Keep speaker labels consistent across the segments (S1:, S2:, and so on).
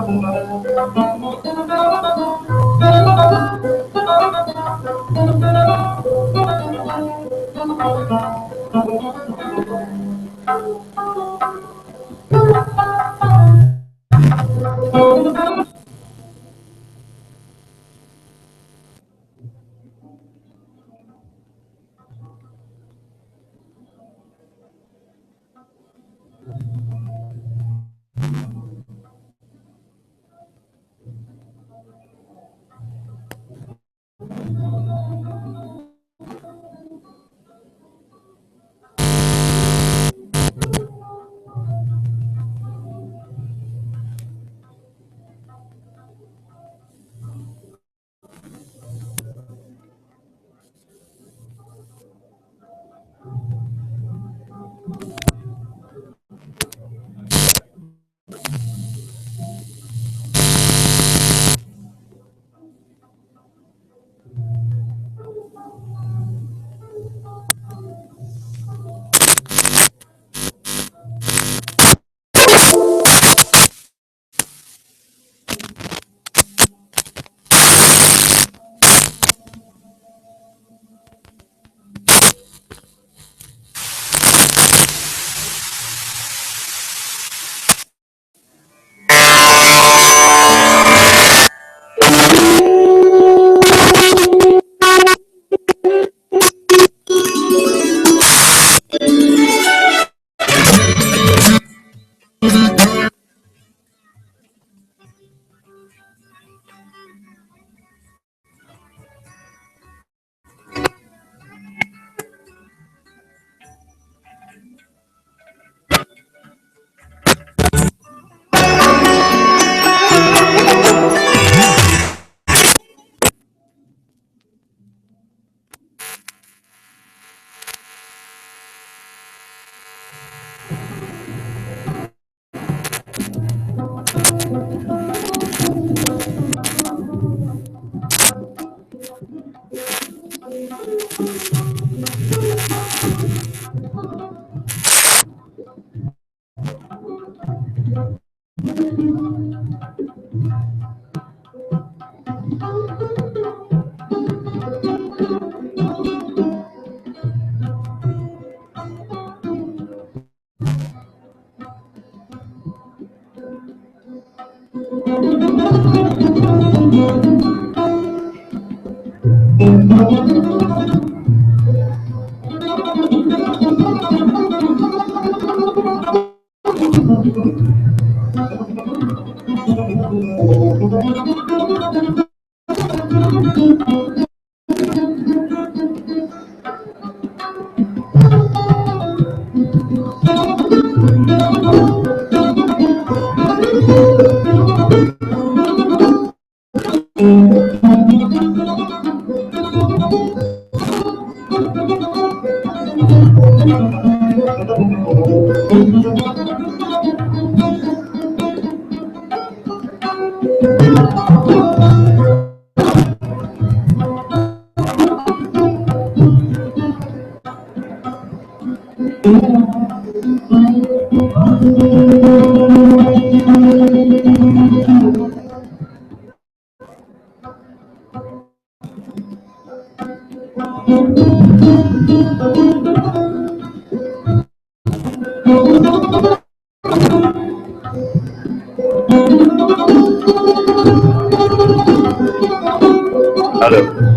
S1: Hello,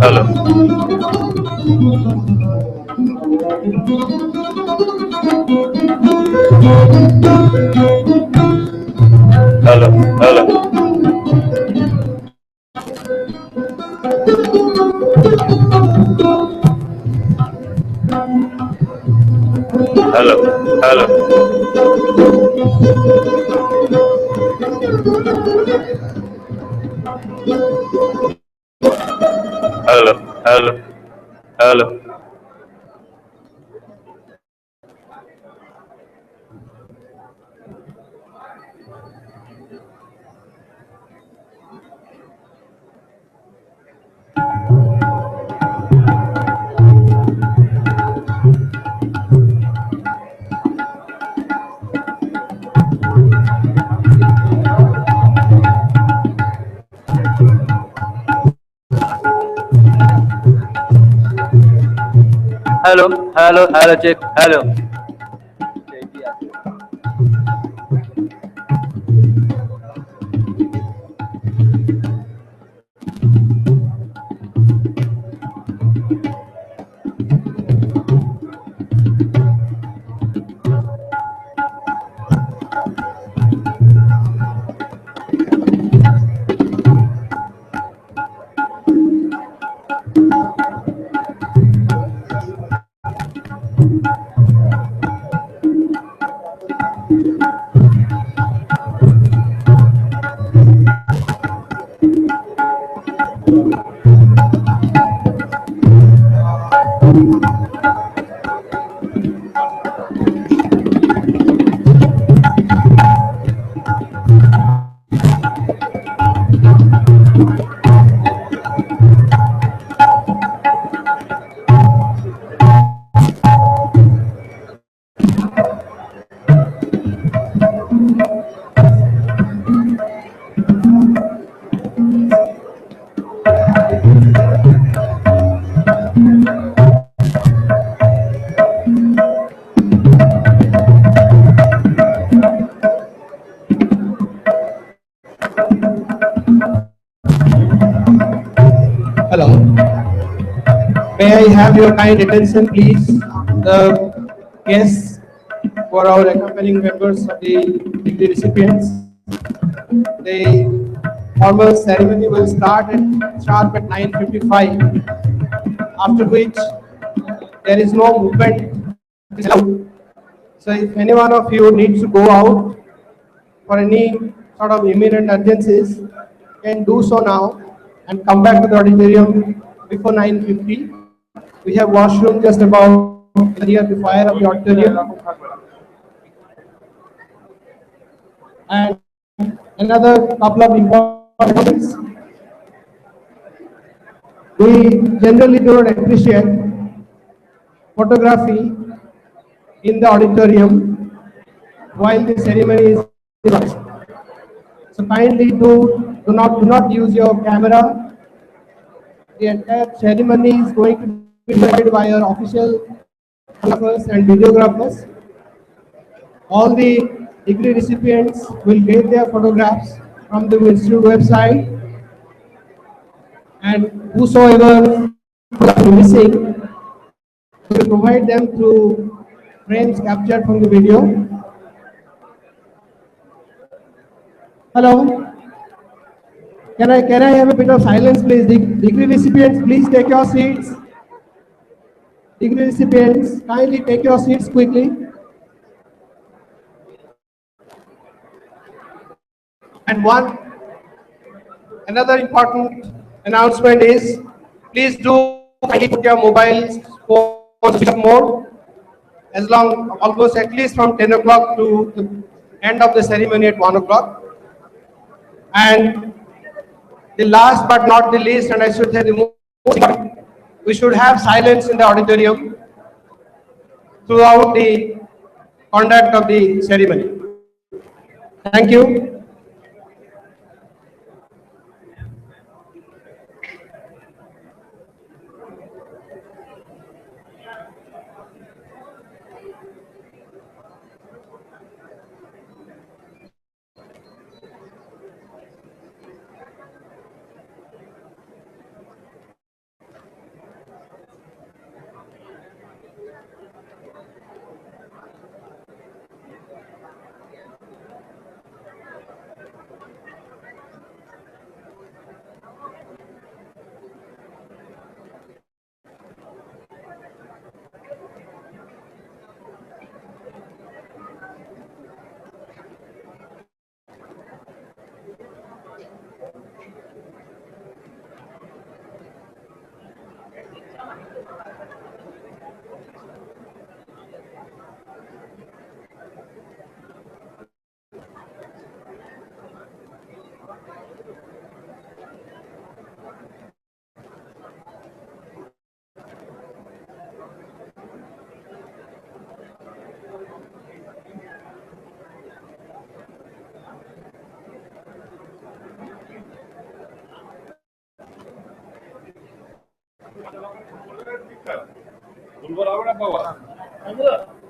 S1: hello, hello, hello, hello, hello, hello, hello, hello. hello, check, hello.
S2: Hello. May I have your kind attention, please? The guests for our accompanying members of the recipients. The formal ceremony will start at sharp at 9:55. After which there is no movement allowed. So if any one of you needs to go out for any sort of imminent urgencies, can do so now and come back to the auditorium before 9:50. We have washroom just about near the fire of the auditorium. And another couple of important things. We generally do not appreciate photography in the auditorium while the ceremony is going. So kindly do not use your camera. The entire ceremony is going to be directed by our official photographers and videographers. All the degree recipients will get their photographs from the institute website, and whosoever is missing, we will provide them through frames captured from the video. Hello. Can I have a bit of silence, please? Degree recipients, please take your seats. Degree recipients, kindly take your seats quickly. And another important announcement is, please do kindly put your mobiles on switch mode almost at least from 10 o'clock to the end of the ceremony at 1 o'clock. And the last but not the least, and I should say the most important, we should have silence in the auditorium throughout the conduct of the ceremony. Thank you.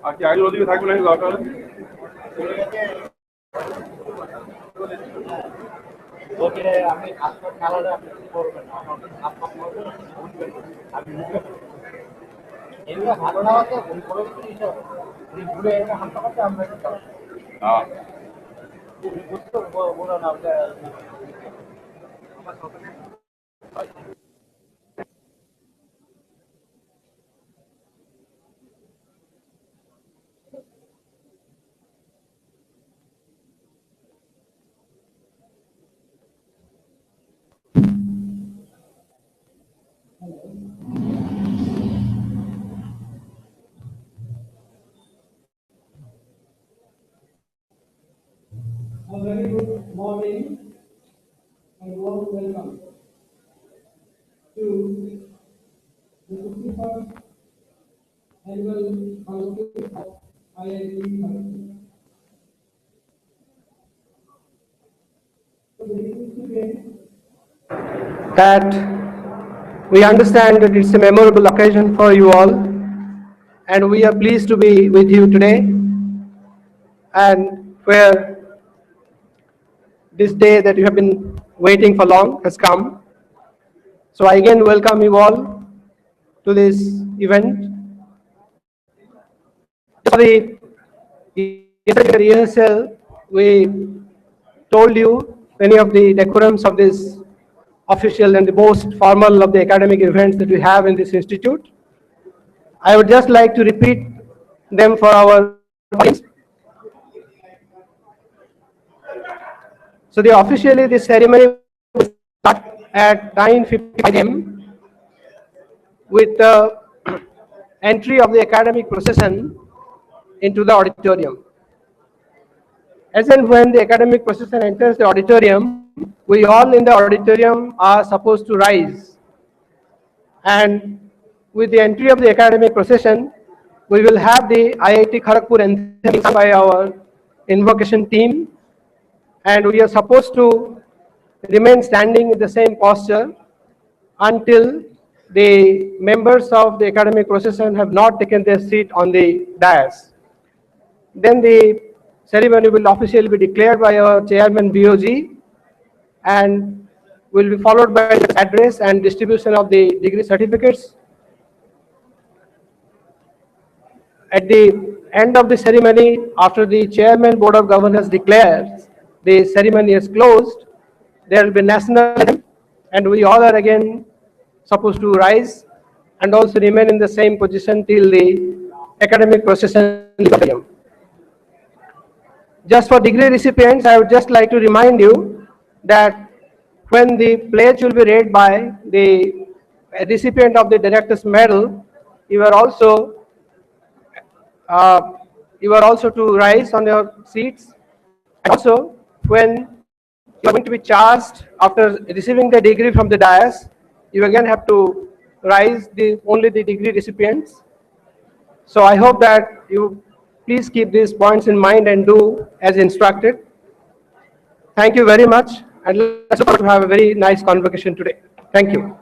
S3: আর কি আগে ওদিকে থাকবে নাকি দরকার
S4: আমি আপনার খেলাটা আপনি করবেন আমি এগুলো ভালো না হতো ভুল করে ভুলে হাঁটতে পারতে আমরা বুঝতে বলো না
S2: A very good morning and warm welcome to the 51st annual convocation of IIT Kharagpur. That we understand that it's a memorable occasion for you all, and we are pleased to be with you today, and where this day that you have been waiting for long has come. So I again welcome you all to this event. For the rehearsal, we told you many of the decorums of this official and the most formal of the academic events that we have in this institute. I would just like to repeat them for our audience. So officially this ceremony will start at 9:55 a.m. with the entry of the academic procession into the auditorium. As and when the academic procession enters the auditorium, we all in the auditorium are supposed to rise. And with the entry of the academic procession, we will have the IIT Kharagpur anthem sung by our invocation team, and we are supposed to remain standing in the same posture until the members of the academic procession have not taken their seat on the dais. Then the ceremony will officially be declared by our chairman BOG and will be followed by the address and distribution of the degree certificates. At the end of the ceremony, after the chairman board of governors declares the ceremony is closed, there will be national anthem, and we all are again supposed to rise and also remain in the same position till the academic procession. Just for degree recipients, I would just like to remind you that when the pledge will be read by the recipient of the director's medal, you are also uh, to rise on your seats. And also, when you are going to be charged after receiving the degree from the dais, you again have to rise only the degree recipients. So I hope that you please keep these points in mind and do as instructed. Thank you very much, and let's hope to have a very nice convocation today. Thank you.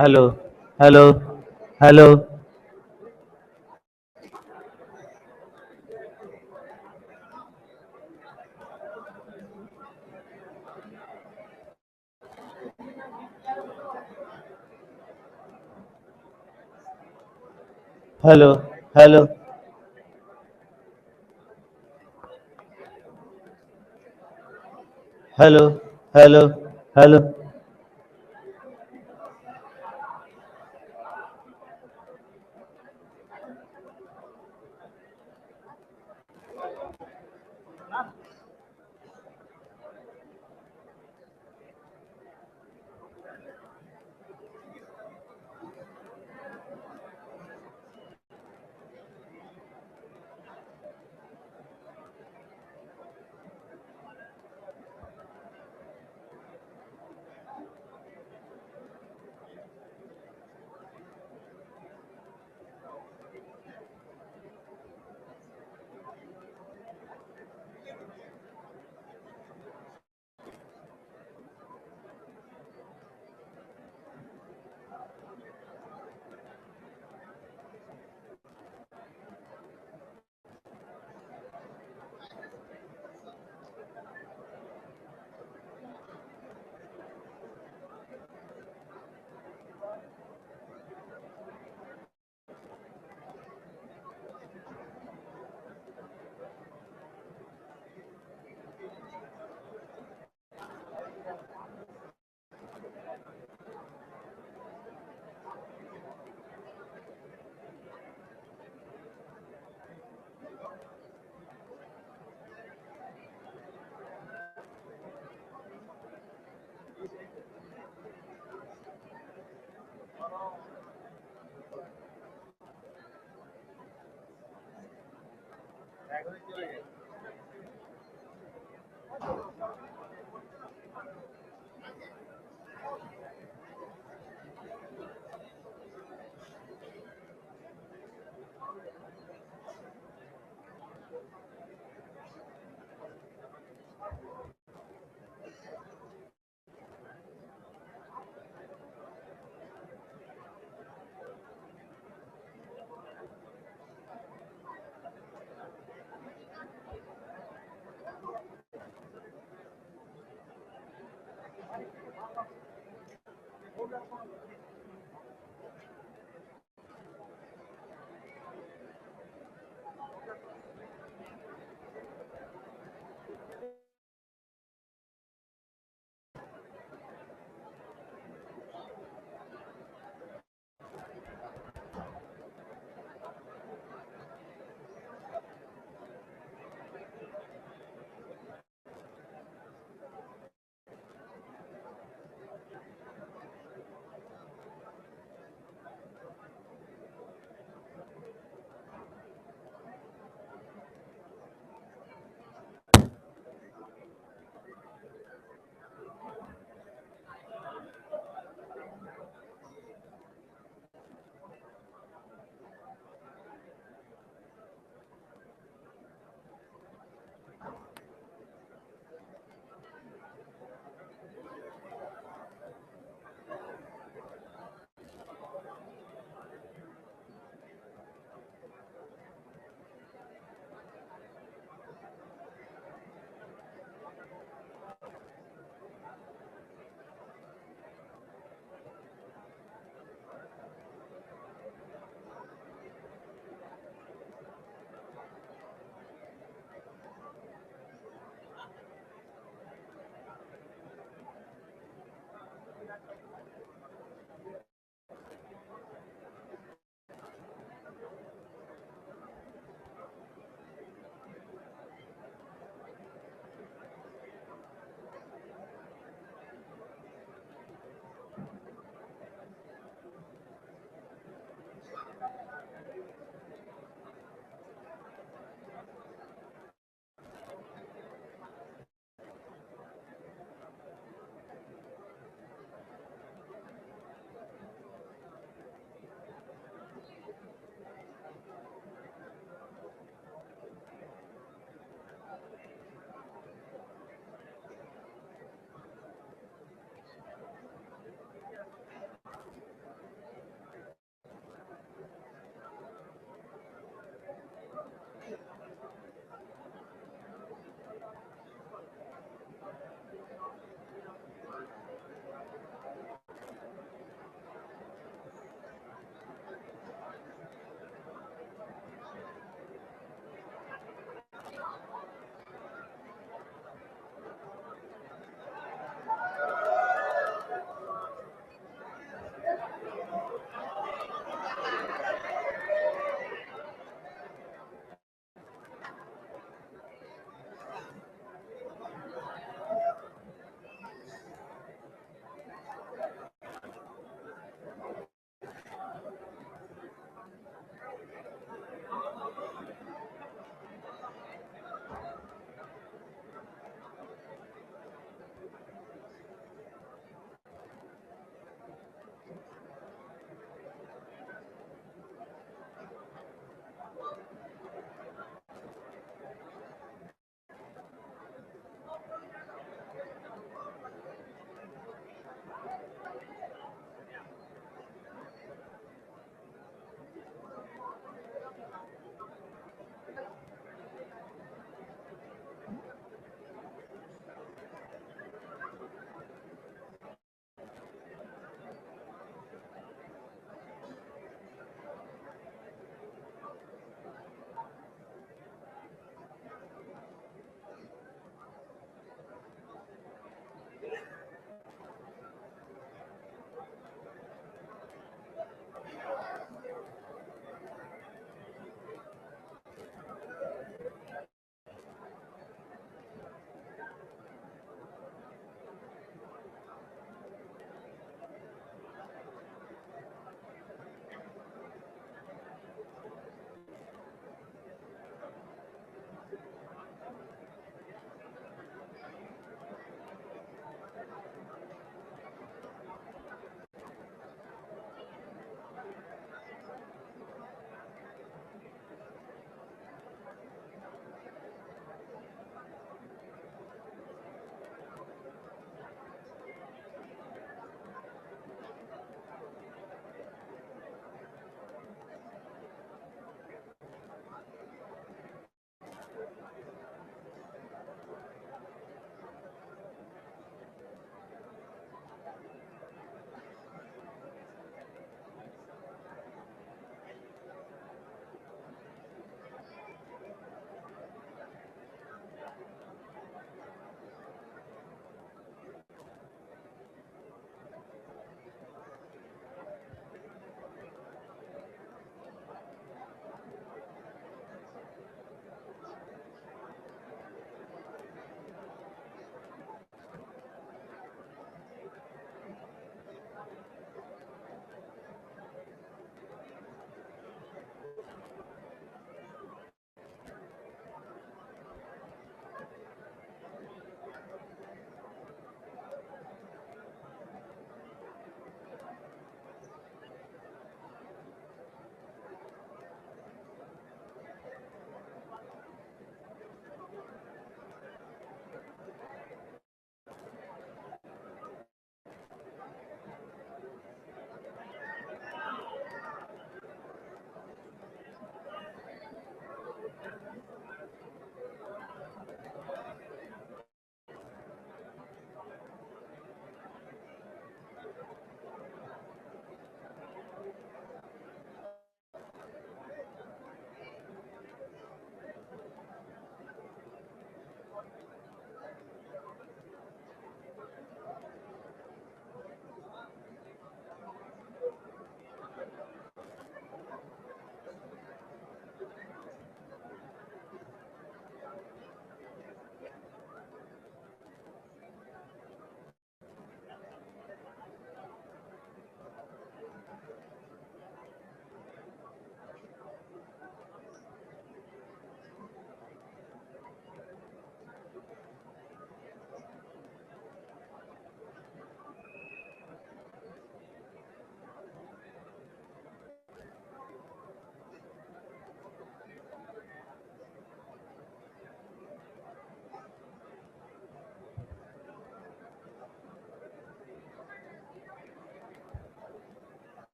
S5: hello, hello, hello, hello, hello, hello, hello, hello.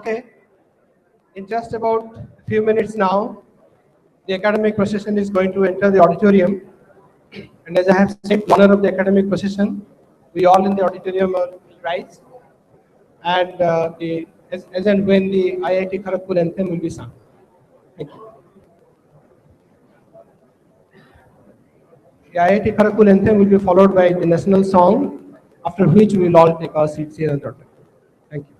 S2: Okay, in just about a few minutes now, the academic procession is going to enter the auditorium. And as I have said, in honor of the academic procession, we all in the auditorium will rise, and as and when the IIT Kharagpur anthem will be sung. Thank you. The IIT Kharagpur anthem will be followed by the national song, after which we will all take our seats here on the auditorium. Thank you.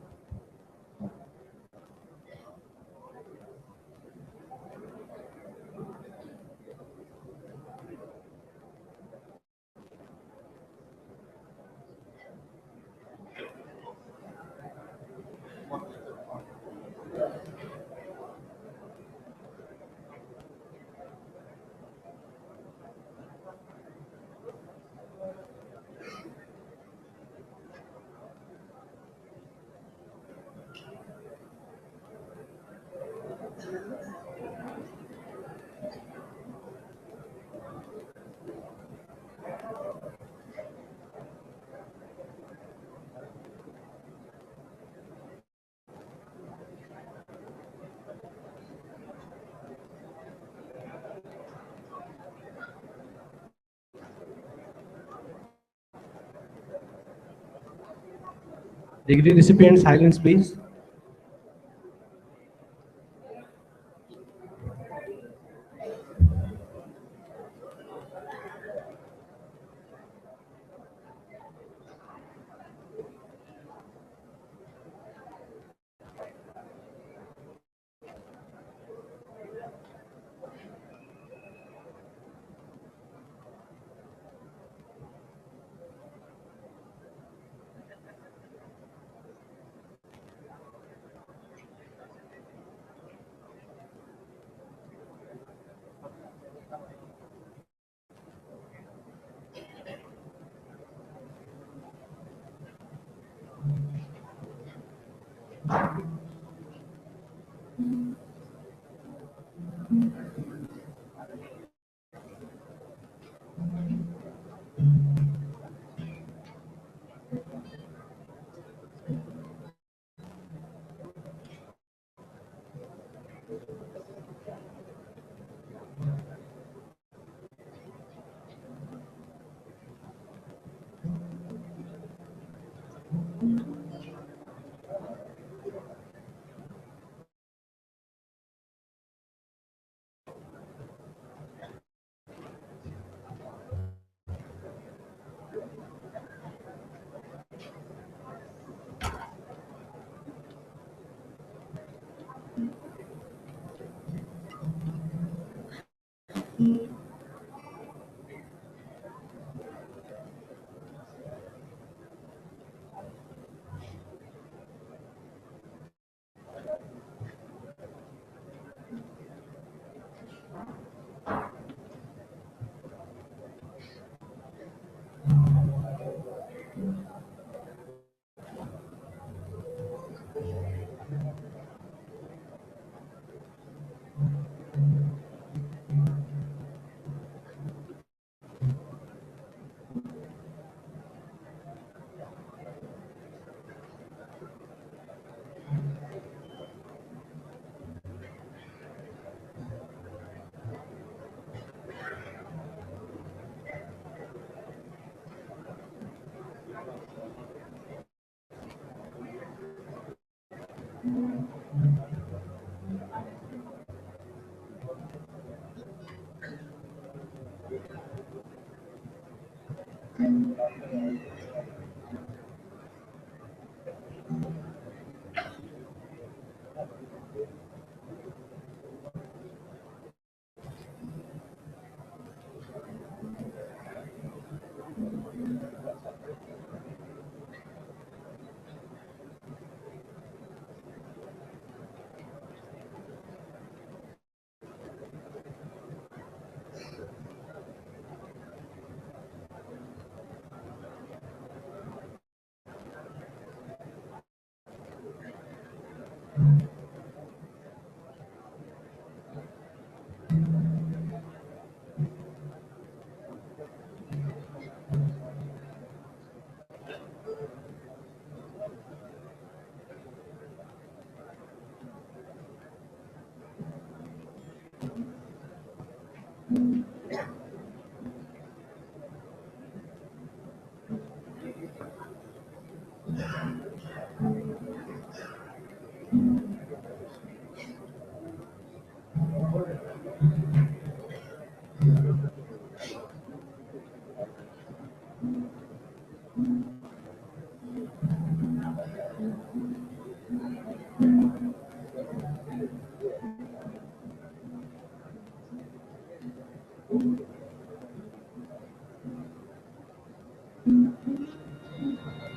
S2: Degree recipients, silence please.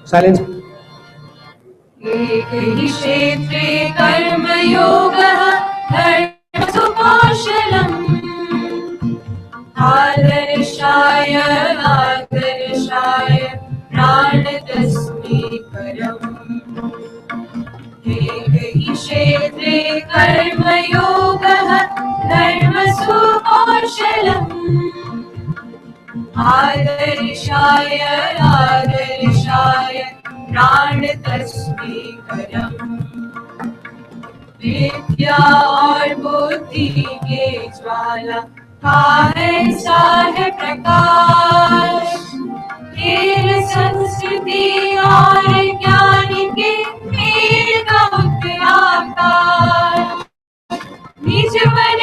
S2: Silence.
S6: एक हि क्षेत्रे कर्मयोगः कर्मसु कौशलम् आदर्शाय प्राणतस्मै परम् एक हि क्षेत्रे कर्मयोगः कर्मसु कौशलम् आदर्शाय प्राणतस्मै परम् विद्या और बुद्धि के ज्वाला का ऐसा है प्रकाश खेल संस्कृति और ज्ञान के मेल का आकाश निज मन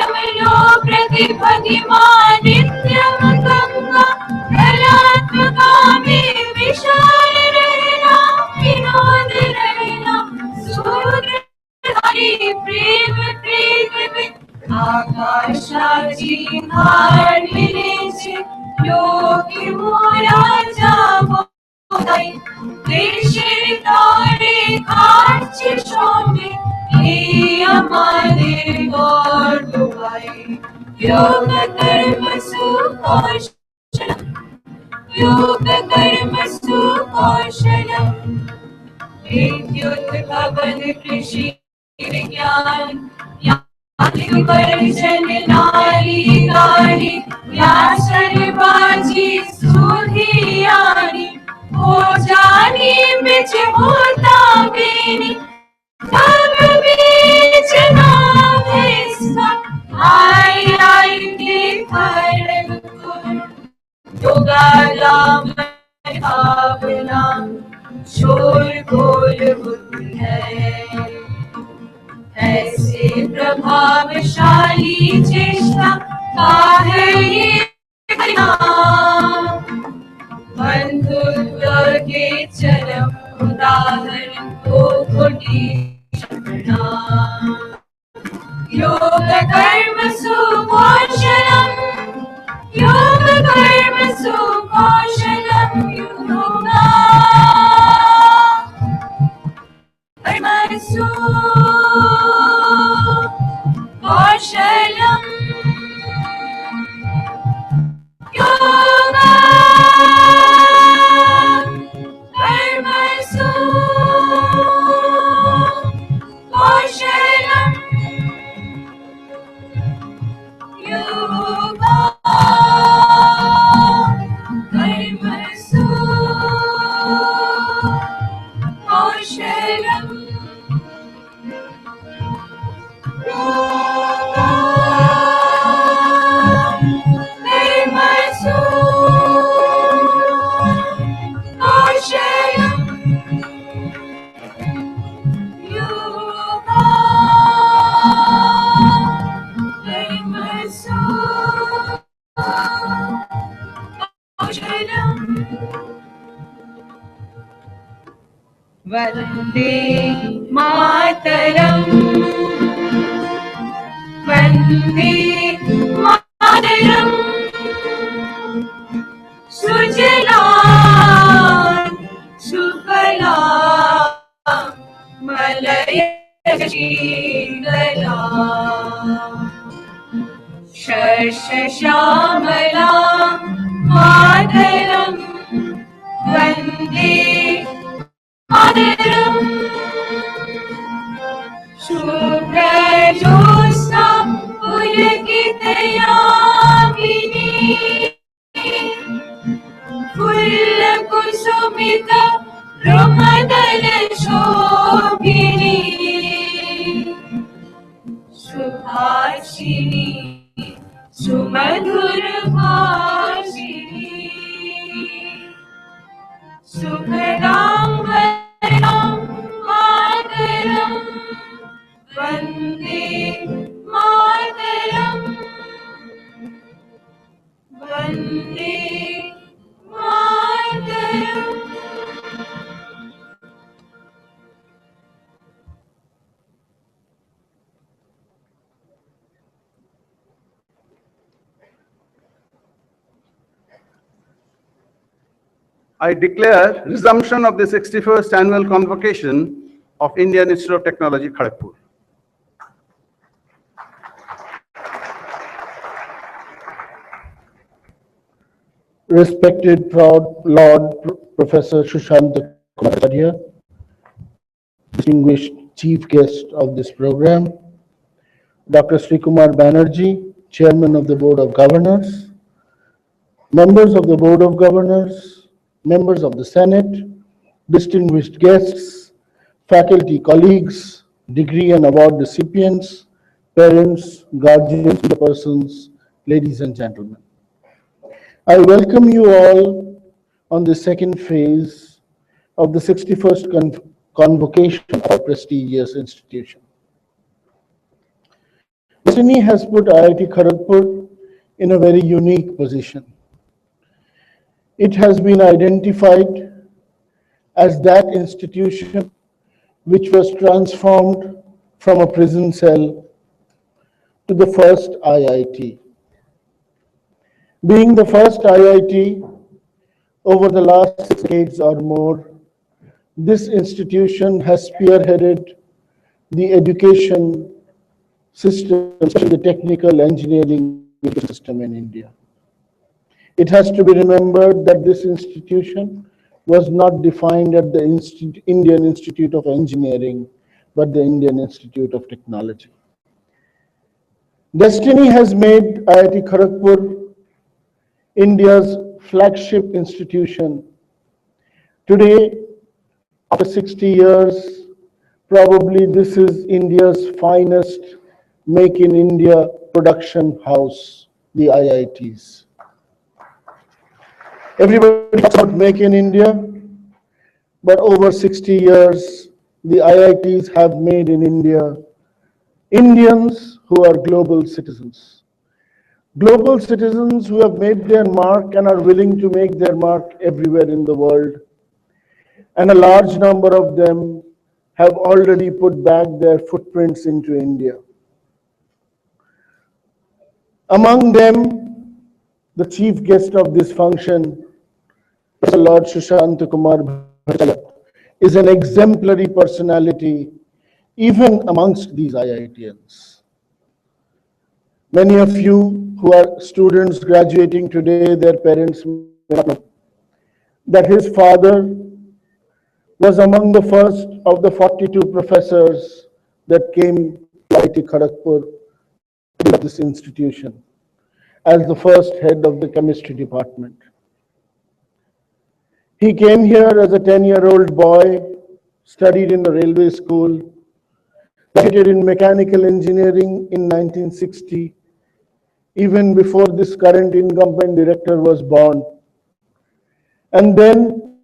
S6: कमलो प्रतिभगिमान नित्यम गंगा कलात्मका में विशाल रहना विनोद रहना सूत्रधारी प्रेम प्रीत आकाशाची धार मिलेचे योगी मोरा जाबो देशे तारे काचे शोने ये हमारे गौर दुआई योग कर्म सुकौशलम् योग कर्म सुकौशलम् विद्युत भवन कृषि विज्ञान वर्जन नारी गारी या सरबाजी सुधियारी हो जानी बिच होता बेनी सब बीच नाम है इसका IIT खड़गपुर योगालाम भावना शोर गोल बुद्ध है ऐसे प्रभावशाली चेष्टा का है ये परिणाम बंधुत्व के चरम उदाहरण को खोटी योग कर्म सुकौशलम् योग कर्म सुकौशलम् योगा कर्म सुकौशलम् योगा कर्म सुकौशलम् योगा कर्म सुकौशलम् वन्दे मातरम् वन्दे मातरम् सुजलां सुफलां मलयजशीतलां शस्यश्यामलां मातरम् वन्दे मातरम् शुभ्रजोत्स्ना पुलकितयामिनी फुल्लकुसुमित रुमदल शोभिनी सुभाषिणी मधुर भाषिणी सुखदां वरदां मातरं Vande Mataram Vande Mataram
S3: I declare resumption of the 61st annual convocation of Indian Institute of Technology, Kharagpur.
S7: Respected proud Lord Professor Sushant Kumar, distinguished chief guest of this program, Dr. Sri Kumar Banerjee, Chairman of the Board of Governors, members of the Board of Governors, members of the Senate, distinguished guests, faculty colleagues, degree and award recipients, parents, guardians, persons, ladies and gentlemen. I welcome you all on the second phase of the 61st convocation of our prestigious institution. Destiny has put IIT Kharagpur in a very unique position. It has been identified as that institution which was transformed from a prison cell to the first IIT. Being the first IIT over the last 6 decades or more, this institution has spearheaded the education system, especially the technical engineering system in India. It has to be remembered that this institution was not defined at the Indian Institute of Engineering, but the Indian Institute of Technology. Destiny has made IIT Kharagpur India's flagship institution. Today, after 60 years, probably this is India's finest Make in India production house, the IITs. Everybody talks about Make in India, but over 60 years, the IITs have made in India Indians who are global citizens. Global citizens who have made their mark and are willing to make their mark everywhere in the world. And a large number of them have already put back their footprints into India. Among them, the chief guest of this function, Professor Lord Sushant Kumar is an exemplary personality even amongst these IITians. Many of you who are students graduating today, their parents may not know that his father was among the first of the 42 professors that came to IIT Kharagpur to this institution as the first head of the chemistry department. He came here as a 10-year-old boy, studied in the railway school, graduated in mechanical engineering in 1960, even before this current incumbent director was born, and then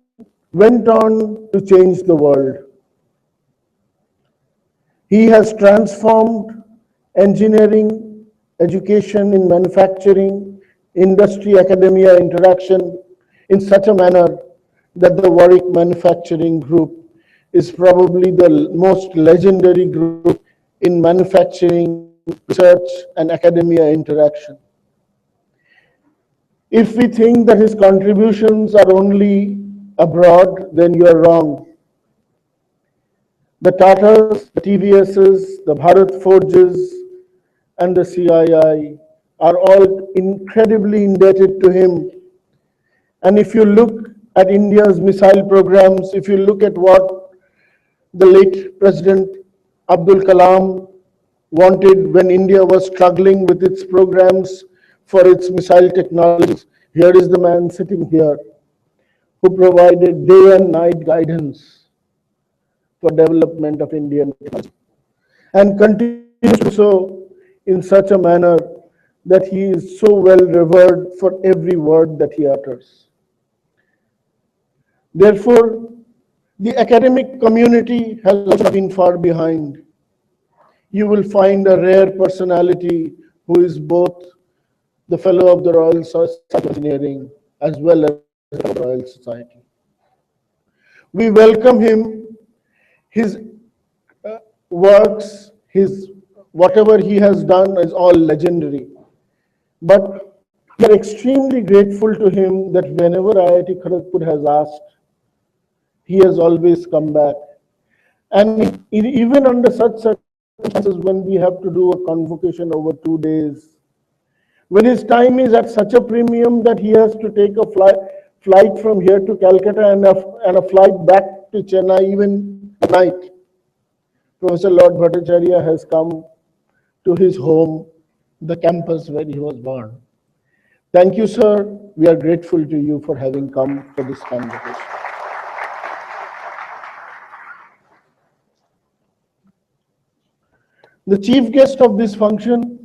S7: went on to change the world. He has transformed engineering, education in manufacturing, industry, academia interaction in such a manner that the Warwick Manufacturing Group is probably the most legendary group in manufacturing, research, and academia interaction. If we think that his contributions are only abroad, then you are wrong. The Tatas, the TVSs, the Bharat Forges, and the CII are all incredibly indebted to him. And if you look at India's missile programs, if you look at what the late President Abdul Kalam wanted when India was struggling with its programs for its missile technologies, here is the man sitting here who provided day and night guidance for development of Indian technology and continues to do so in such a manner that he is so well revered for every word that he utters. Therefore, the academic community has not been far behind. You will find a rare personality who is both the Fellow of the Royal Society of Engineering as well as the Royal Society. We welcome him, his works, his whatever he has done is all legendary. But we are extremely grateful to him that whenever IIT Kharagpur has asked, he has always come back. And even under such circumstances, when we have to do a convocation over 2 days, when his time is at such a premium that he has to take a flight from here to Calcutta and a flight back to Chennai even at night, Professor Lord Bhattacharya has come to his home, the campus where he was born. Thank you, sir. We are grateful to you for having come for this convocation. The chief guest of this function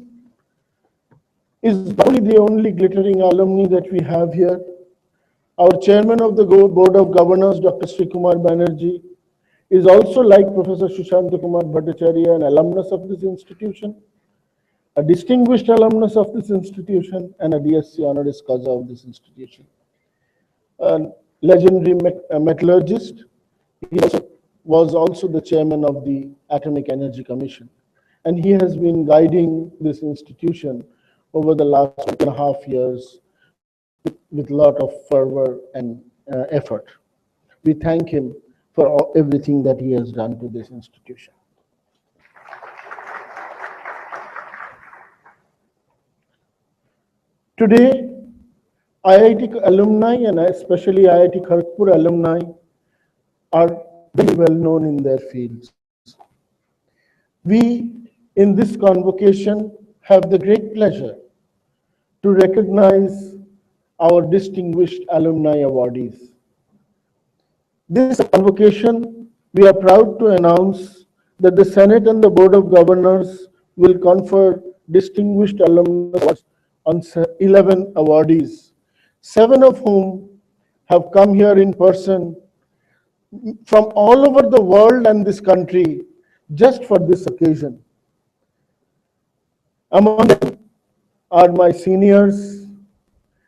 S7: is probably the only glittering alumni that we have here. Our chairman of the Board of Governors, Dr. Sri Kumar Banerjee, is also, like Professor Sushant Kumar Bhattacharya, an alumnus of this institution, a distinguished alumnus of this institution, and a DSc honoris causa of this institution. A legendary metallurgist, he was also the chairman of the Atomic Energy Commission, and he has been guiding this institution over the last 2.5 years with a lot of fervor and effort. We thank him for everything that he has done to this institution. Today, IIT alumni and especially IIT Kharagpur alumni are very well known in their fields. We, in this convocation, have the great pleasure to recognize our distinguished alumni awardees. This convocation, we are proud to announce that the Senate and the Board of Governors will confer distinguished alumni awards on 11 awardees, 7 of whom have come here in person from all over the world and this country just for this occasion. Among them are my seniors,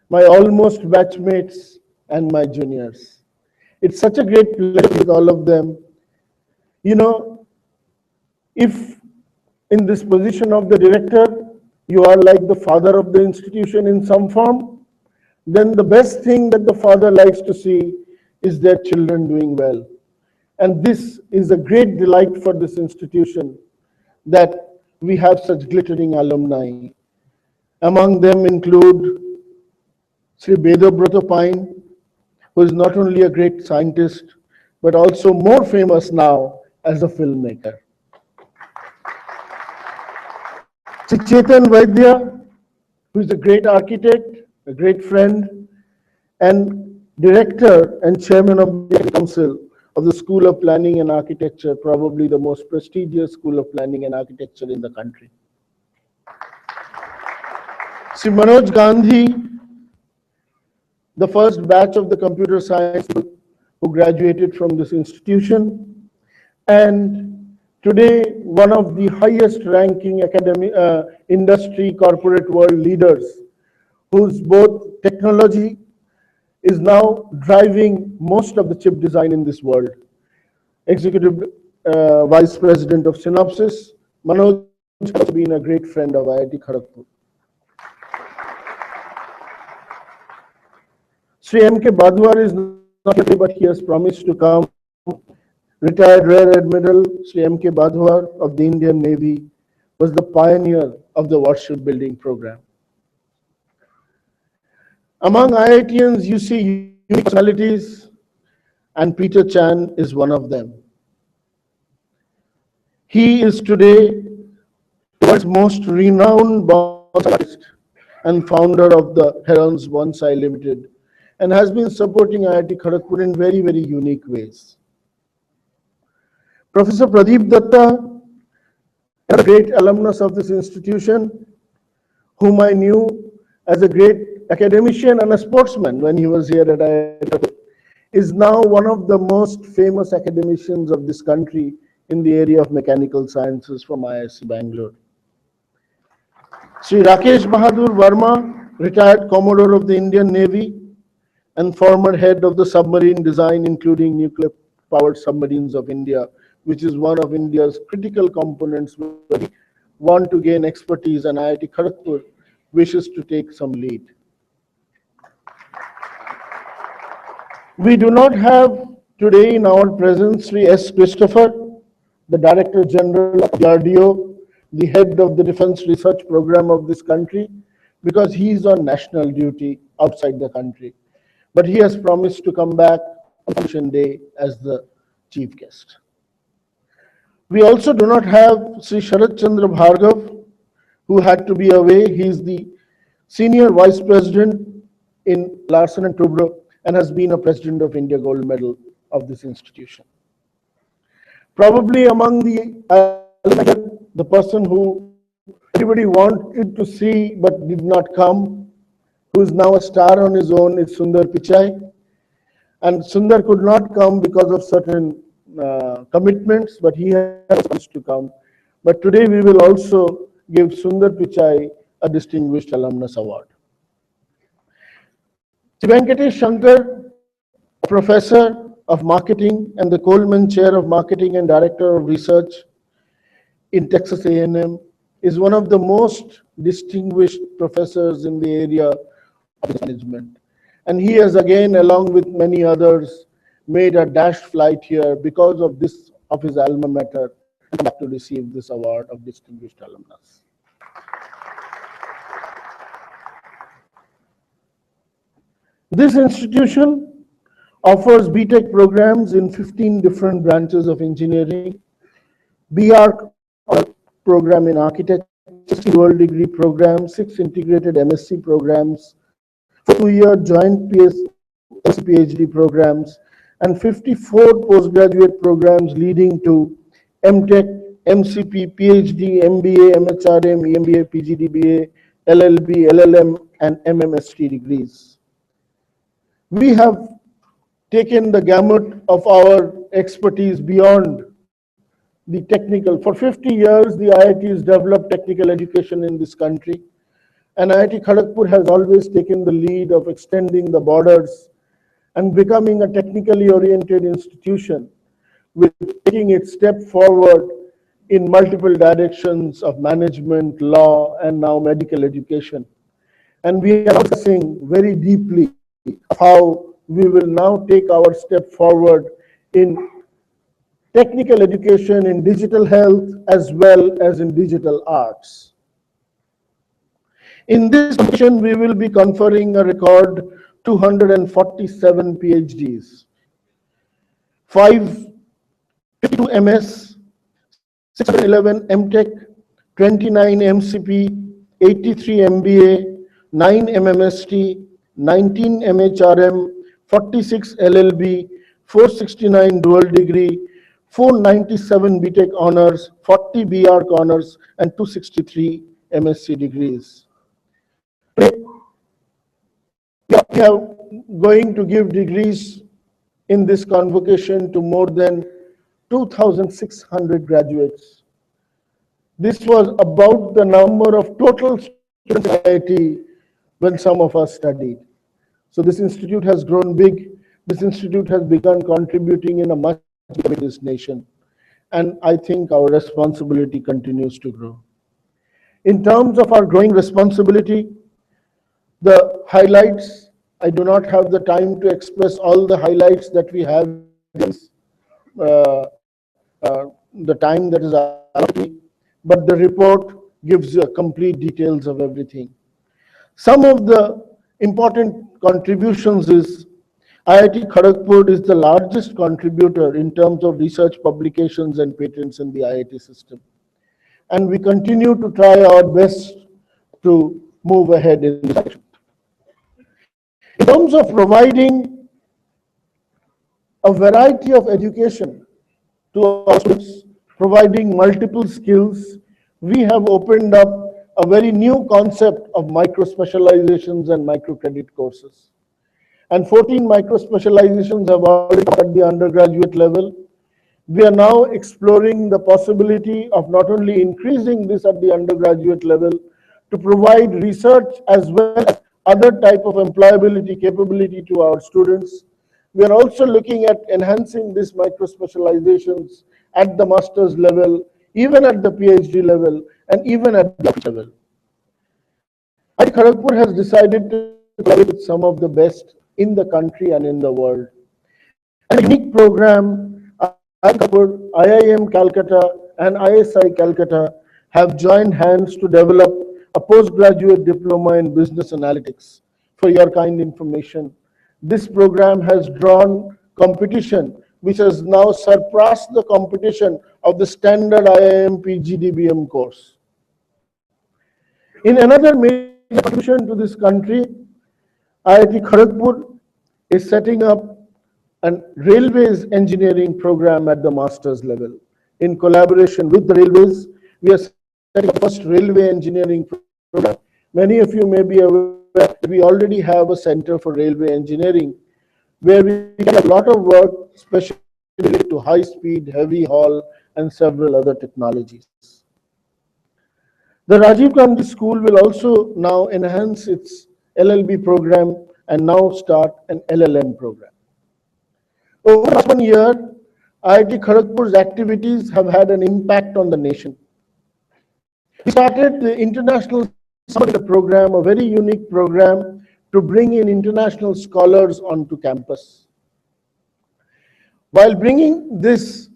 S7: my almost batchmates, and my juniors. It's such a great pleasure with all of them. You know, if in this position of the director, you are like the father of the institution in some form, then the best thing that the father likes to see is their children doing well. And this is a great delight for this institution that we have such glittering alumni. Among them include Sri Bedobrata Pine, who is not only a great scientist, but also more famous now as a filmmaker. Sri Chetan Vaidya, who is a great architect, a great friend, and director and chairman of the council of the School of Planning and Architecture, probably the most prestigious School of Planning and Architecture in the country. Sri Manoj Gandhi, the first batch of the computer science who graduated from this institution, and today one of the highest ranking academic industry corporate world leaders, whose both technology is now driving most of the chip design in this world. Executive Vice President of Synopsys, Manoj has been a great friend of IIT Kharagpur. Sri M.K. Badwar is not here, but he has promised to come. Retired Rear Admiral Sri M.K. Badwar of the Indian Navy was the pioneer of the warship building program. Among IITians, you see unique personalities, and Peter Chan is one of them. He is today the world's most renowned bonsai artist and founder of the Herons Bonsai Limited, and has been supporting IIT Kharagpur in very, very unique ways. Professor Pradeep Datta, a great alumnus of this institution, whom I knew as a great academician and a sportsman when he was here at IIT Kharagpur, is now one of the most famous academicians of this country in the area of mechanical sciences from IISc Bangalore. Sri Rakesh Bahadur Verma, retired Commodore of the Indian Navy and former head of the submarine design, including nuclear-powered submarines of India, which is one of India's critical components where we want to gain expertise, and IIT Kharagpur wishes to take some lead. We do not have today in our presence Sri S. Christopher, the Director General of DRDO, the head of the Defense Research Program of this country, because he is on national duty outside the country. But he has promised to come back on Convocation Day as the chief guest. We also do not have Sri Sharat Chandra Bhargav, who had to be away. He is the Senior Vice President in Larsen and Toubro and has been a President of India Gold Medal of this institution. Probably among the person who everybody wanted to see but did not come, who is now a star on his own, is Sundar Pichai. And Sundar could not come because of certain commitments, but he has to come. But today we will also give Sundar Pichai a Distinguished Alumnus Award. Venkatesh Shankar, Professor of Marketing and the Coleman Chair of Marketing and Director of Research in Texas A&M, is one of the most distinguished professors in the area of management. And he has again, along with many others, made a dash flight here because of this, of his alma mater, to receive this award of Distinguished Alumnus. This institution offers BTech programs in 15 different branches of engineering, BR program in architecture, 60 dual degree programs, 6 integrated MSc programs, 4 2-year joint PhD programs, and 54 postgraduate programs leading to MTech, MCP, PhD, MBA, MHRM, EMBA, PGDBA, LLB, LLM, and MMST degrees. We have taken the gamut of our expertise beyond the technical. For 50 years, the IIT has developed technical education in this country, and IIT Kharagpur has always taken the lead of extending the borders and becoming a technically oriented institution, with taking its step forward in multiple directions of management, law, and now medical education. And we are discussing very deeply how we will now take our step forward in technical education, in digital health, as well as in digital arts. In this session, we will be conferring a record 247 PhDs, 52 MS, 611 MTech, 29 MCP, 83 MBA, 9 MMST, 19 MHRM, 46 LLB, 469 dual degree, 497 BTech honors, 40 BR honors, and 263 MSc degrees. We are going to give degrees in this convocation to more than 2,600 graduates. This was about the number of total students in IIT when some of us studied. So this institute has grown big. This institute has begun contributing in a much bigger way to this nation. And I think our responsibility continues to grow. In terms of our growing responsibility, the highlights, I do not have the time to express all the highlights that we have the time that is allocated, but the report gives you complete details of everything. Some of the important contributions is IIT Kharagpur is the largest contributor in terms of research publications and patents in the IIT system. And we continue to try our best to move ahead in this direction. In terms of providing a variety of education to our students, providing multiple skills, we have opened up a very new concept of micro specializations and micro credit courses. And 14 micro specializations have already taught at the undergraduate level. We are now exploring the possibility of not only increasing this at the undergraduate level to provide research as well as other type of employability capability to our students. We are also looking at enhancing these micro specializations at the master's level, even at the PhD level, and even at the level. IIT Kharagpur has decided to collaborate with some of the best in the country and in the world. A unique program, IIM Calcutta and ISI Calcutta have joined hands to develop a postgraduate diploma in business analytics. For your kind information, this program has drawn competition which has now surpassed the competition of the standard IIM PGDBM course. In another major contribution to this country, IIT Kharagpur is setting up a railways engineering program at the master's level. In collaboration with the railways, we are setting up the first railway engineering program. Many of you may be aware that we already have a center for railway engineering where we get a lot of work, especially related to high speed, heavy haul, and several other technologies. The Rajiv Gandhi School will also now enhance its LLB program and now start an LLM program. Over the last 1 year, IIT Kharagpur's activities have had an impact on the nation. We started the International Summit program, a very unique program to bring in international scholars onto campus. While bringing this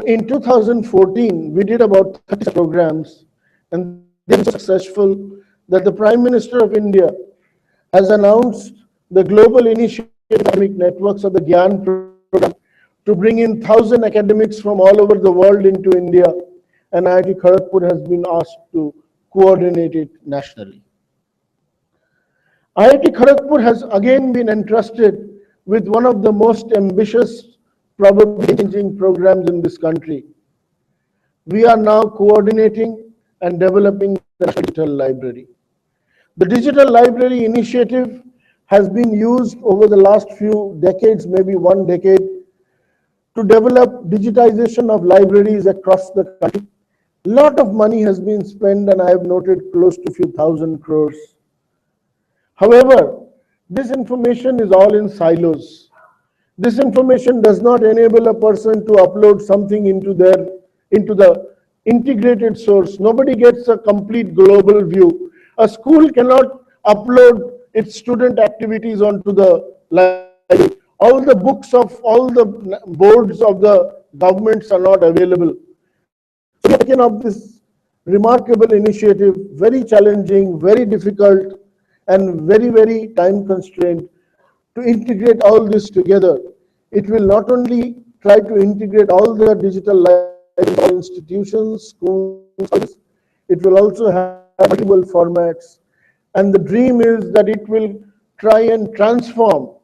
S7: in 2014, we did about 30 programs, and they were successful that the Prime Minister of India has announced the global initiative academic networks of the Gyan program to bring in 1,000 academics from all over the world into India, and IIT Kharagpur has been asked to coordinate it nationally. IIT Kharagpur has again been entrusted with one of the most ambitious, probably changing programs in this country. We are now coordinating and developing the digital library. The digital library initiative has been used over the last few decades, maybe 1 decade, to develop digitization of libraries across the country. A lot of money has been spent, and I have noted close to a few thousand crores. However, this information is all in silos. This information does not enable a person to upload something into the integrated source. Nobody gets a complete global view. A school cannot upload its student activities onto the library. All the books of all the boards of the governments are not available. So we have taken up this remarkable initiative, very challenging, very difficult, and very, very time constrained, to integrate all this together. It will not only try to integrate all the digital library institutions, schools, it will also have multiple formats. And the dream is that it will try and transform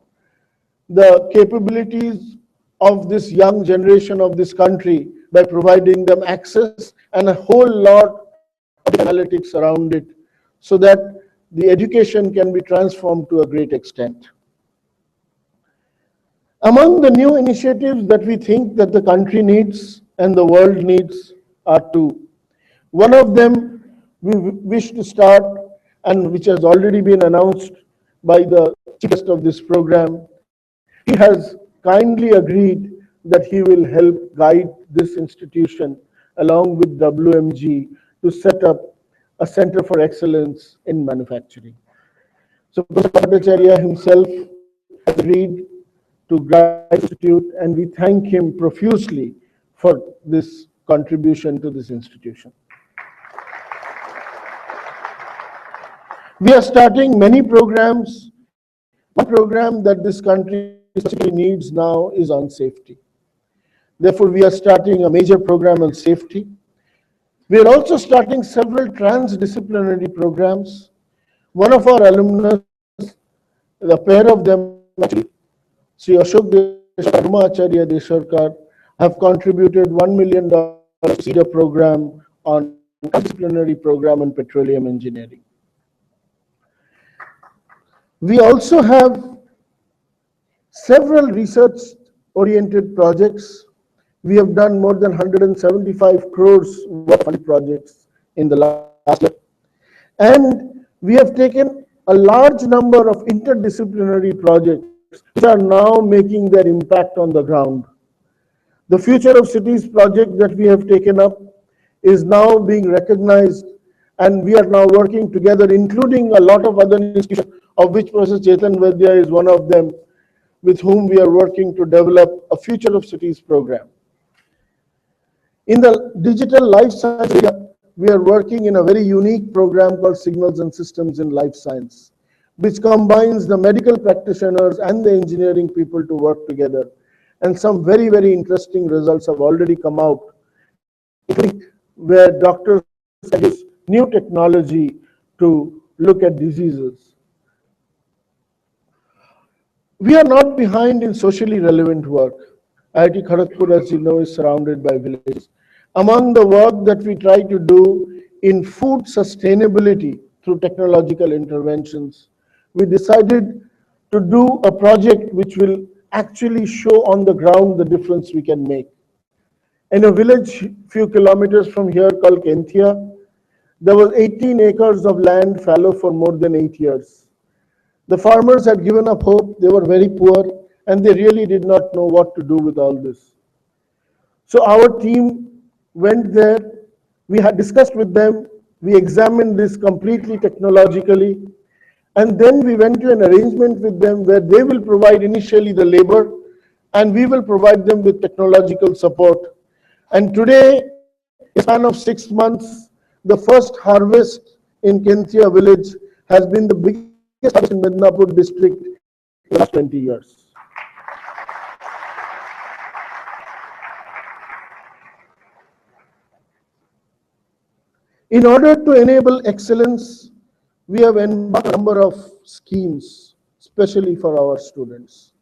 S7: the capabilities of this young generation of this country by providing them access and a whole lot of analytics around it, so that the education can be transformed to a great extent. Among the new initiatives that we think that the country needs and the world needs are two. One of them we wish to start, and which has already been announced by the chief guest of this program. He has kindly agreed that he will help guide this institution along with WMG to set up a center for excellence in manufacturing. So Professor Bhattacharya himself has agreed to guide the institute, and we thank him profusely for this contribution to this institution. We are starting many programs. One program that this country especially needs now is on safety. Therefore, we are starting a major program on safety. We are also starting several transdisciplinary programs. One of our alumni, the pair of them, actually, Sri Ashok Deshkar, Acharya Desharkar, have contributed $1 million to seed a program on multidisciplinary program in petroleum engineering. We also have several research-oriented projects. We have done more than 175 crores worth of projects in the last year. And we have taken a large number of interdisciplinary projects which are now making their impact on the ground. The Future of Cities project that we have taken up is now being recognized, and we are now working together, including a lot of other institutions, of which Professor Chetan Vaidya is one of them, with whom we are working to develop a Future of Cities program. In the digital life science area, we are working in a very unique program called Signals and Systems in Life Science, which combines the medical practitioners and the engineering people to work together. And some very, very interesting results have already come out, where doctors use new technology to look at diseases. We are not behind in socially relevant work. IIT Kharagpur, as you know, is surrounded by villages. Among the work that we try to do in food sustainability through technological interventions, we decided to do a project which will actually show on the ground the difference we can make. In a village few kilometers from here called Kenthia, there was 18 acres of land fallow for more than 8 years. The farmers had given up hope, they were very poor, and they really did not know what to do with all this. So our team went there, we had discussed with them, we examined this completely technologically, and then we went to an arrangement with them where they will provide initially the labor, and we will provide them with technological support. And today, in a span of 6 months, the first harvest in Kenthia village has been the biggest harvest in Midnapur district in the last 20 years. In order to enable excellence, we have embarked on a number of schemes, especially for our students.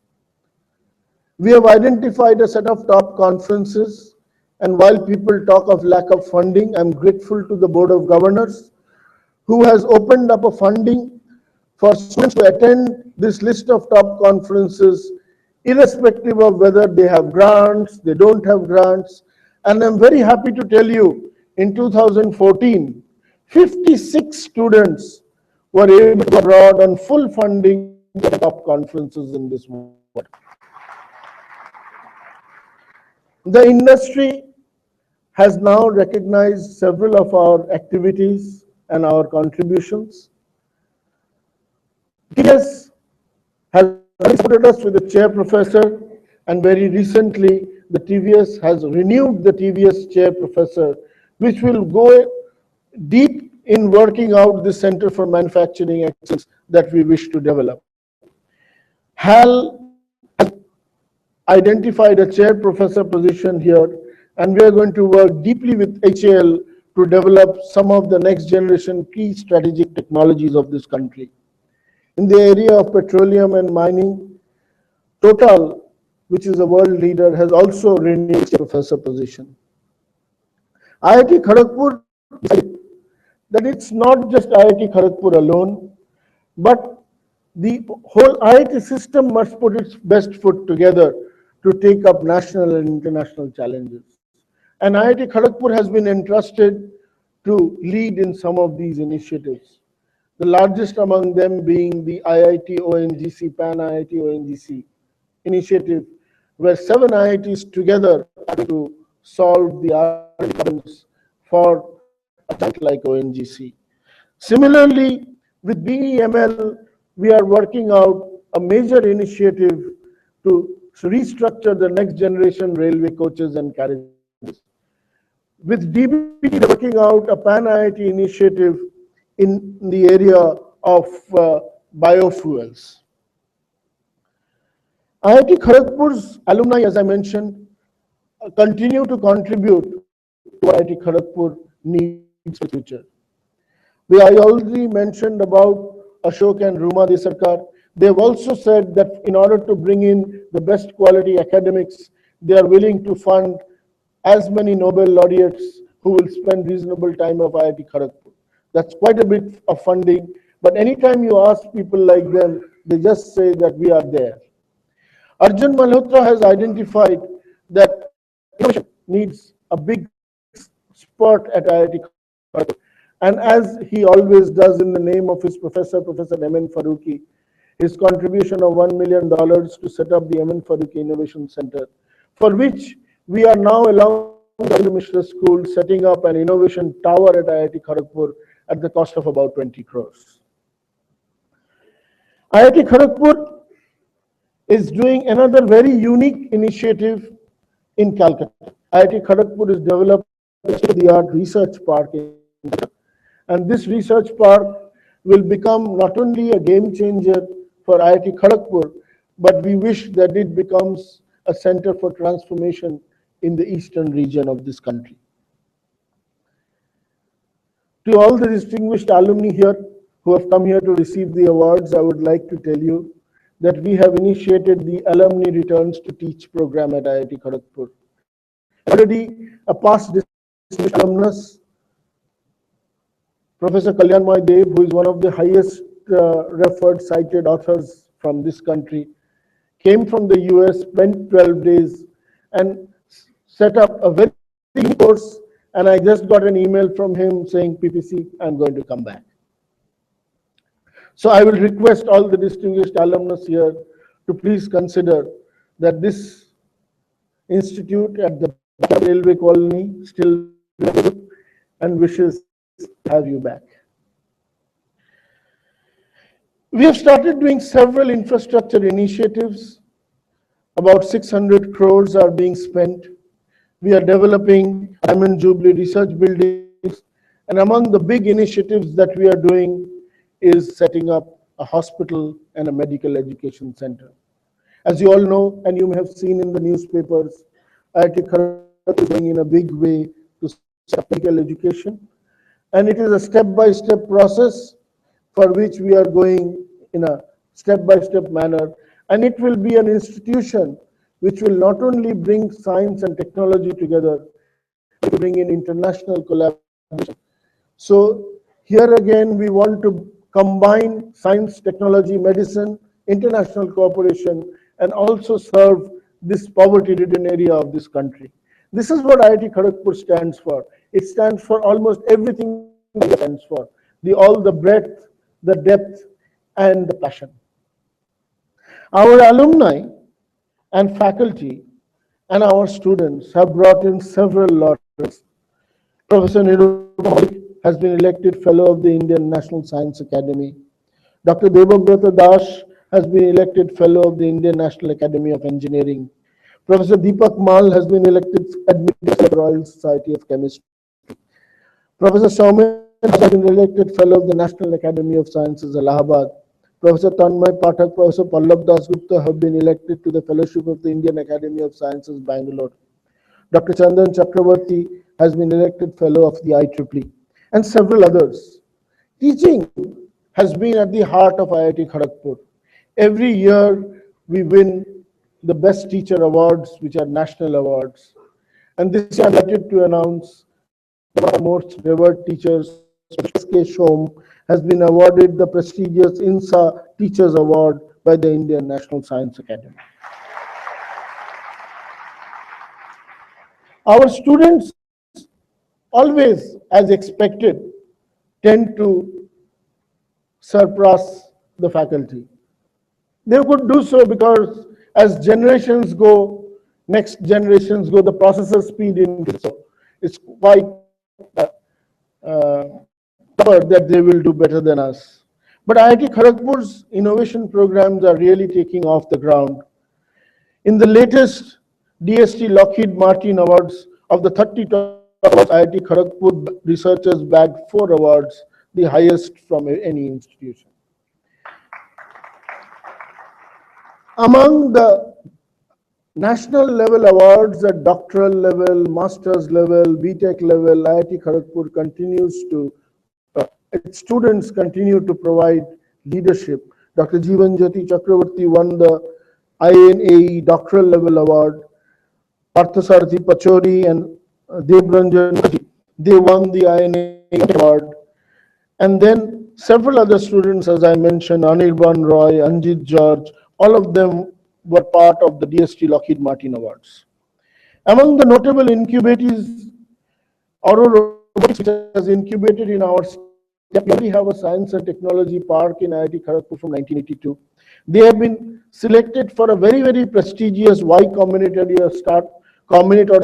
S7: We have identified a set of top conferences, and while people talk of lack of funding, I'm grateful to the Board of Governors, who has opened up a funding for students to attend this list of top conferences, irrespective of whether they have grants, they don't have grants. And I'm very happy to tell you, in 2014, 56 students were able to go abroad on full funding for top conferences in this world. The industry has now recognized several of our activities and our contributions. TVS has supported us with a chair professor, and very recently the TVS has renewed the TVS chair professor, which will go deep in working out the Center for Manufacturing Excellence that we wish to develop. HAL has identified a chair professor position here, and we are going to work deeply with HAL to develop some of the next generation key strategic technologies of this country. In the area of petroleum and mining, Total, which is a world leader, has also renewed its professor position. IIT Kharagpur decided that it's not just IIT Kharagpur alone, but the whole IIT system must put its best foot together to take up national and international challenges. And IIT Kharagpur has been entrusted to lead in some of these initiatives. The largest among them being the IIT ONGC, Pan IIT ONGC initiative, where 7 IITs together are to solve the problems for a site like ONGC. Similarly, with BEML, we are working out a major initiative to restructure the next generation railway coaches and carriages. With DBT, we are working out a Pan IIT initiative in the area of biofuels. IIT Kharagpur's alumni, as I mentioned, continue to contribute to IIT Kharagpur needs for the future. I already mentioned about Ashok and Ruma Desarkar. They have also said that in order to bring in the best quality academics, they are willing to fund as many Nobel laureates who will spend reasonable time of IIT Kharagpur. That's quite a bit of funding, but anytime you ask people like them, they just say that we are there. Arjun Malhotra has identified that innovation needs a big spurt at IIT Kharagpur. And as he always does in the name of his professor, Professor M.N. Farooqui, his contribution of $1 million to set up the M.N. Farooqui Innovation Center, for which we are now, along with the Mishra School, setting up an innovation tower at IIT Kharagpur at the cost of about 20 crores. IIT Kharagpur is doing another very unique initiative in Calcutta. IIT Kharagpur is developing a state-of-the-art research park in Calcutta. And this research park will become not only a game changer for IIT Kharagpur, but we wish that it becomes a center for transformation in the eastern region of this country. To all the distinguished alumni here who have come here to receive the awards, I would like to tell you that we have initiated the Alumni Returns to Teach program at IIT Kharagpur. Already a past distinguished alumnus, Professor Kalyanmoy Dev, who is one of the highest referred cited authors from this country, came from the US, spent 12 days and set up a very big course, and I just got an email from him saying, PPC, I'm going to come back. So I will request all the distinguished alumnus here to please consider that this institute at the railway colony still and wishes to have you back. We have started doing several infrastructure initiatives. About 600 crores are being spent. We are developing Diamond Jubilee research buildings, and among the big initiatives that we are doing is setting up a hospital and a medical education center. As you all know, and you may have seen in the newspapers, IIT Kharagpur is going in a big way to set up medical education, and it is a step-by-step process for which we are going in a step-by-step manner, and it will be an institution which will not only bring science and technology together, but bring in international collaboration. So here again, we want to combine science, technology, medicine, international cooperation, and also serve this poverty-ridden area of this country. This is what IIT Kharagpur stands for. It stands for almost everything it stands for, all the breadth, the depth, and the passion. Our alumni and faculty and our students have brought in several laureates. Professor Nirupa has been elected Fellow of the Indian National Science Academy. Dr. Debabrata Das has been elected Fellow of the Indian National Academy of Engineering. Professor Deepak Mal has been elected Admitted to the Royal Society of Chemistry. Professor Saumen has been elected Fellow of the National Academy of Sciences, Allahabad. Professor Tanmay Pathak, Professor Pallab Das Gupta have been elected to the Fellowship of the Indian Academy of Sciences, Bangalore. Dr. Chandan Chakravarti has been elected Fellow of the IEEE, and several others. Teaching has been at the heart of IIT Kharagpur. Every year we win the Best Teacher Awards, which are national awards. And this year I'm delighted to announce one of our most revered teachers, S.K. Shom, has been awarded the prestigious INSA Teachers Award by the Indian National Science Academy. Our students always, as expected, tend to surpass the faculty. They could do so because as generations go, next generations go, the processor speed increases. So it's quite that they will do better than us. But IIT Kharagpur's innovation programs are really taking off the ground. In the latest DST Lockheed Martin Awards, of the 30 top awards, IIT Kharagpur researchers bagged 4 awards, the highest from any institution. Among the national level awards at doctoral level, master's level, BTech level, IIT Kharagpur continues to, its students continue to provide leadership. Dr. Jeevan Jyoti Chakravarti won the INAE doctoral level award. Parthasarathi Pachori and Debranjan They won the INA award. And then several other students, as I mentioned, Anirban Roy, Anjit George, all of them were part of the DST Lockheed Martin Awards. Among the notable incubators, Auro Robotics, which has incubated in our state, we already have a science and technology park in IIT Kharagpur from 1982. They have been selected for a very, very prestigious Y Combinator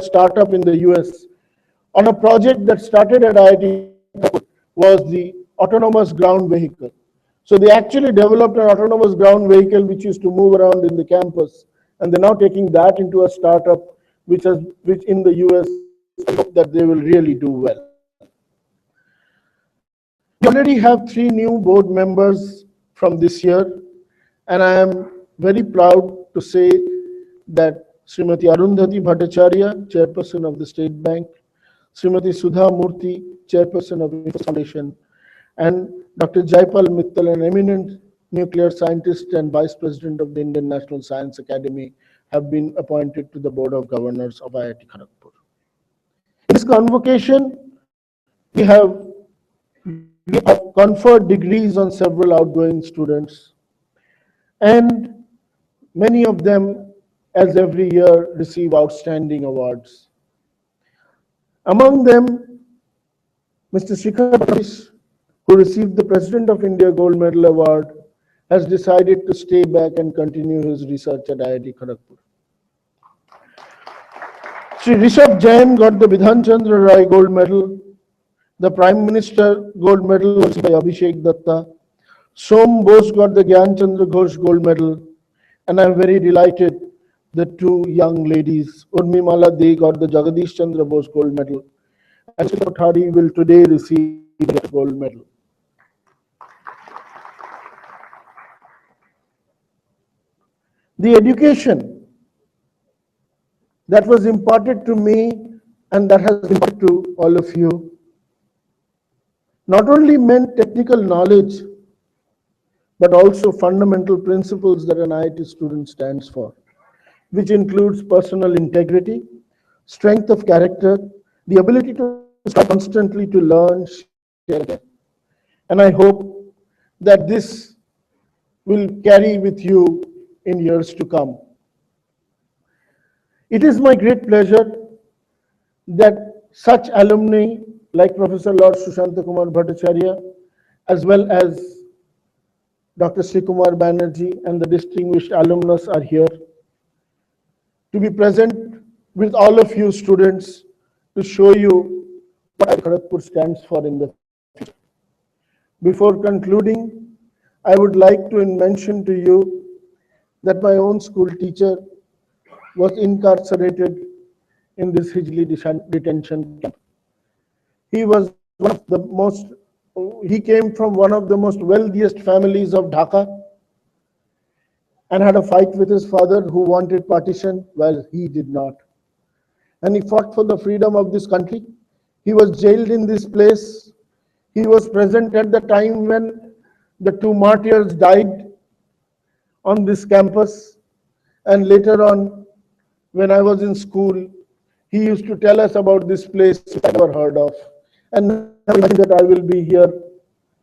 S7: startup in the US on a project that started at IIT was the autonomous ground vehicle. So they actually developed an autonomous ground vehicle which used to move around in the campus, and they're now taking that into a startup which in the US, I hope that they will really do well. We already have 3 new board members from this year, and I am very proud to say that Srimati Arundhati Bhattacharya, Chairperson of the State Bank, Srimati Sudha Murthy, Chairperson of the Foundation, and Dr. Jaipal Mittal, an eminent nuclear scientist and Vice President of the Indian National Science Academy, have been appointed to the Board of Governors of IIT Kharagpur. In this convocation, we have conferred degrees on several outgoing students, and many of them, as every year, receive outstanding awards. Among them, Mr. Shikhar Bhatt, who received the President of India Gold Medal Award, has decided to stay back and continue his research at IIT Kharagpur. Sri Rishabh Jain got the Bidhan Chandra Rai Gold Medal. The Prime Minister Gold Medal was by Abhishek Datta. Som Bose got the Gyan Chandra Ghosh Gold Medal. And I'm very delighted the 2 young ladies, Urmimala De got the Jagadish Chandra Bose Gold Medal, and Sri Kothari will today receive the Gold Medal. The education that was imparted to me and that has been imparted to all of you not only meant technical knowledge, but also fundamental principles that an IIT student stands for, which includes personal integrity, strength of character, the ability to constantly to learn, share. And I hope that this will carry with you in years to come. It is my great pleasure that such alumni like Professor Lord Sushanta Kumar Bhattacharya, as well as Dr. Sri Kumar Banerjee and the distinguished alumnus are here to be present with all of you students to show you what Kharagpur stands for in the future. Before concluding, I would like to mention to you that my own school teacher was incarcerated in this Hijli detention camp. He was he came from one of the most wealthiest families of Dhaka and had a fight with his father who wanted partition while he did not. And he fought for the freedom of this country. He was jailed in this place. He was present at the time when the 2 martyrs died on this campus. And later on, when I was in school, he used to tell us about this place I never heard of. And now that I will be here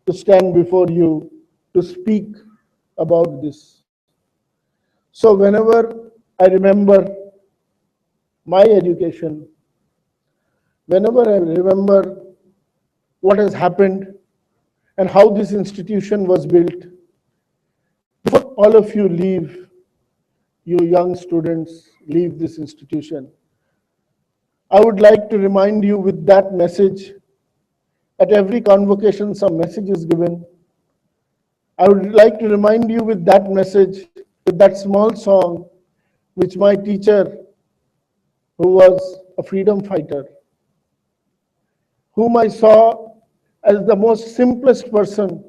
S7: to stand before you to speak about this. So whenever I remember my education, whenever I remember what has happened and how this institution was built, before all of you leave, you young students leave this institution, I would like to remind you with that message. At every convocation, some message is given. I would like to remind you with that message, with that small song, which my teacher, who was a freedom fighter, whom I saw as the most simplest person,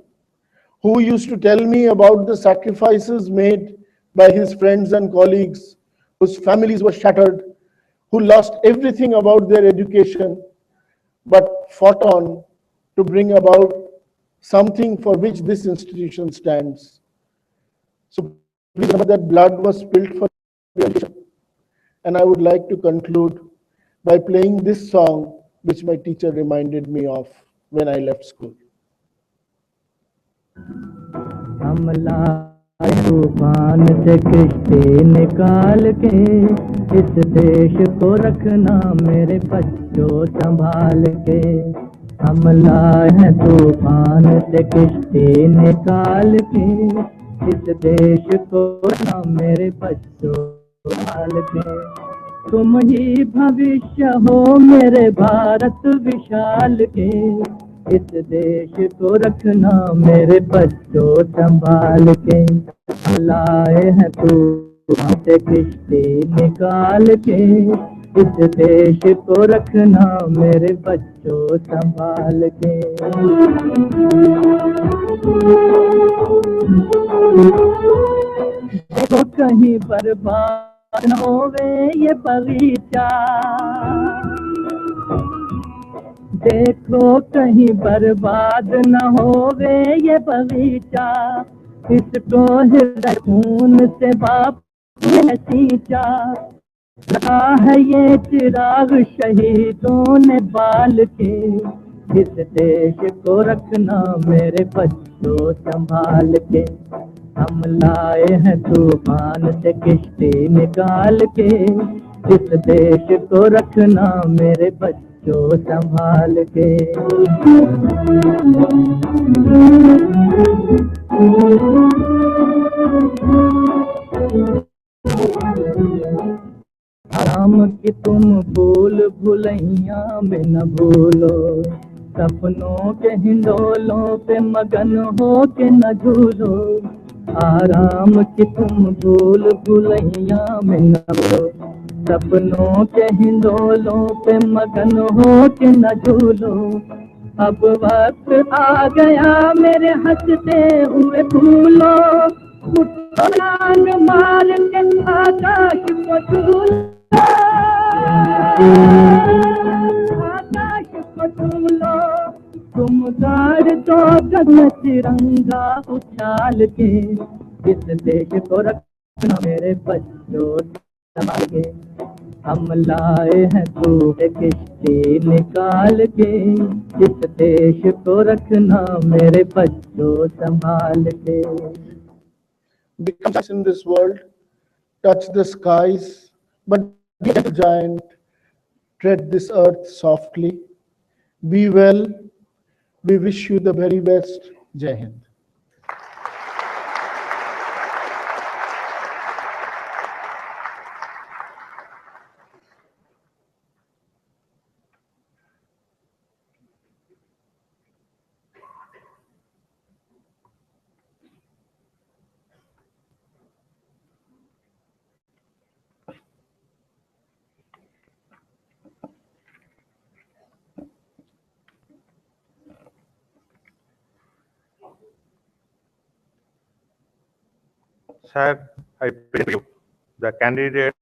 S7: who used to tell me about the sacrifices made by his friends and colleagues, whose families were shattered, who lost everything about their education, but fought on to bring about something for which this institution stands. So please remember that blood was spilled for education. And I would like to conclude by playing this song which my teacher reminded me of when I left school.
S5: हम लाए तूफान से किश्ती निकाल के, इस देश को रखना मेरे बच्चों संभाल के। हम लाए हैं तूफान से किश्ती निकाल के, इस देश को रखना मेरे बच्चों संभाल के। तुम ही भविष्य हो मेरे भारत विशाल के, इस देश को रखना मेरे बच्चों संभाल के। लाए हैं तू से किश्ती निकाल के, इस देश को रखना मेरे बच्चों संभाल के। देखो कहीं बर्बाद न होवे ये बगीचा, देखो कहीं बर्बाद न होवे ये बगीचा, इसको हृदय खून से बाप ने सींचा। रहा है ये चिराग शहीदों ने बाल के, इस देश को रखना मेरे बच्चों संभाल के। हम लाए हैं तूफान से किश्ती निकाल के, इस देश को रखना मेरे बच्चों संभाल के। हराम की तुम भूल भुलैया में न भूलो, सपनों के हिंडोलों पे मगन हो के न झूलो। आराम की तुम भूल भुलैया में न भूलो, सपनों के हिंडोलों पे मगन हो के न झूलो। अब वक्त आ गया मेरे हंसते हुए फूलो, उठान मार के आकाश को झूलो, आकाश को झूलो। तुम गाड़ दो गगन तिरंगा उछाल के, इस देश को रखना मेरे बच्चों संभाल के। हम लाए हैं तू किश्ती निकाल के, इस देश को रखना मेरे बच्चों संभाल के।
S7: The countries in this world touch the skies, but be a giant, tread this earth softly. Be well. We wish you the very best. Jai Hind.
S8: Sir, I present you the candidates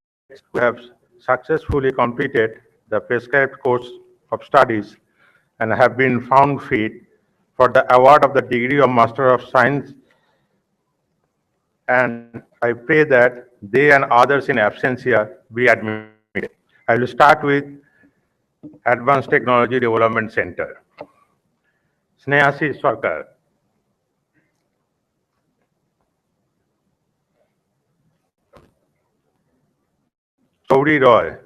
S8: who have successfully completed the prescribed course of studies and have been found fit for the award of the degree of Master of Science, and I pray that they and others in absentia be admitted. I will start with Advanced Technology Development Center. Snehasi Sarkar. Sauri Roy.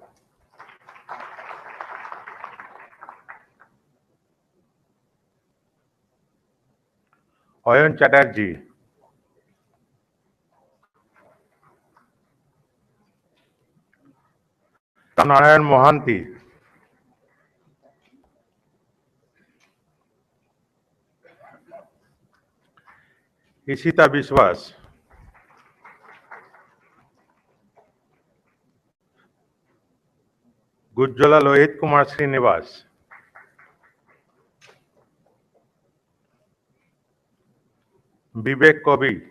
S8: Oyan Chatterjee. Narayan Mohanty. Ishita Biswas. Gujjala Lohit Kumar Srinivas. Vivek Kobi.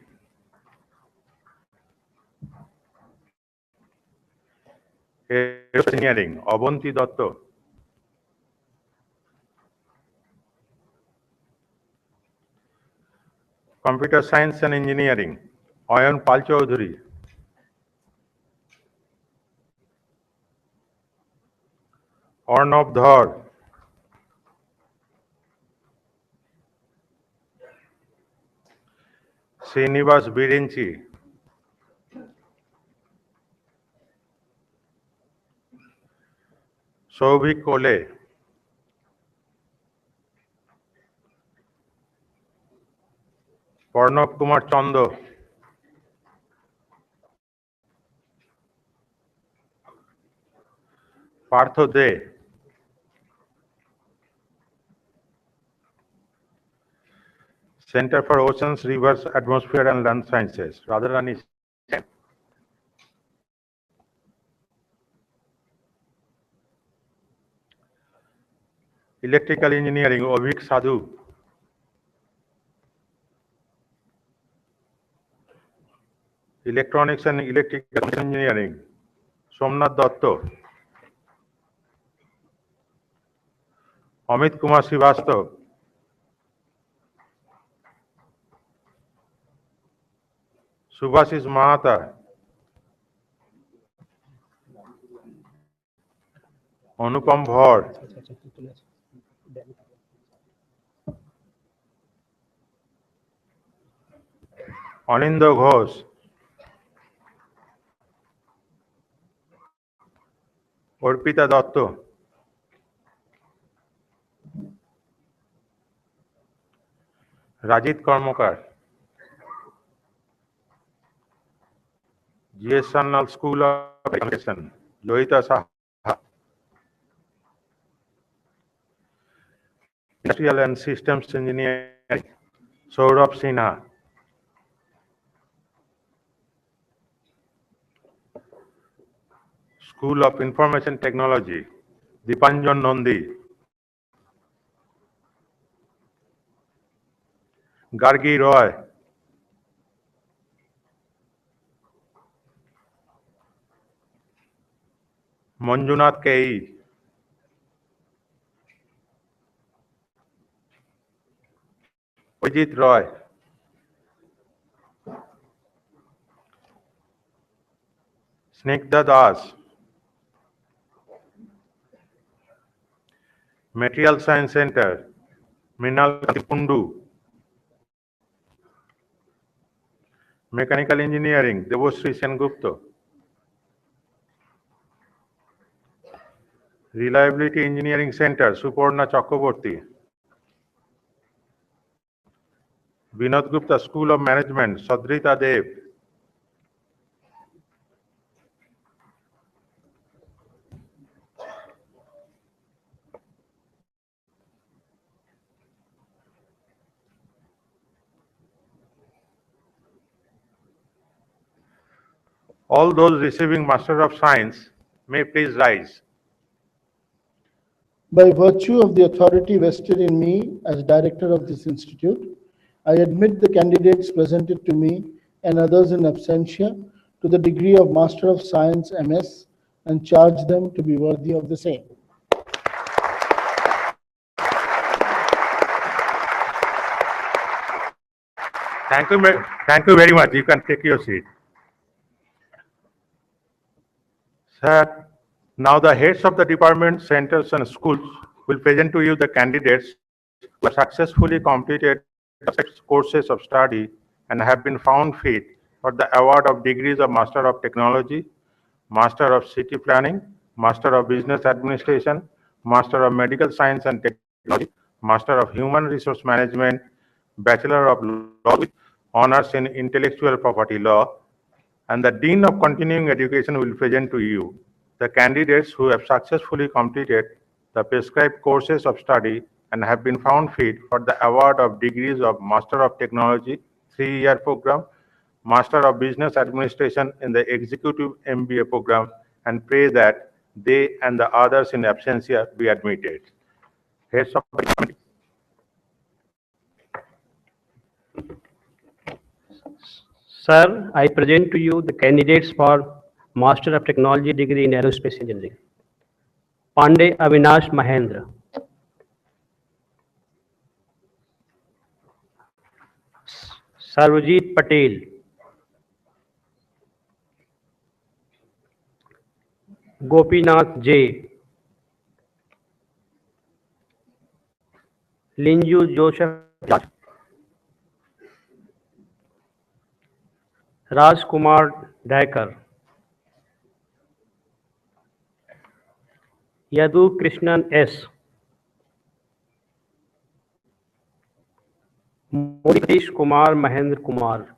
S8: Engineering, Abanti Datta. Computer Science and Engineering, Ayan Pal Chaudhary. Arnav Dhar. Srinivas Birinchi, Souvik Kole, Parnab Kumar Chando, Partho De, Center for Oceans, Rivers, Atmosphere and Land Sciences, Radharani Sen. Electrical Engineering, Ovik Sadhu, Electronics and Electrical Engineering, Somnath Dotto, Amit Kumar Srivastav, Subhasis Mahata, Anupam Bhor, Anindo Ghosh, Orpita Dotto, Rajit Karmakar, GS Sannal School of Education, Lohita Saha, Industrial and Systems Engineering, Saurabh Sinha, School of Information Technology, Dipanjan Nandi, Gargi Roy, Manjunath Kei, Vijit Roy, Snigdha Das, Material Science Center, Mrinal Pundu, Mechanical Engineering, Devashree Sengupta, Reliability Engineering Center, Suparna Chakraborty, Vinod Gupta School of Management, Sadrita Dev, all those receiving Master of Science may please rise.
S7: By virtue of the authority vested in me as director of this institute, I admit the candidates presented to me and others in absentia to the degree of Master of Science MS and charge them to be worthy of the same.
S8: Thank you very much. You can take your seat. Sir, now the heads of the department, centers and schools will present to you the candidates who have successfully completed 6 courses of study and have been found fit for the award of degrees of Master of Technology, Master of City Planning, Master of Business Administration, Master of Medical Science and Technology, Master of Human Resource Management, Bachelor of Law with Honors in Intellectual Property Law, and the Dean of Continuing Education will present to you the candidates who have successfully completed the prescribed courses of study and have been found fit for the award of degrees of Master of Technology, 3-year program, Master of Business Administration in the Executive MBA program, and pray that they and the others in absentia be admitted. Heads of the committee.
S9: Sir, I present to you the candidates for Master of Technology degree in Aerospace Engineering. Pandey Avinash Mahendra. Sarvajit Patel. Gopinath J. Linju Joseph Raj. Rajkumar Daikar, Yadu Krishnan S, Modi Satish Kumar Mahendra Kumar,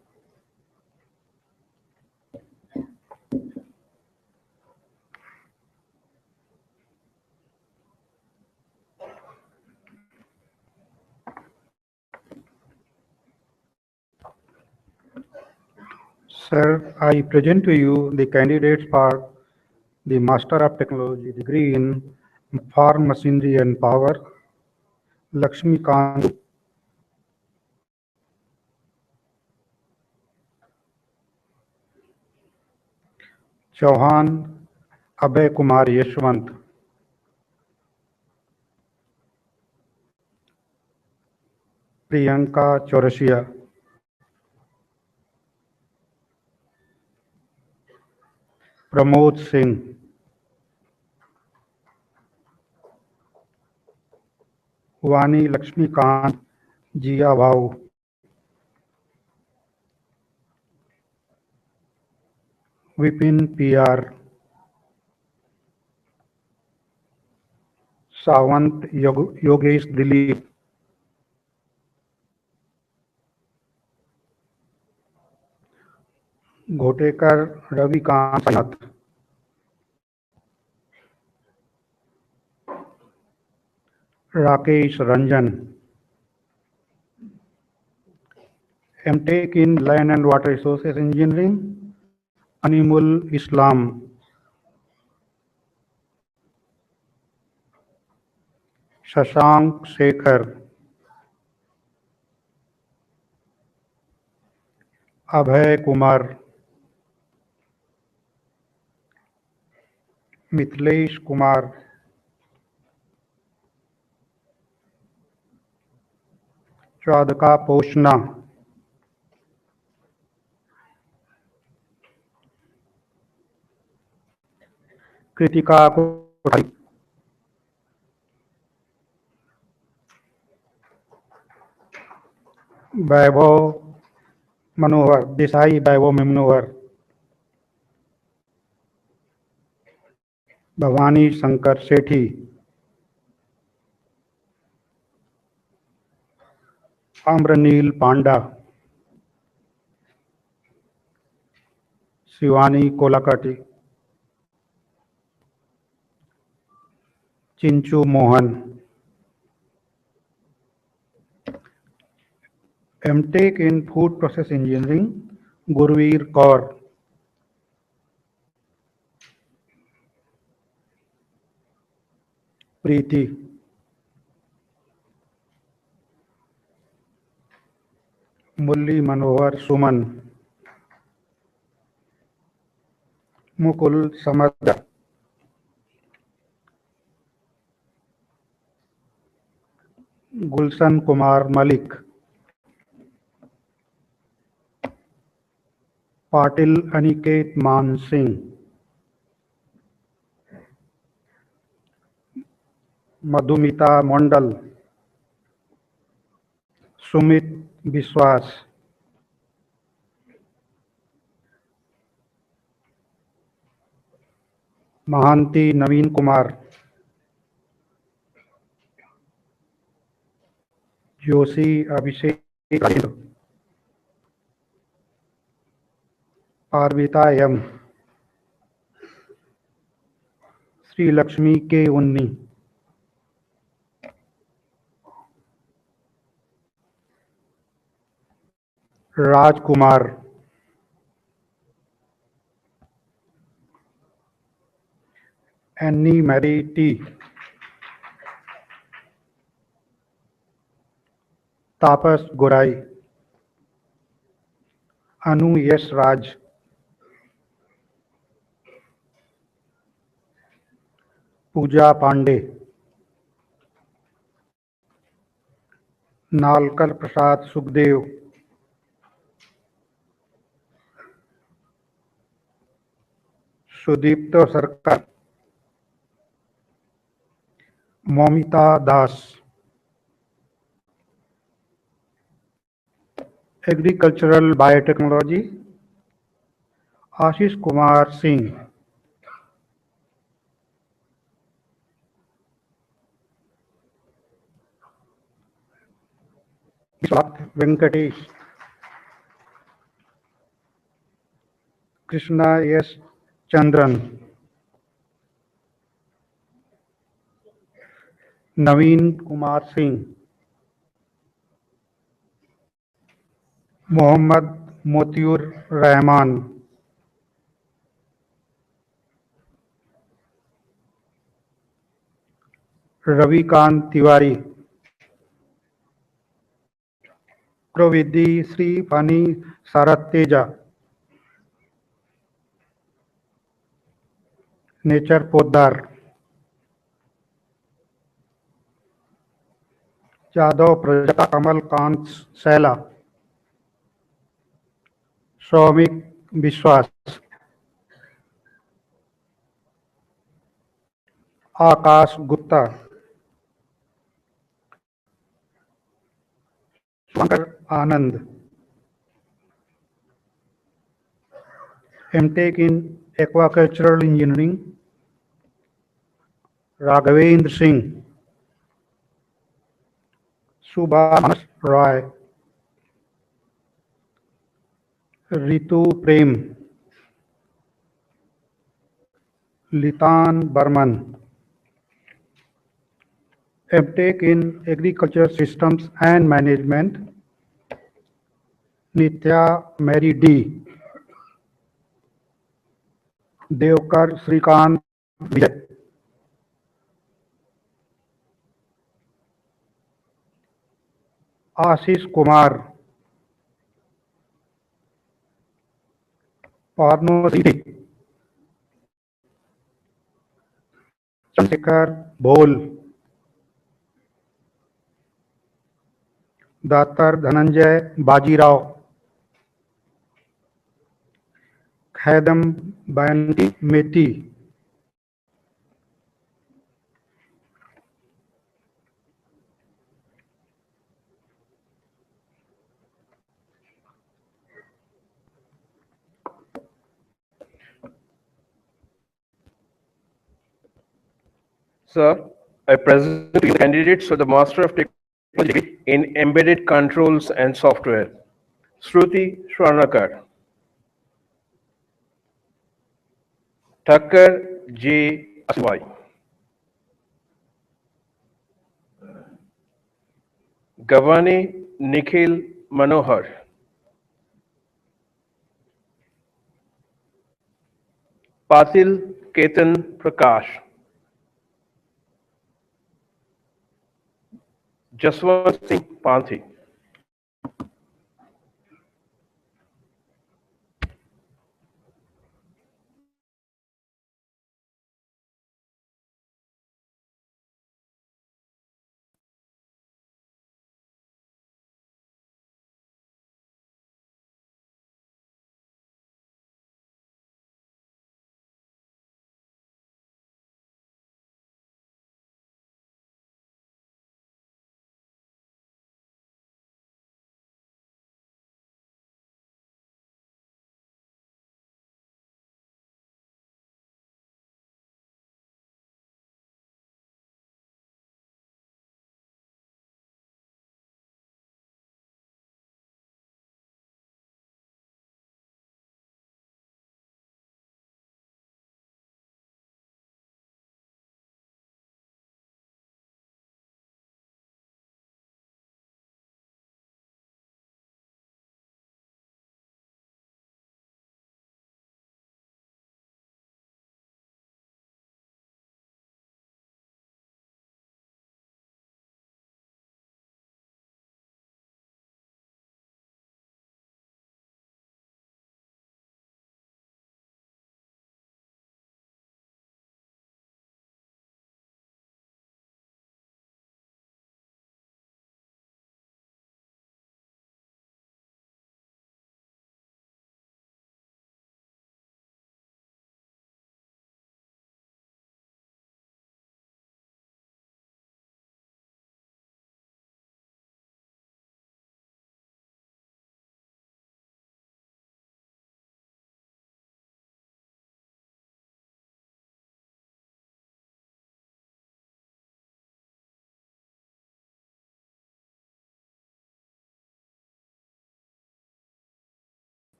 S10: Sir, I present to you the candidates for the Master of Technology degree in Farm Machinery and Power, Lakshmi Kant, Chauhan, Abhay Kumar Yeshwant, Priyanka Chaurasia, Pramod Singh, Vani Lakshmi Kant, Jia Bhau, Vipin PR, Sawant Yogesh Dilip, Ghotekar Ravikant Sainath, Rakesh Ranjan, MTech in Land and Water Resources Engineering, Animul Islam, Shashank Shekhar, Abhay Kumar, Mithilesh Kumar, Chadka Poshna, Kritika Kothari, Vaibhav Manohar Desai, Vaibhav Manohar, Bhavani Shankar Sethi, Amranil Panda, Shivani Kolakati, Chinchu Mohan, MTech in food process engineering, Gurveer Kaur, Preeti, Murali Manohar Suman, Mukul Samarth, Gulshan Kumar Malik, Patil Aniket Man Singh, Madhumita Mandal, Sumit Vishwas, Mahanti Naveen Kumar, Joshi Abhishek Rajendra, Parvita M, Shri Lakshmi K Unni, Rajkumar, Annie Mary T, Tapas Gorai, Anu Yash Raj, Pooja Pandey, Nalkar Prasad Sukhdev, Sudipta सरकार, Moumita Das, agricultural biotechnology, Ashish Kumar Singh, Vishwanath Venkatesh, Krishna S Chandran, Naveen Kumar Singh, Mohammad Motiur Rahman, Ravikant Tiwari, Pravidhi Shri Phani Sarath Teja, नेचर Poddar, Yadav Praja Kamalkant Saila, Soumik Biswas, Akash Gupta, Shankar Anand, MTech in aquacultural engineering, Raghavendra Singh, Subhash Rai, Ritu Prem, Litan Barman, MTech in agriculture systems and management, Nitya Mary D, Devkar Srikant Vijay, Ashish Kumar, Parno सिटी, चंद्रशेखर भोल, दातर धनंजय बाजीराव, खैदम बयानी मेती,
S11: Sir, I present to you the candidates for the Master of Technology in Embedded Controls and Software. Shruti Shranakar, Thakkar J. Aswai, Gavani Nikhil Manohar, Patil Ketan Prakash, Jaswant Singh Panthi.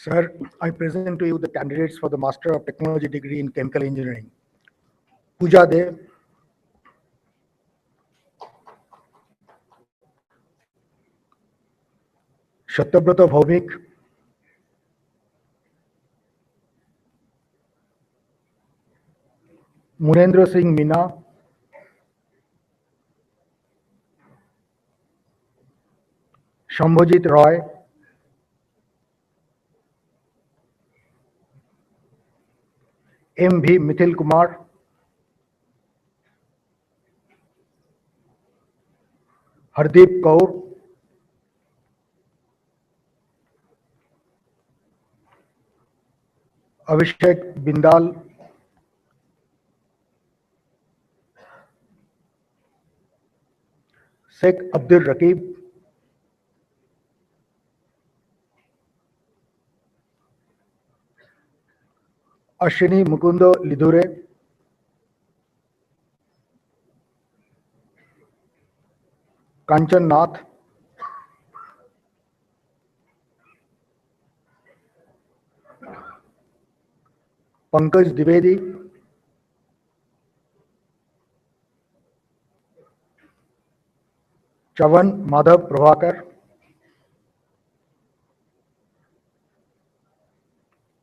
S10: Sir, I present to you the candidates for the Master of Technology degree in Chemical Engineering. Pooja Dev, Shatyabrata Bhaumik, Munendra Singh Meena, Shambhajit Roy, M. V. Mithil Kumar, Hardeep Kaur, Abhishek Bindal, Sheikh Abdul Rakib, Ashwini Mukundo Lidhure, Kanchan Nath, Pankaj Dwivedi, Chavan Madhav Prabhakar,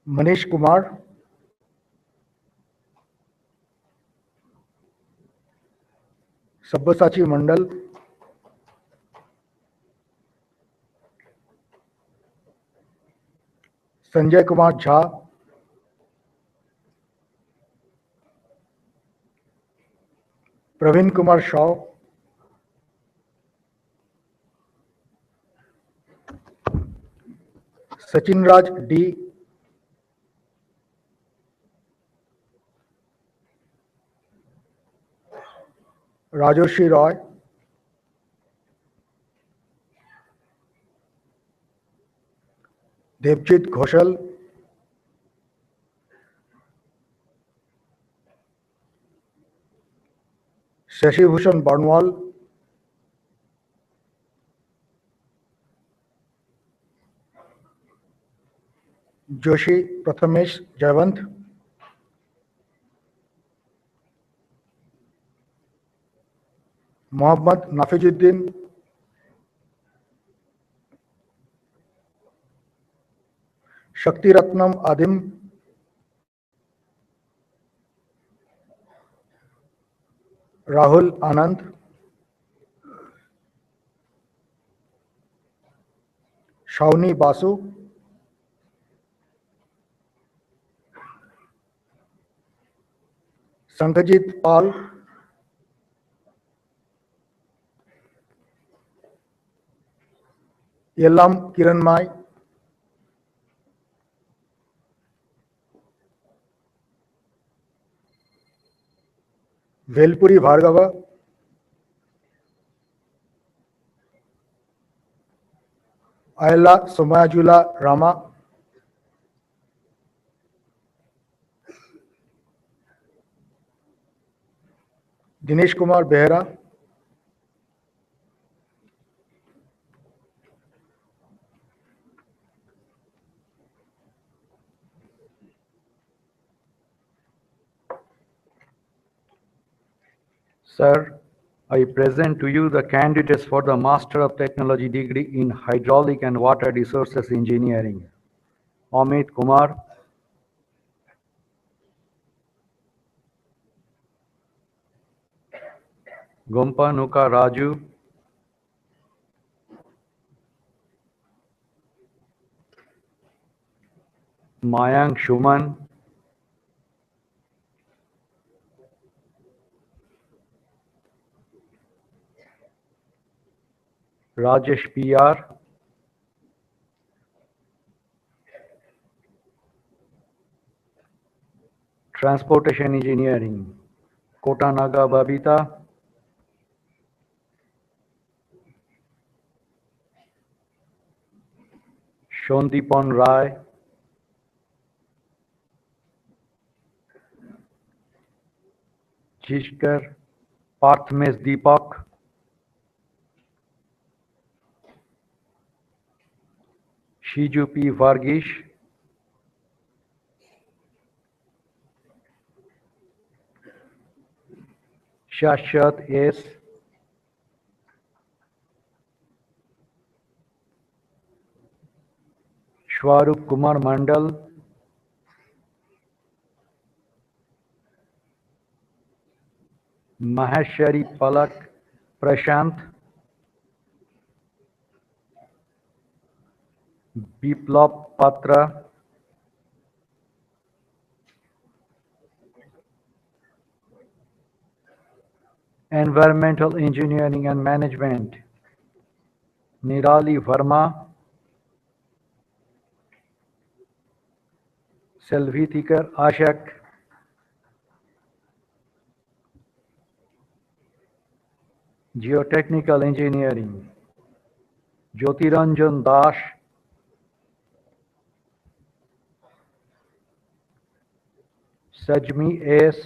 S10: Manish Kumar, Sabyasachi Mandal, Sanjay Kumar Jha, Praveen Kumar Shaw, Sachin Raj D, Rajoshi Roy, Devjit Ghoshal, Shashi Bhushan Barnwal, Joshi Prathamesh Jayant, Mohammad Nafizuddin, Shakti Ratnam Adim, Rahul Anand, Shawnee Basu, Sankhajit Pal, Yellam Kiranmai, Velpuri Bhargava, Ayla Somayajula Rama, Dinesh Kumar Behra,
S12: Sir, I present to you the candidates for the Master of Technology degree in Hydraulic and Water Resources Engineering. Amit Kumar, Gompanuka Raju, Mayank Shuman, Rajesh PR, Transportation Engineering, Kotanaga Babita, Shondipon Rai, Jishkar, Parthmes Deepak, Shiju P. Vargish, Shashwat S. Shwarup Kumar Mandal, Maheshwari Palak Prashant, Biplab Patra, Environmental Engineering and Management, Nirali Verma, Selvitikar Ashak, Geotechnical Engineering, Jyotiranjan Das, Sajmi S,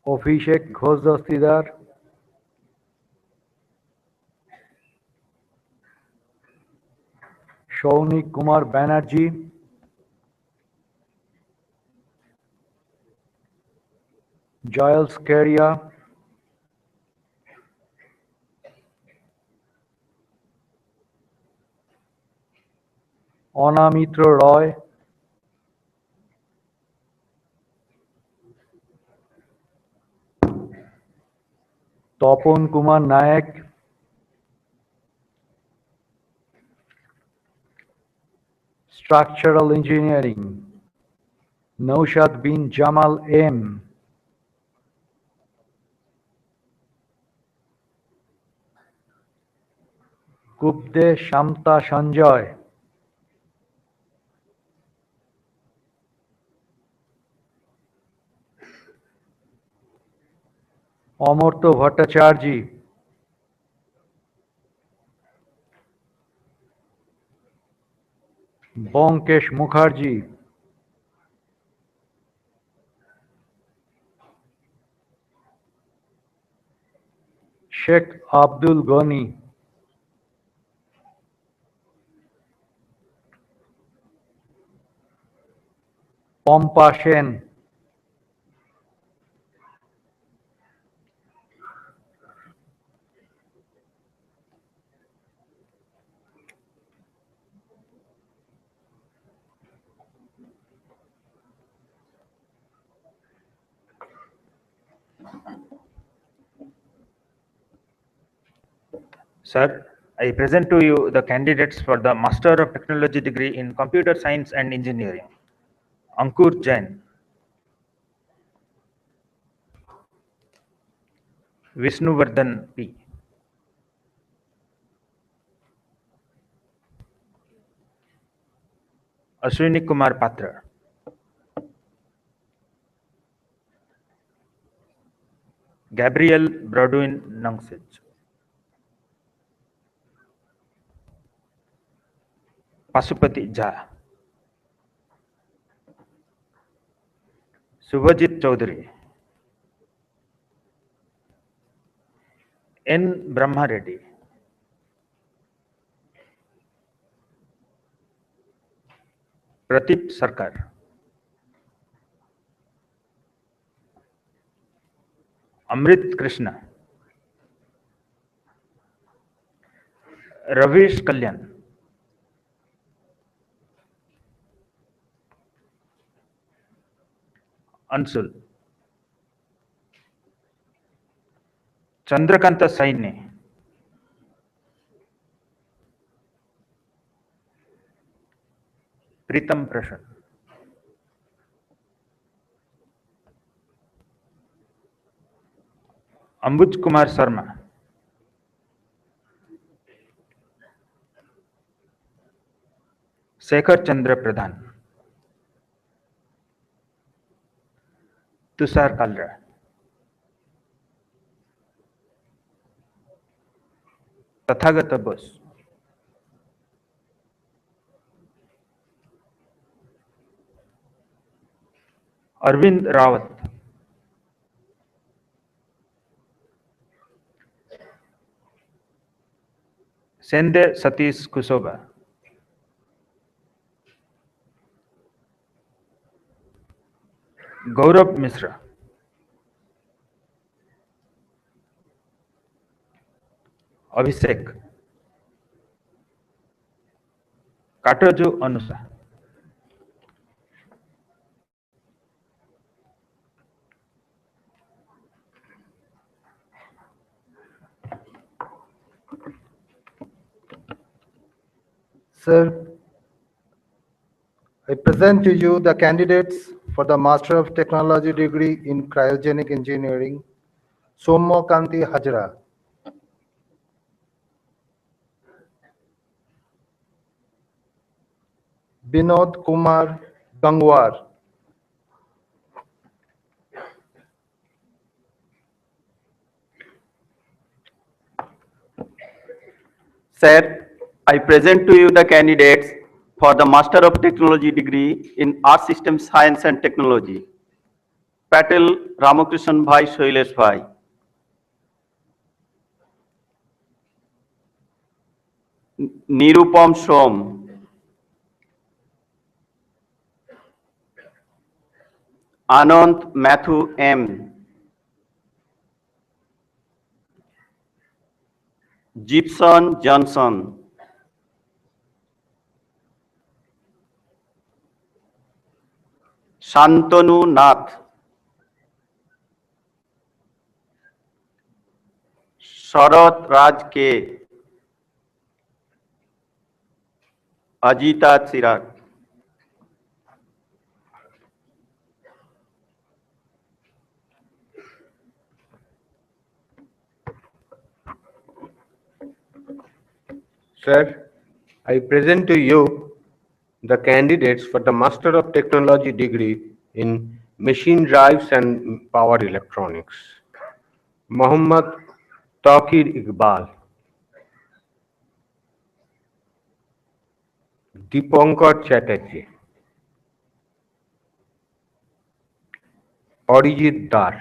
S12: Abhishek Ghosh Dastidar, Shaunik Kumar Banerjee, Giles Keria, Anamitra Roy, Topon Kumar Nayak, Structural Engineering, Naushad bin Jamal M, Gupte Shamta Sanjay, Amartya Bhattacharjee, Bonkesh Mukherjee, Sheikh Abdul Ghani, Pompa Sen,
S13: Sir, I present to you the candidates for the Master of Technology degree in Computer Science and Engineering. Ankur Jain, Vishnuvardhan P, Ashwini Kumar Patra, Gabriel Brodwin Nangsij, Pasupati Jha, Subhajit Chaudhary, N. Brahma Reddy, Pratip Sarkar, Amrit Krishna, Ravish Kalyan, Ansul, Chandrakanta Saini, Pritam Prashan, Ambuj Kumar Sarma, Shekhar Chandra Pradhan, Tushar Kalra, Tathagata Bose, Arvind Rawat, Sende Satish Kusoba, Gaurav Misra, Abhishek, Katoju Anusa,
S10: Sir, I present to you the candidates for the Master of Technology degree in Cryogenic Engineering, Somo Kanti Hajra, Binod Kumar Gangwar,
S14: Sir, I present to you the candidates for the Master of Technology degree in Art System Science and Technology. Patel Ramakrishnan Bhai Shailesh Bhai. Nirupam Shom. Anand Matthew M. Gibson Johnson. Shantanu Nath. Sharat Raj K. Ajita Chirag.
S11: Sir, I present to you the candidates for the Master of Technology degree in Machine Drives and Power Electronics. Mohammad Taqir Iqbal, Dipankar Chatterjee, Arijit Das,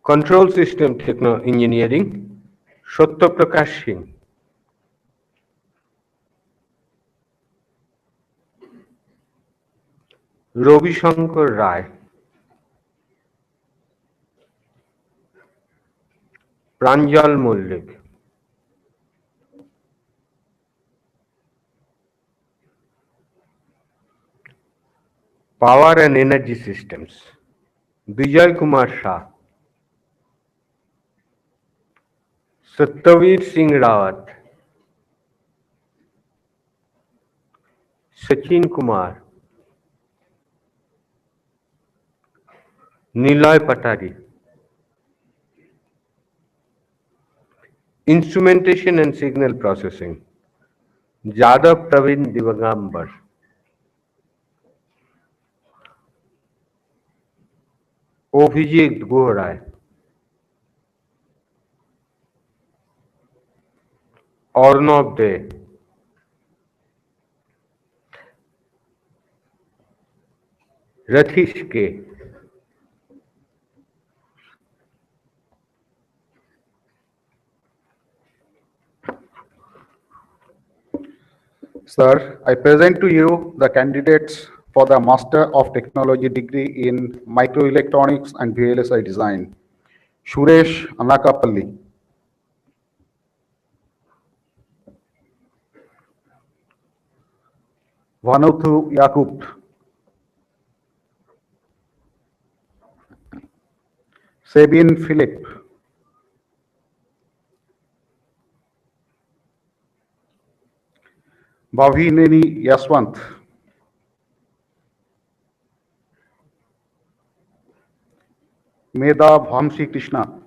S11: Control System Engineering, Satya Prakash Singh, Ravi Shankar Rai, Pranjal Mullik, Power and Energy Systems, Vijay Kumar Shah, Satyavir Singh Rawat, Sachin Kumar, Niloy Patari, Instrumentation and Signal Processing, Jadav Praveen Divagambar, Abhijit Gorai, Arnav De, Rathish K,
S3: Sir, I present to you the candidates for the Master of Technology degree in Microelectronics and VLSI Design. Suresh Anakapalli, Vanuthu Yakub, Sabine Philip, Bhavineni Yaswant, Meda Bhamsi Krishna,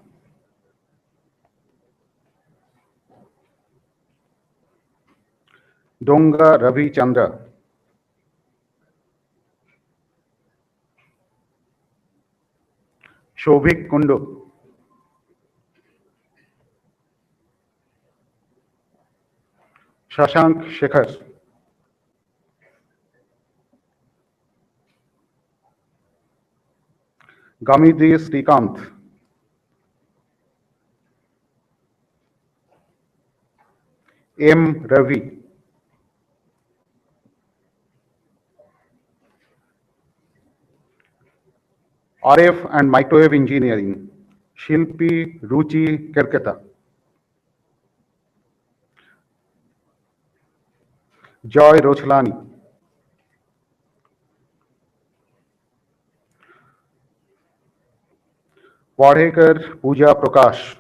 S3: Donga Ravi Chandra, Shobhik Kundu, Shashank Shekhar, Gamidri Srikanth, M. Ravi. RF and Microwave Engineering, Shilpi Ruchi Kerketa. Joy Rochlani. Wadhekar Pooja Prakash.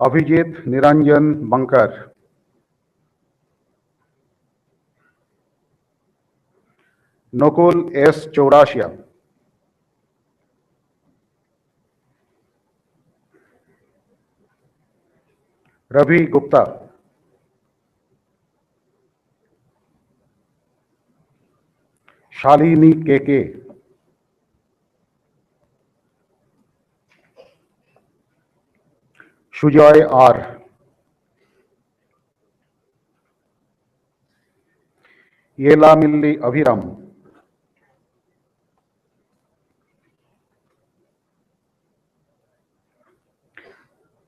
S3: Abhijit Niranjan Bankar. Nokul S. Chaurasia. Ravi Gupta. Shalini K.K. Sujoy R. Yelamilli Abhiram.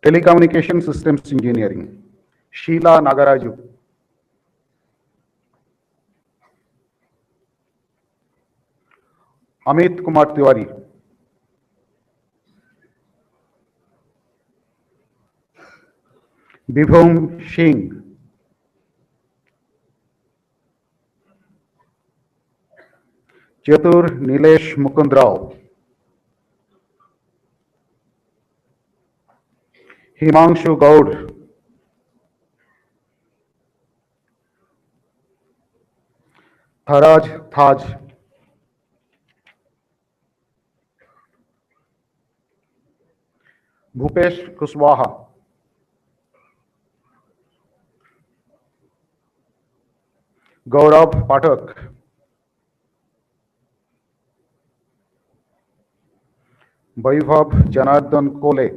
S3: Telecommunication Systems Engineering, Sheila Nagaraju. Amit Kumar Tiwari. Bibhum Singh. Chatur Nilesh Mukundrao. Himanshu Gaud. Tharaj Thaj. Bhupesh Kushwaha. Gaurav Pathak. Vaibhav Janardhan Kole.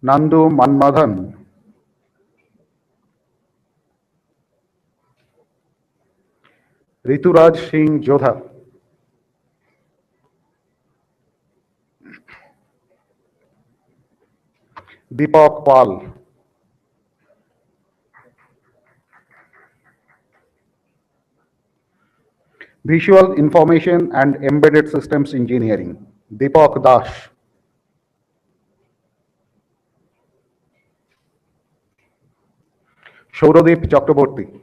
S3: Nandu Manmadhan. Rituraj Singh Jodha. Deepak Pal. Visual Information and Embedded Systems Engineering, Deepak Das. Shauradip Chakraborty.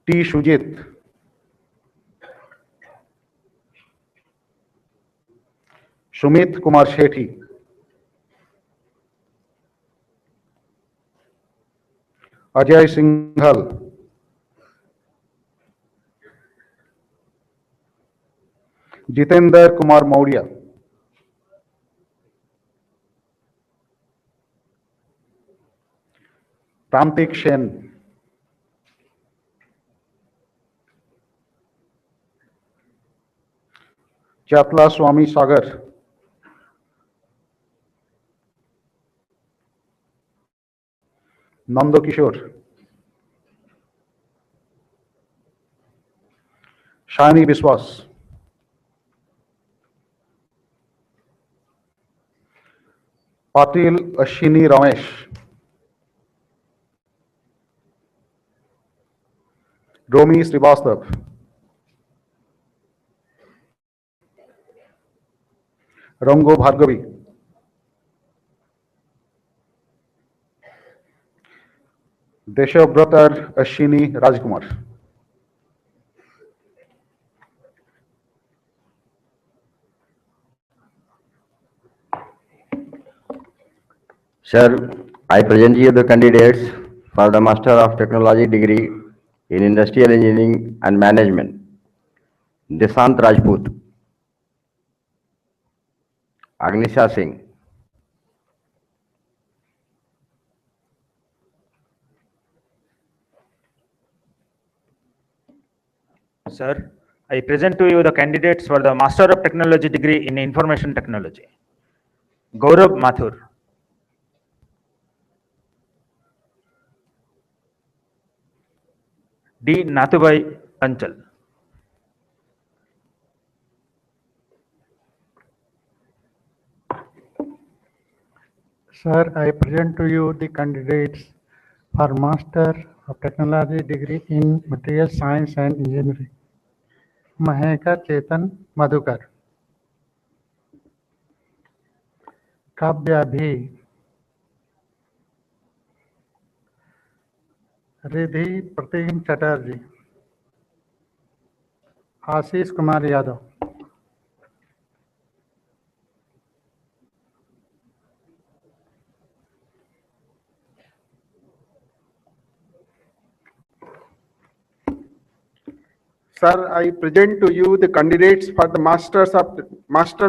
S3: T. Shujit. Sumit Kumar Shetty. Ajay Singhal. Jitender Kumar Maurya. Pramtik Shen. Chatla Swami Sagar. Nando Kishore. Shani Biswas. Patil Ashini Ramesh. Romi Srivastav. Rango Bhargavi. Deshabratar Ashini Rajkumar.
S15: Sir, I present you the candidates for the Master of Technology degree in Industrial Engineering and Management. Desant Rajput, Agnisha Singh,
S13: Sir, I present to you the candidates for the Master of Technology degree in Information Technology. Gaurav Mathur, D. Nathubai Panchal.
S10: Sir, I present to you the candidates for Master of Technology degree in Material Science and Engineering. Maheka Chetan Madhukar. Kavya Bhi. Riddhi Pratim Chatterjee. Ashish Kumar Yadav.
S16: Sir, I present to you the candidates for the Master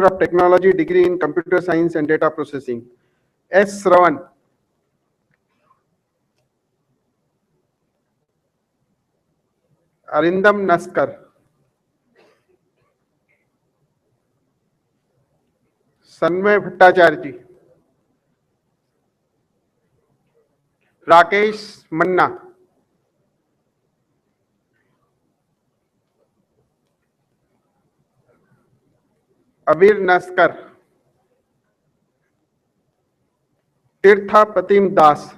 S16: of Technology degree in Computer Science and Data Processing. S. Ravan. Arindam Naskar. Sanmay Bhattacharya. Rakesh Manna. Abir Naskar. Tirtha Pratim Das.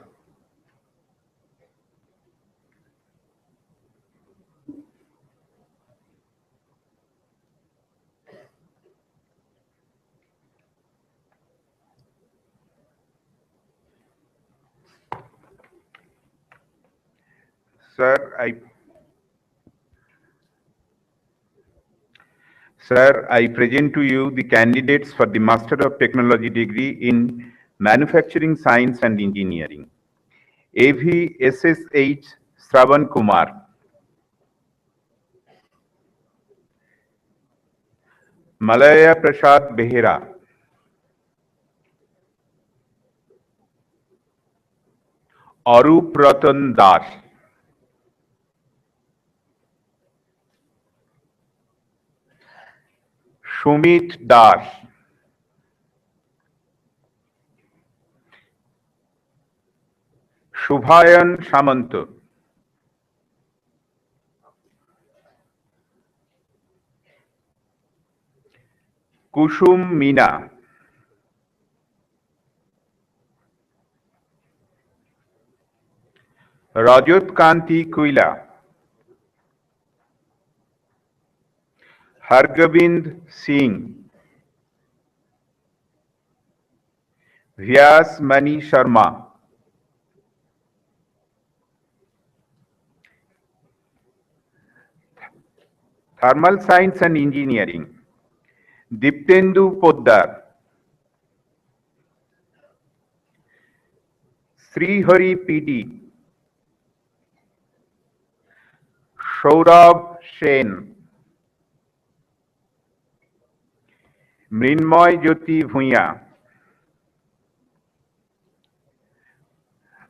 S17: Sir, I present to you the candidates for the Master of Technology degree in Manufacturing Science and Engineering. AVSSH Shravan Kumar. Malaya Prasad Behera. Arup Ratan Das. Shumit Das. Shubhayan Samant. Kusum Meena. Rajat Kanti Kuila. Hargobind Singh. Vyas Mani Sharma. Thermal Science and Engineering. Diptendu Poddar. Srihari PD. Saurabh Sen. Mrinmoy Jyoti Bhuya.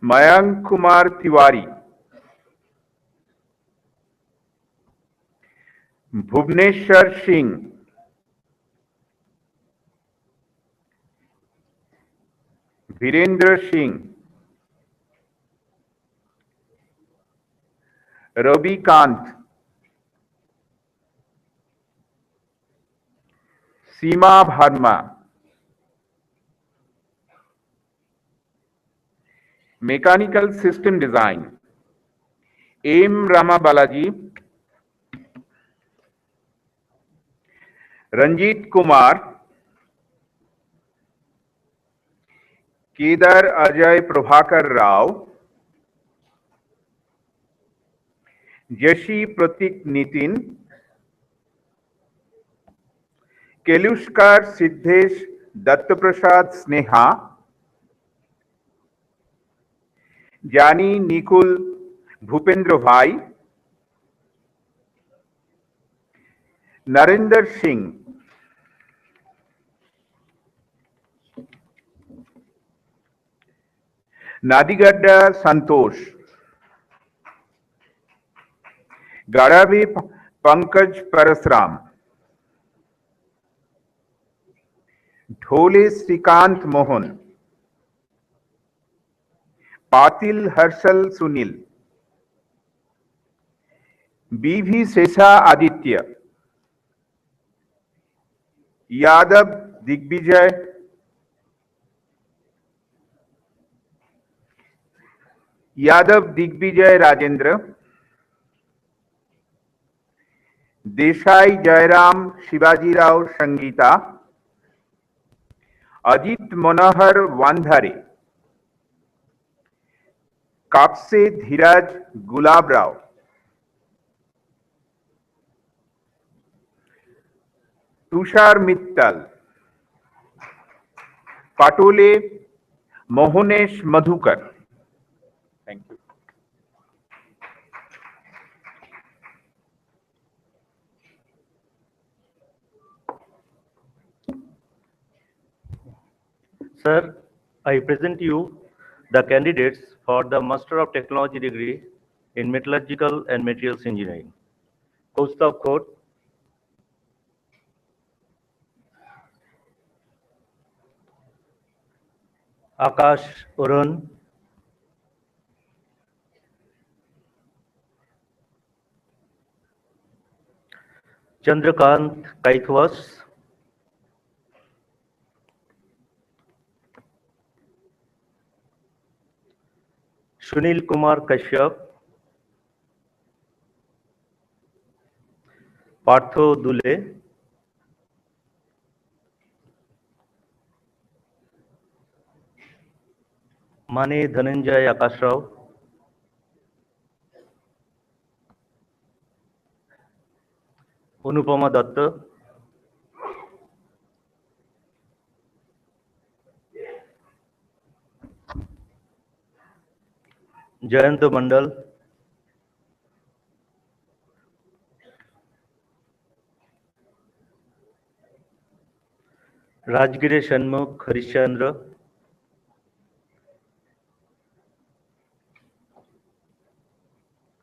S17: Mayank Kumar Tiwari. Bhuvneshwar Singh. Virendra Singh. Ravi Kant. Seema Bharma. Mechanical System Design. M. Rama Balaji. Ranjit Kumar. Kedar Ajay Prabhakar Rao. Jashi Pratik Nitin. Kelushkar Siddhesh Dattaprasad Sneha. Jani Nikul Bhupendra Bhai. Narinder Singh. Nadigadda Santosh. Garavi Pankaj Parasram. Dhole Srikant Mohan. Patil Harshal Sunil. BV Sesa Aditya, Yadav Digvijay, Rajendra, Desai Jairam Shivaji Rao Sangeeta, Ajit Manohar Vandhare, Kapse Dhiraj Gulab Rao, Tushar Mittal, Patole Mohonesh Madhukar. Thank you.
S18: Sir, I present you the candidates for the Master of Technology degree in Metallurgical and Materials Engineering. Kaustav Khot, Akash Uran, Chandrakant Kaithwas, Sunil Kumar Kashyap, Partho Dule, Mane Dhananjay Akashrao, Anupama Datta, Jayant Mandal, Rajgire Shanmukh Harishchandra,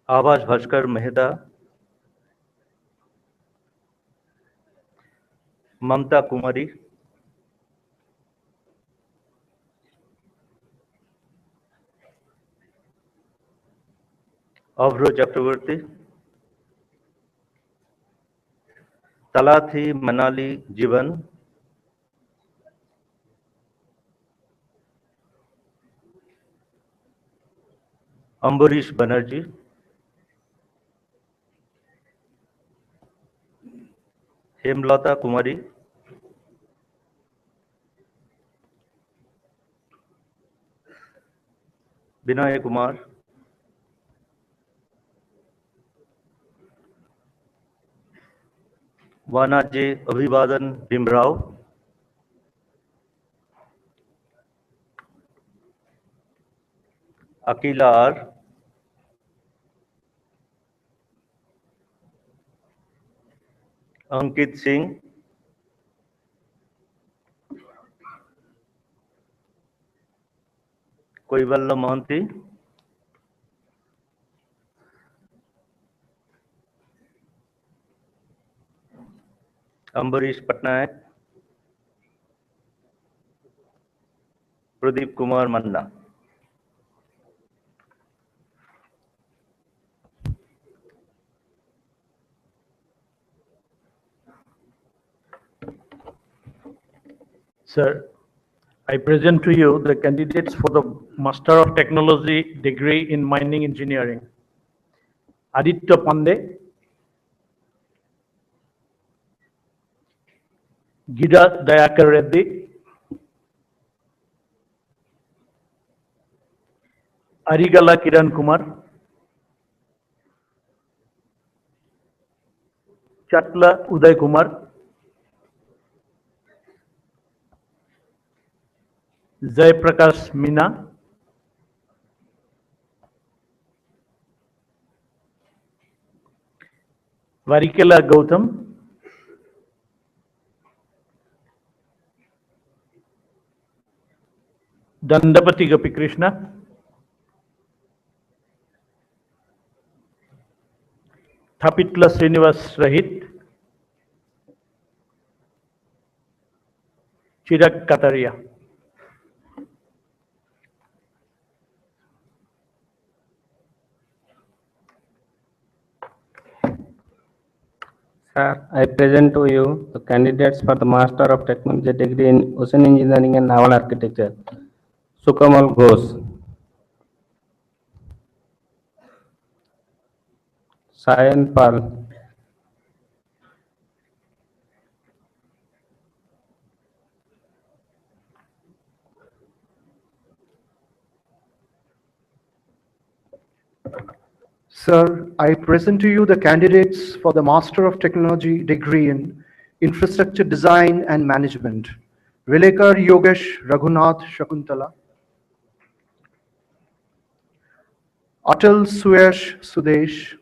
S18: Abhash Bhaskar Mehta, Mamta Kumari, Avro Chakravarti, Talathi Manali Jivan, Ambarish Banerjee, Hemlata Kumari, Binay Kumar, Vana J. Abhivadan Bhimrao, Akila R, Ankit Singh, Koivalla Mohanty, Ambarish Patnaik, Pradeep Kumar Manna.
S19: Sir, I present to you the candidates for the Master of Technology degree in Mining Engineering. Aditya Pandey, Gida Dayakar Reddy, Arigala Kiran Kumar, Chatla Uday Kumar, Jai Prakash Meena, Varikela Gautam, Dandapati Gopi Krishna, Thapitla Srinivas Rahit, Chirag Kataria.
S20: Sir, I present to you the candidates for the Master of Technology degree in Ocean Engineering and Naval Architecture. Sukamal Ghosh, Sayan Pal,
S21: Sir, I present to you the candidates for the Master of Technology degree in Infrastructure Design and Management. Rilekar Yogesh Raghunath Shakuntala, Atal Suyash Sudesh,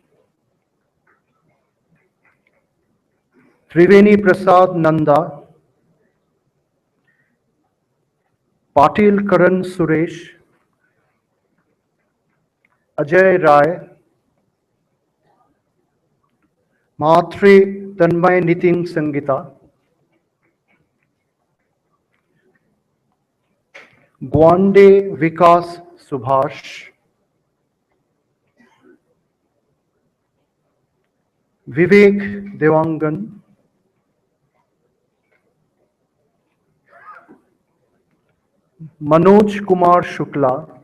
S21: Triveni Prasad Nanda, Patil Karan Suresh, Ajay Rai, Mahatri Tanmay Nitin Sangita, Gwande Vikas Subhash, Vivek Devangan, Manoj Kumar Shukla,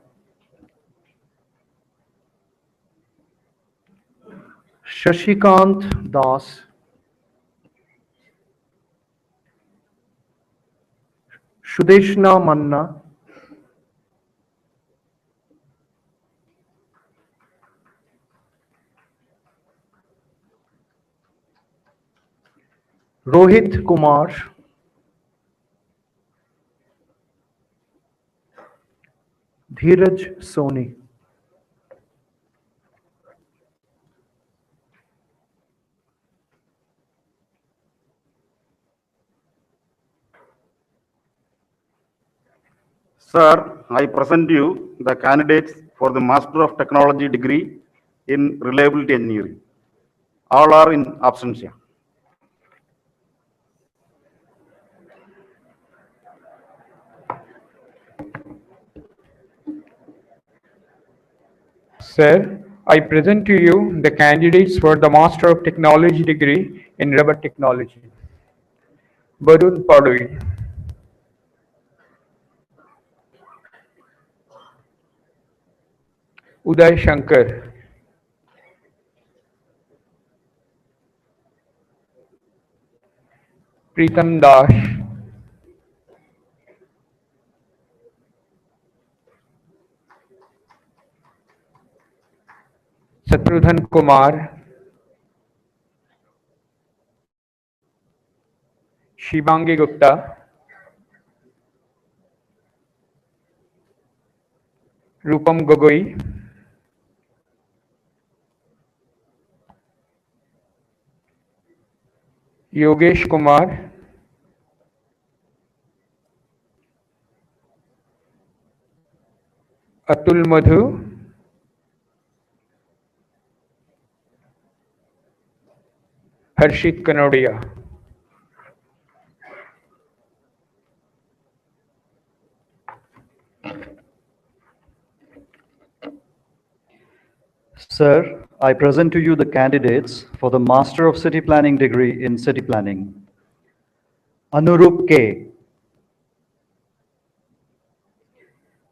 S21: Shashikant Das, Shudeshna Manna, Rohit Kumar, Dheeraj Soni.
S22: Sir, I present you the candidates for the Master of Technology degree in Reliability Engineering. All are in absentia.
S23: Sir, I present to you the candidates for the Master of Technology degree in Rubber Technology. Barun Padui, Uday Shankar, Pritam Das, Satrudhan Kumar, Shibangi Gupta, Rupam Gogoi, Yogesh Kumar, Atul Madhu, Harshit Kanodia.
S24: Sir, I present to you the candidates for the Master of City Planning degree in City Planning. Anurup K.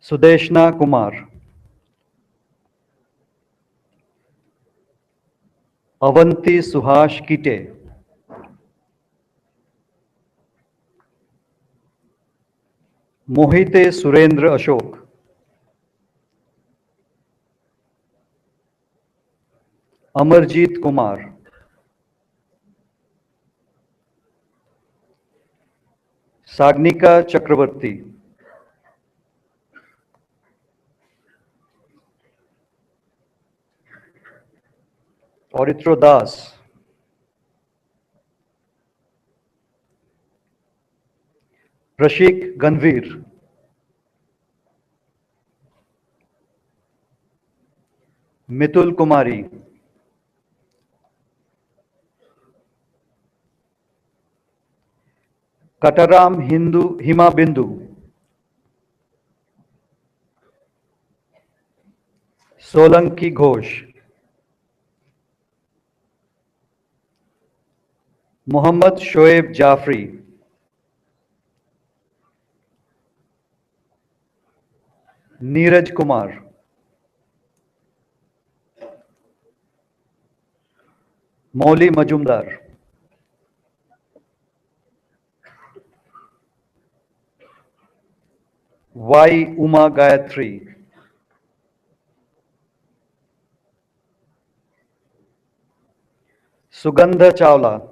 S24: Sudeshna Kumar. Avanti Suhash Kite. Mohite Surendra Ashok. Amarjeet Kumar. Sagnika Chakravarti. Auritro Das. Rashik Ganvir. Mitul Kumari. Kataram Hindu Hima Bindu. Solanki Ghosh. Mohammad Shoaib Jafri, Neeraj Kumar, Mauli Majumdar, Y. Uma Gayatri, Sugandha Chawla,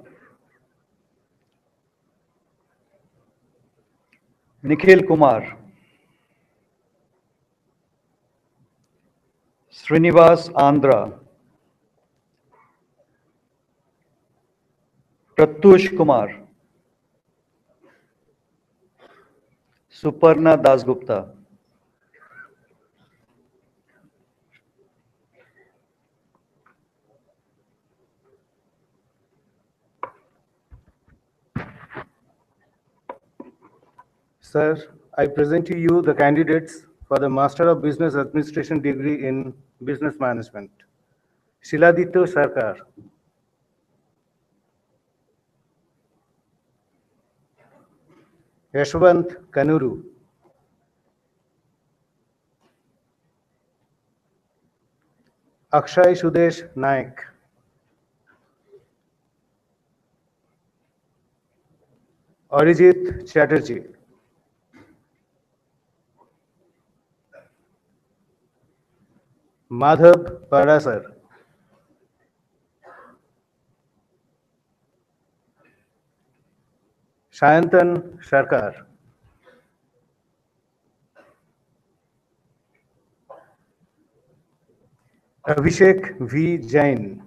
S24: Nikhil Kumar, Srinivas Andhra, Pratyush Kumar, Suparna Dasgupta,
S1: Sir, I present to you the candidates for the Master of Business Administration degree in Business Management. Shiladitya Sarkar, Yashwant Kanuru, Akshay Sudesh Naik, Arijit Chatterjee, Madhav Parasar, Shayantan Sarkar, Abhishek V. Jain,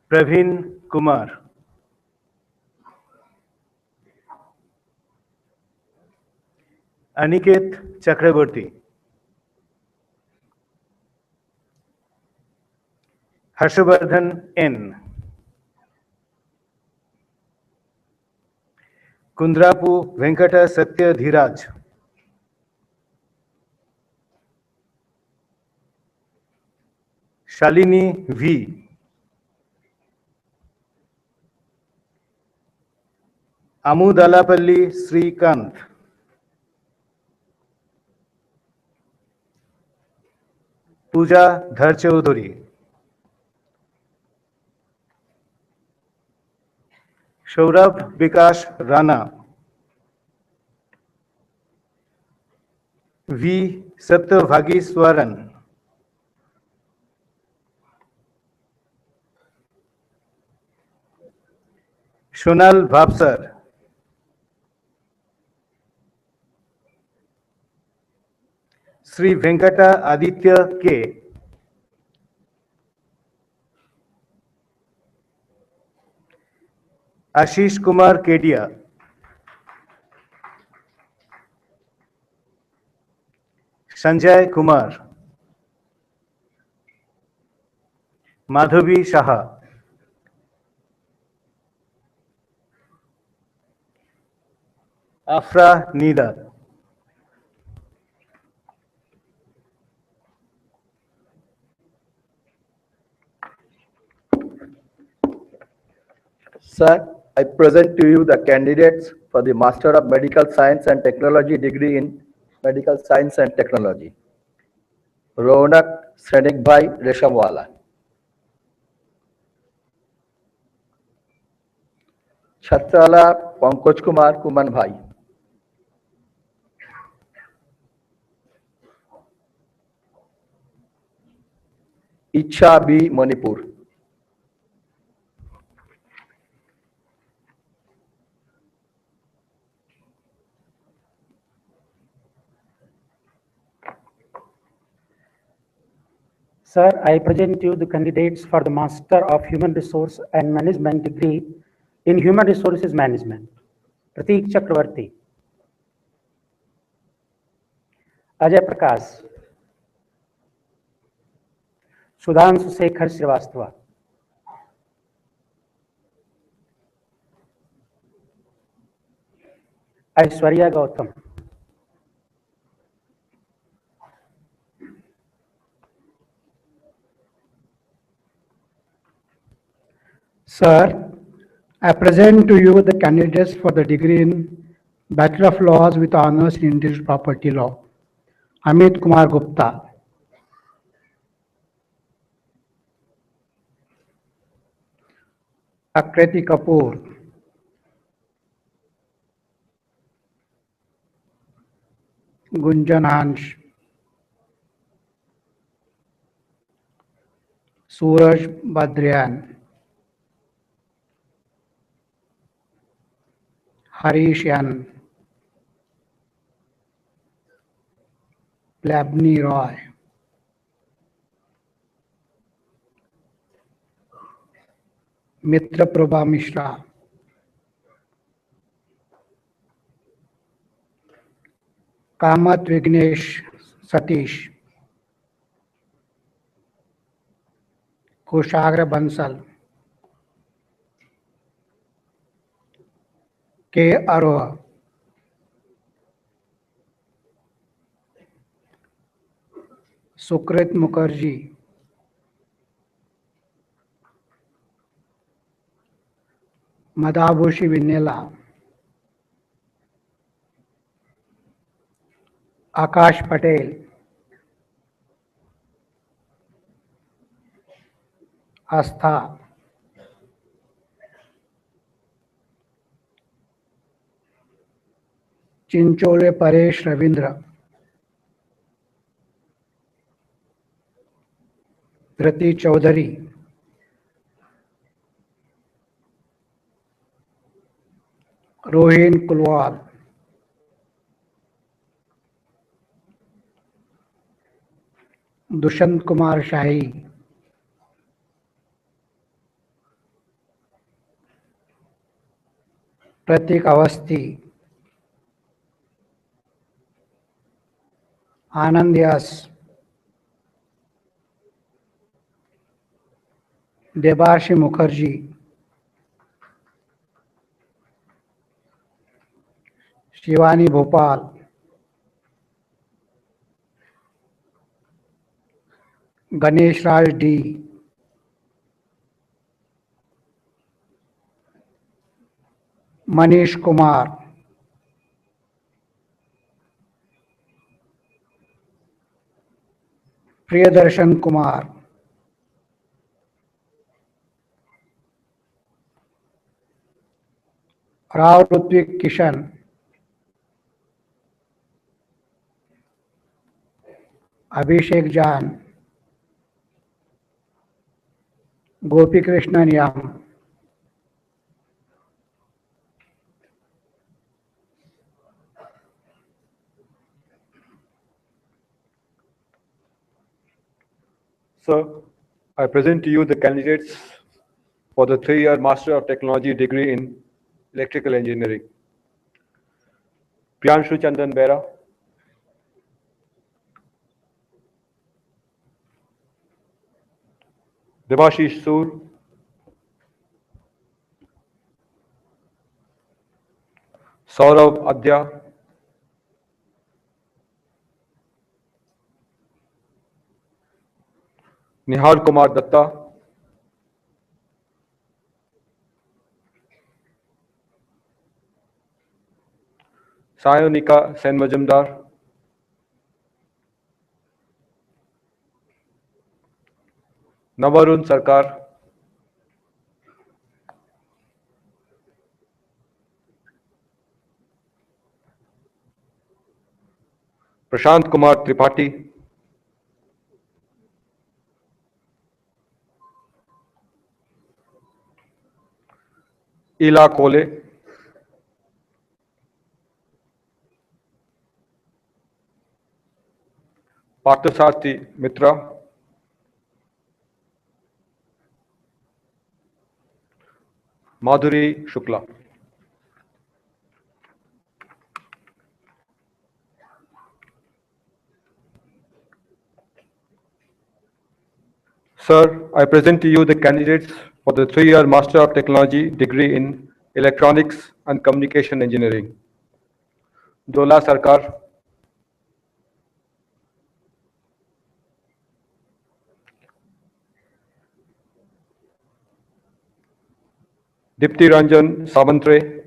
S1: Praveen Kumar, Aniket Chakraborty, Harshavardhan N, Kundrapu Venkata Satya Dhiraj, Shalini V, Amudalapalli Srikanth, Pooja Dharchaudhuri, Saurabh Bikash Rana, V. Satyabhagiswaran, Shonal Bhavsar, Sri Venkata Aditya K, Ashish Kumar Kedia, Sanjay Kumar, Madhavi Shaha, Afra Nida.
S2: Sir, I present to you the candidates for the Master of Medical Science and Technology degree in Medical Science and Technology. Ronak Srenik Bhai Reshamwala. Chhatrala Pankaj Kumar Kuman Bhai. Icha B. Manipur.
S4: Sir, I present you the candidates for the Master of Human Resource and Management degree in Human Resources Management. Prateek Chakravarti, Ajay Prakash, Sudhanshu Shekhar Srivastava, Aishwarya Gautam, Sir, I present to you the candidates for the degree in Bachelor of Laws with honors in Intellectual Property Law. Amit Kumar Gupta. Akriti Kapoor. Gunjan Hansh. Suraj Badrian. Harish N. Labni Roy. Mitra Prabha Mishra. Kamat Vignesh Satish. Kushagra Bansal. K. Aroha. Sukrit Mukherjee. Madhabushi Vinela. Akash Patel. Astha. Chinchole Paresh Ravindra. Prati Chaudhary. Rohin Kulwal. Dushant Kumar Shahi. Pratik Avasthi. Anand Yas. Debarshi Mukherjee. Shivani Bhopal. Ganesh Raj D. Manish Kumar. Priyadarshan Kumar. Rao Rutvik Kishan. Abhishek Jan. Gopi Krishnan Yam.
S5: Sir, I present to you the candidates for the 3-year Master of Technology degree in Electrical Engineering. Priyanshu Chandan Bera, Devashish Sur, Saurav Adya, Nihal Kumar Datta, Sayonika Sen Majumdar, Navarun Sarkar, Prashant Kumar Tripathi, Ila Kole, Parthasarthi Mitra, Madhuri Shukla. Sir, I present to you the candidates for the 3-year Master of Technology degree in Electronics and Communication Engineering. Dola Sarkar, Dipti Ranjan Sabantre,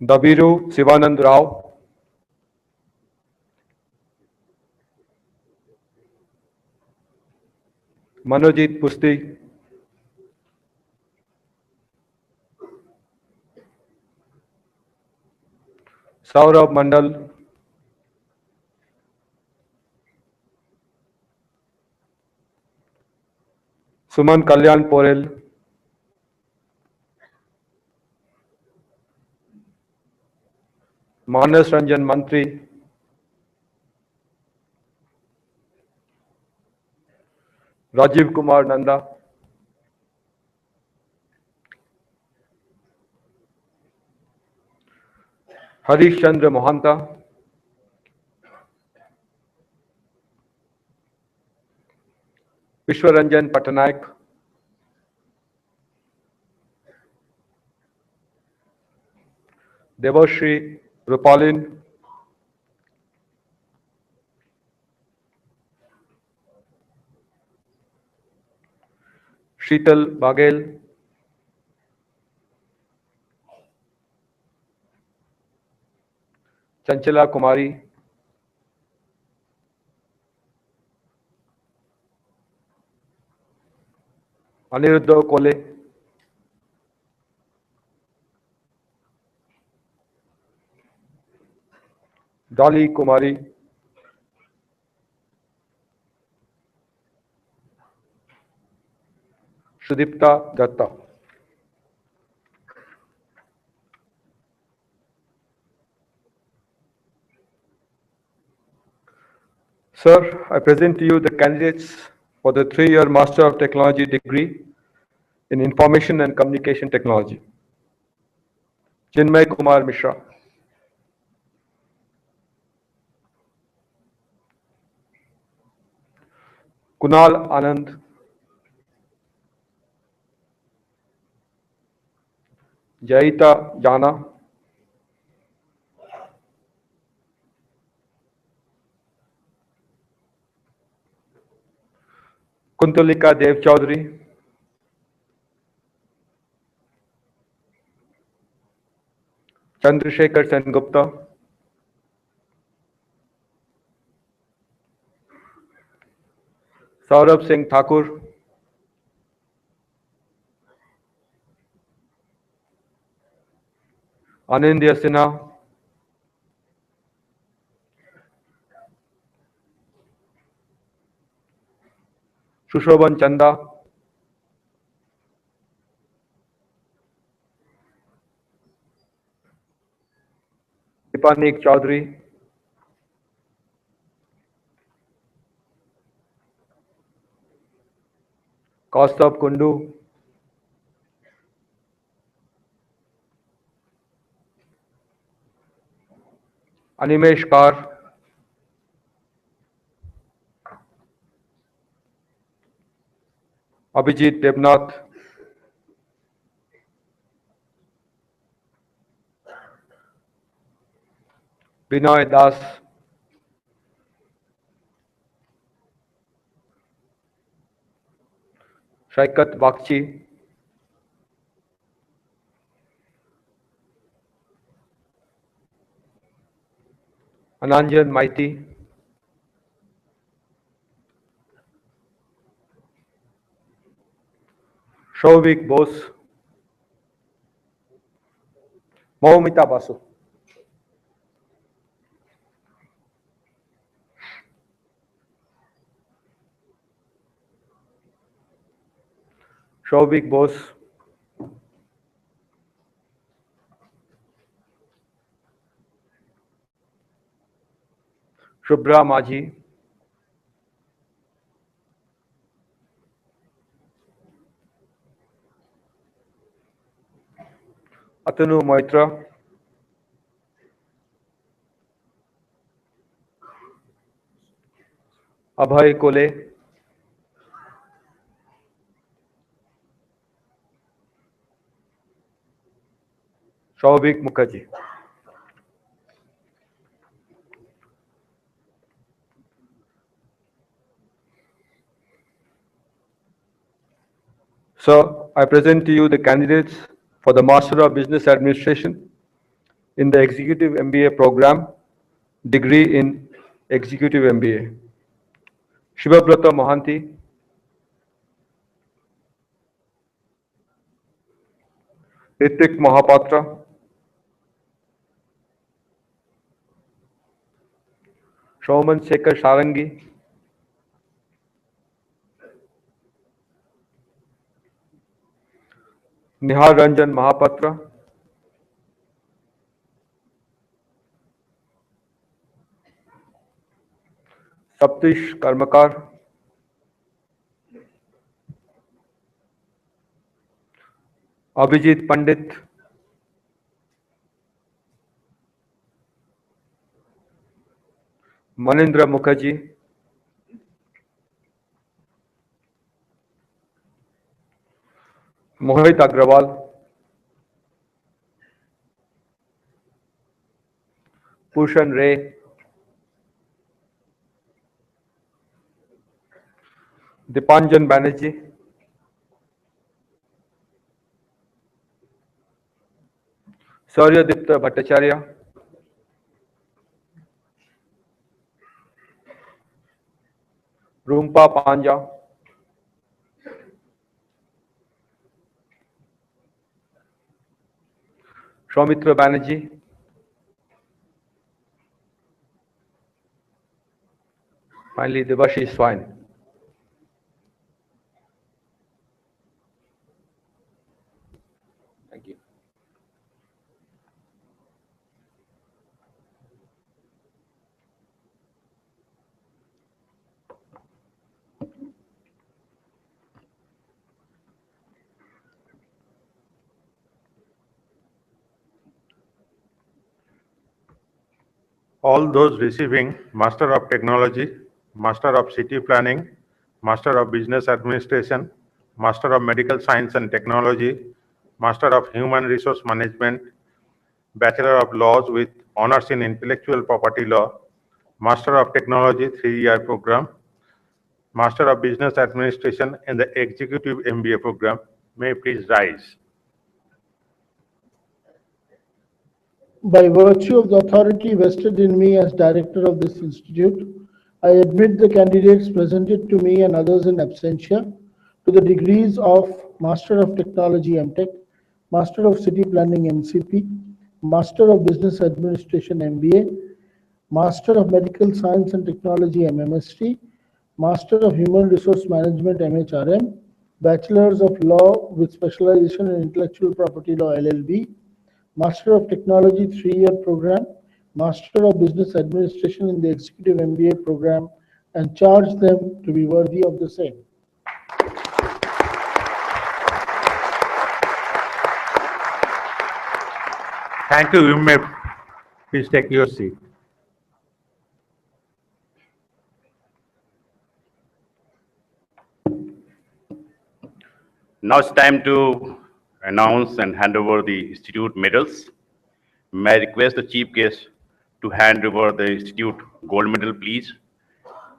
S5: Dabiru Sivanand Rao, Manojit Pusti, Saurabh Mandal, Suman Kalyan Porel, Manas Ranjan Mantri, Rajiv Kumar Nanda, Harish Chandra Mohanta, Vishwaranjan Patanaik, Devashri Rupalin, Sheetal Bagel, Chanchala Kumari, Aniruddha Kole, Dolly Kumari, Sudipta Datta. Sir, I present to you the candidates for the 3-year Master of Technology degree in Information and Communication Technology. Chinmay Kumar Mishra, Kunal Anand, Jaita Jana, Kuntulika Dev Chaudhary, Chandrasekhar Sen Gupta, Saurabh Singh Thakur, Anindya Sinha, Shushoban Chanda, Dipanik Chaudhary, Kaustubh Kundu, Animesh Kar, Abhijit Debnath, Binoy Das, Shaikat Bakchi, Ananjan Maiti, Shauvik Bose, Moumita Basu, Shauvik Bose, Shubhra Maji, Atanu Moitra, Abhay Kole, Shauvik Mukherjee. Sir, I present to you the candidates for the Master of Business Administration in the Executive MBA program, degree in Executive MBA. Shivabrata Mohanty, Ritik Mahapatra, Shauman Sekhar Sharangi, Nihar Ranjan Mahapatra, Saptish Karmakar, Abhijit Pandit, Manindra Mukherjee, Mohit Agrawal, Pushan Ray, Dipanjan Banerjee, Saryadipta Bhattacharya, Rumpa Panja, Saumitra Banerjee, finally Devashish Swine. Thank you.
S6: All those receiving Master of Technology, Master of City Planning, Master of Business Administration, Master of Medical Science and Technology, Master of Human Resource Management, Bachelor of Laws with Honors in Intellectual Property Law, Master of Technology 3-year program, Master of Business Administration in the Executive MBA program, may please rise.
S7: By virtue of the authority vested in me as director of this institute, I admit the candidates presented to me and others in absentia to the degrees of Master of Technology MTech, Master of City Planning MCP, Master of Business Administration MBA, Master of Medical Science and Technology MMST, Master of Human Resource Management MHRM, Bachelors of Law with Specialization in Intellectual Property Law LLB, Master of Technology 3-year program, Master of Business Administration in the Executive MBA program, and charge them to be worthy of the same.
S6: Thank you. You may please take your seat.
S22: Now it's time to announce and hand over the institute medals. May I request the chief guest to hand over the institute gold medal, please?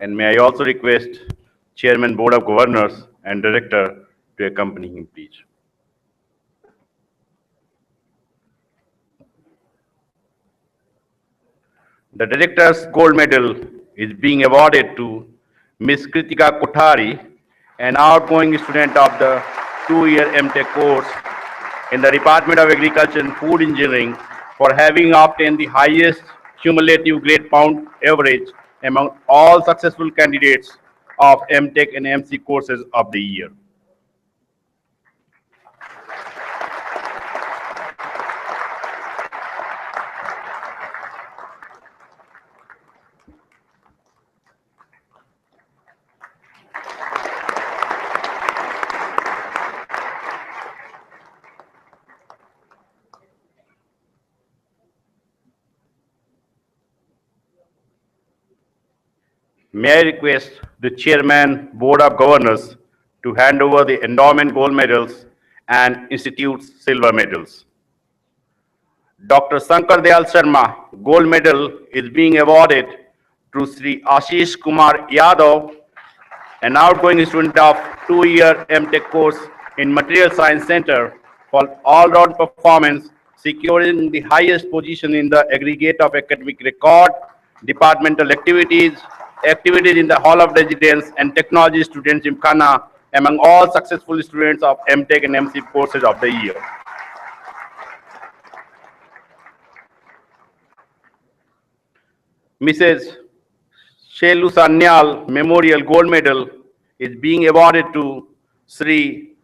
S22: And may I also request Chairman Board of Governors and Director to accompany him, please. The Director's Gold Medal is being awarded to Ms. Kritika Kothari, an outgoing student of the 2-year MTech course in the Department of Agriculture and Food Engineering, for having obtained the highest cumulative grade point average among all successful candidates of MTech and MC courses of the year. May I request the Chairman, Board of Governors to hand over the endowment gold medals and institute's silver medals. Dr. Sankar Dayal Sharma Gold Medal is being awarded to Sri Ashish Kumar Yadav, an outgoing student of 2-year MTech course in Material Science Center for all-round performance, securing the highest position in the aggregate of academic record, departmental activities, activities in the Hall of Residence, and technology students in Ghana among all successful students of MTech and MC courses of the year. Mrs. Shelu Sanyal Memorial Gold Medal is being awarded to Sri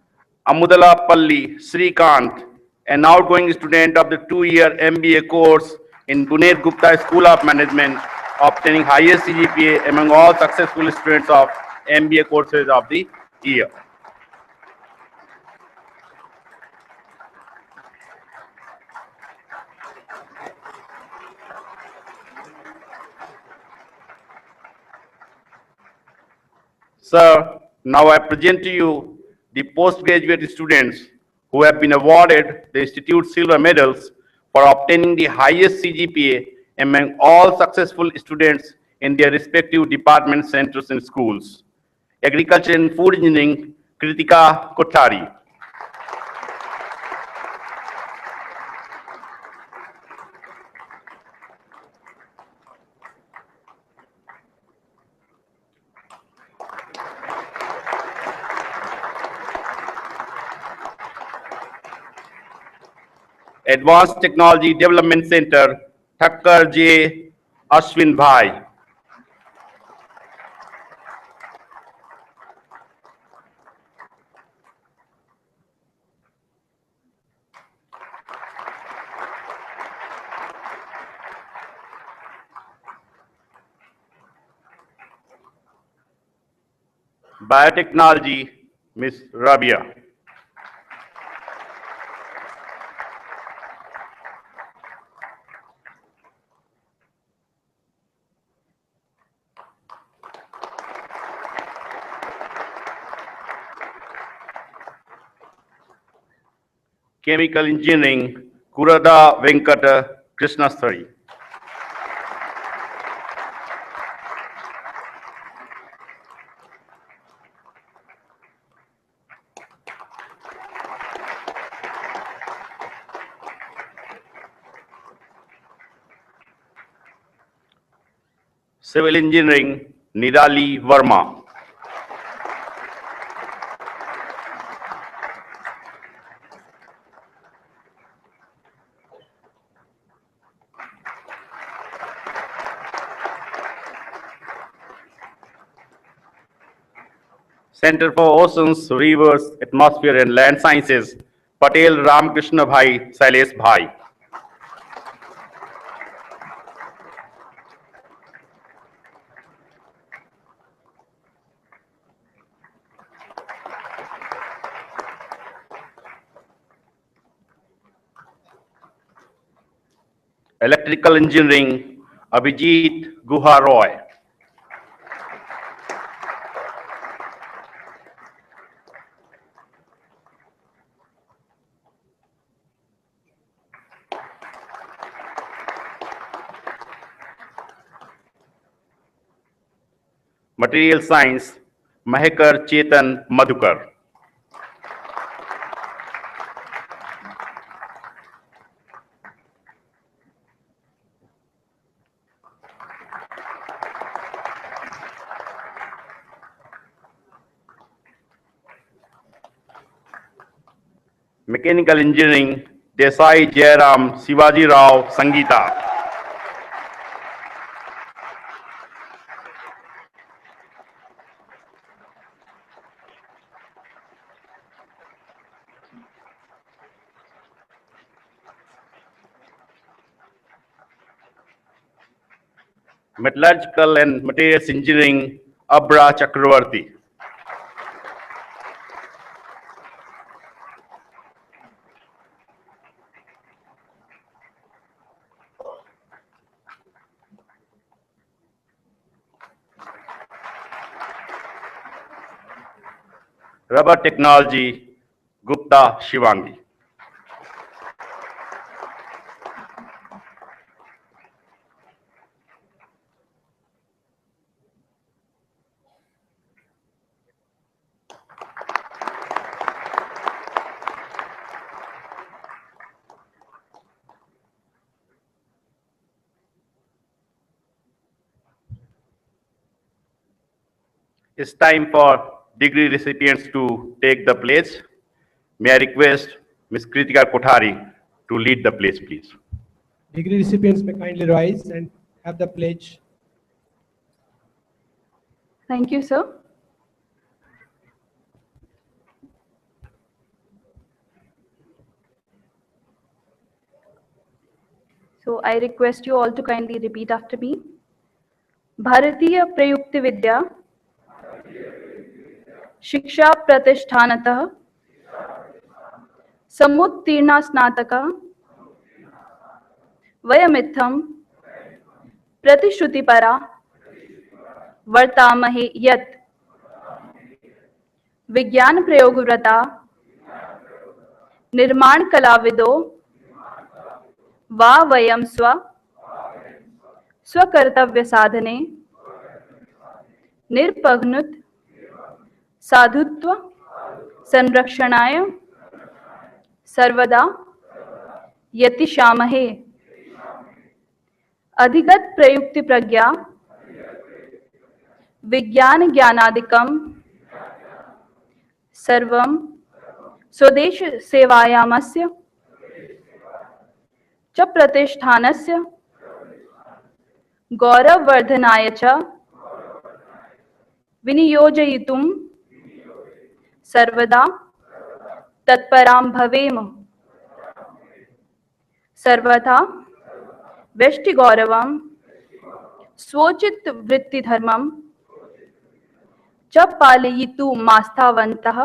S22: Amudala Palli Srikant, an outgoing student of the 2-year MBA course in Gunet Gupta School of Management, obtaining highest CGPA among all successful students of MBA courses of the year. Sir, now I present to you the postgraduate students who have been awarded the Institute Silver Medals for obtaining the highest CGPA among all successful students in their respective department centers and schools. Agriculture and Food Engineering, Kritika Kothari. Advanced Technology Development Center, Thakkar J. Ashwin Bhai. Biotechnology, Ms. Rabia. Chemical Engineering, Kurada Venkata Krishnasthari. Civil Engineering, Nirali Verma. Center for Oceans, Rivers, Atmosphere and Land Sciences, Patel Ramakrishna Bhai, Sailesh Bhai. Electrical Engineering, Abhijit Guha Roy. Material Science, Mahekar Chetan Madhukar. Mechanical Engineering, Desai Jairam Shivaji Rao Sangeeta. Metallurgical and Materials Engineering, Abra Chakravarti. Rubber Technology, Gupta Shivangi. It's time for degree recipients to take the pledge. May I request Ms. Kritika Kothari to lead the pledge, please.
S8: Degree recipients may kindly rise and have the pledge.
S9: Thank you, sir. So I request you all to kindly repeat after me. भारतीय प्रयुक्त विद्या शिक्षा प्रतिष्ठानतः समुत्तीर्णा स्नातकः वयमित्थं प्रतिश्रुतिपरा वर्तामहे यत् विज्ञान प्रयोगव्रता निर्माण कलाविदो वा वयं स्वकर्तव्य साधने निर्पघ्नुत साधुत्व संरक्षणाय सर्वदा यतिष्यामहे। अधिगत प्रयुक्ति प्रज्ञा विज्ञान ज्ञानादिकं सर्वं स्वदेश सेवायामस्य च प्रतिष्ठानस्य गौरववर्धनाय च विनियोजयितुं सर्वदा तत्परां भवेम। सर्वथा व्यष्टिगौरवं स्वोचित वृत्तिधर्मं च पालयितुमास्थावन्तः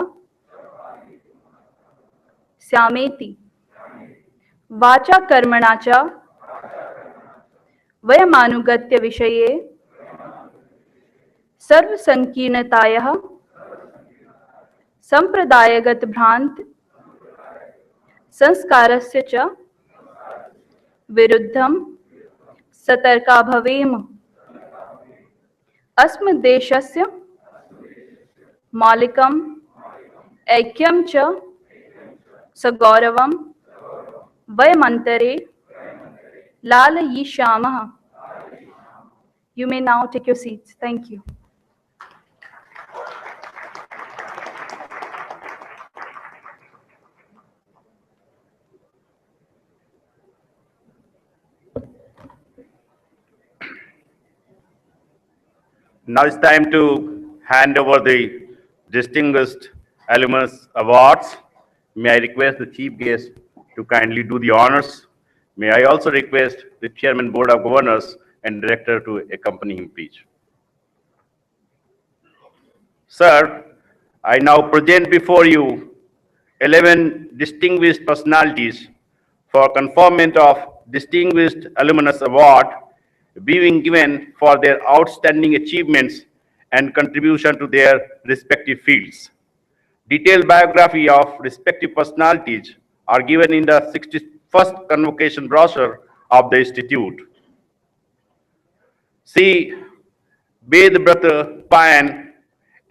S9: स्यामेति वाचा कर्मणा च वयमानुगत्य विषये सर्वसंकीर्णतायाः संप्रदायगत भ्रांत संस्कारस्य च विरुद्धं सतर्का भवेम। अस्मद्देशस्य मौलिकम् ऐक्यं च सगौरवं वयमन्तरे लालयिष्यामः। You may now take your seats. Thank you.
S22: Now it's time to hand over the Distinguished Alumnus Awards. May I request the Chief Guest to kindly do the honors. May I also request the Chairman Board of Governors and Director to accompany him, please. Sir, I now present before you 11 distinguished personalities for conferment of Distinguished Alumnus Award being given for their outstanding achievements and contribution to their respective fields. Detailed biography of respective personalities are given in the 61st Convocation brochure of the Institute. C. Vedbrata Payan,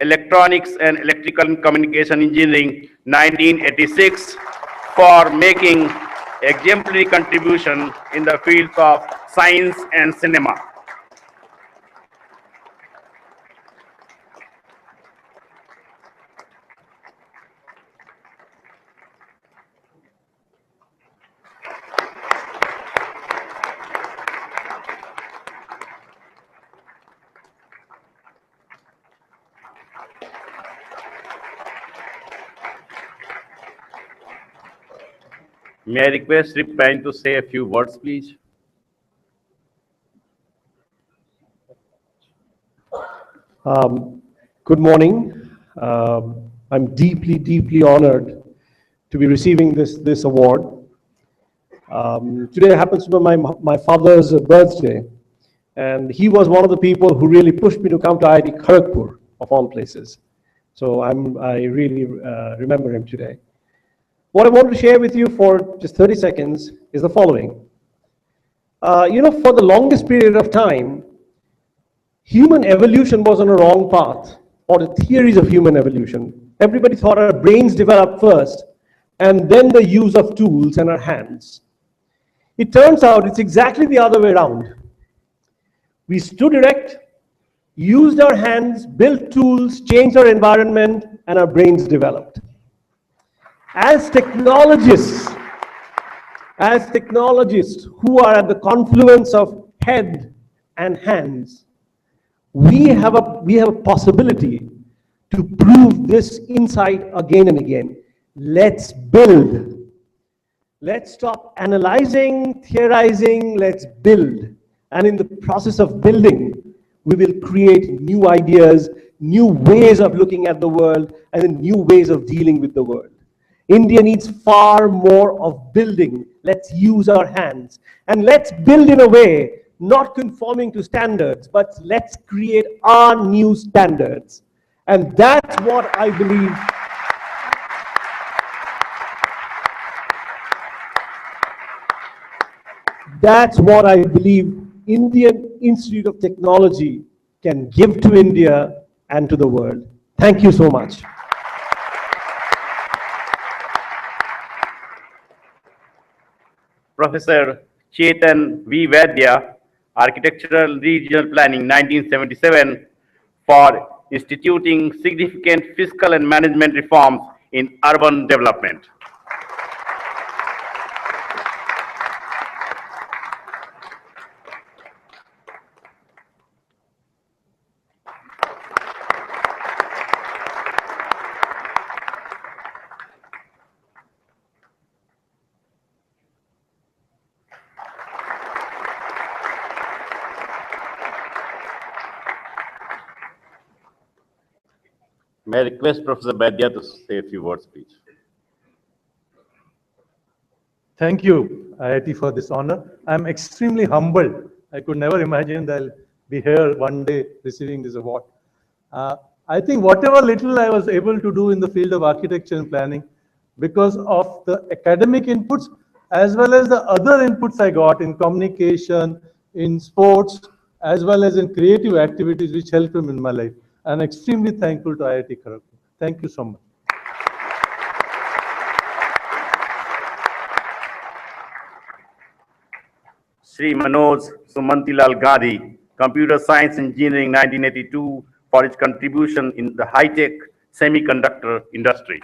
S22: Electronics and Electrical Communication Engineering, 1986, for making exemplary contribution in the fields of science and cinema. May I request Rip Pine to say a few words, please?
S12: Good morning. I'm deeply, deeply honored to be receiving this award. Today happens to be my father's birthday, and he was one of the people who really pushed me to come to IIT Kharagpur, of all places. So I really remember him today. What I want to share with you for just 30 seconds is the following. For the longest period of time, human evolution was on a wrong path, or the theories of human evolution. Everybody thought our brains developed first, and then the use of tools and our hands. It turns out it's exactly the other way around. We stood erect, used our hands, built tools, changed our environment, and our brains developed. As technologists who are at the confluence of head and hands, we have a possibility to prove this insight again and again. Let's build. Let's stop analyzing, theorizing, let's build. And in the process of building, we will create new ideas, new ways of looking at the world, and new ways of dealing with the world. India needs far more of building. Let's use our hands. And let's build in a way, not conforming to standards, but let's create our new standards. And that's what I believe. That's what I believe Indian Institute of Technology can give to India and to the world. Thank you so much.
S22: Professor Chetan V. Vaidya, Architectural Regional Planning 1977, for instituting significant fiscal and management reforms in urban development. May I request Professor Vaidya to say a few words, please.
S3: Thank you, IIT, for this honor. I'm extremely humbled. I could never imagine that I'll be here one day receiving this award. I think whatever little I was able to do in the field of architecture and planning, because of the academic inputs, as well as the other inputs I got in communication, in sports, as well as in creative activities which helped me in my life. I'm extremely thankful to IIT Kharagpur. Thank you so much.
S22: Sri Manoj Sumantilal Gandhi, Computer Science Engineering 1982, for its contribution in the high-tech semiconductor industry.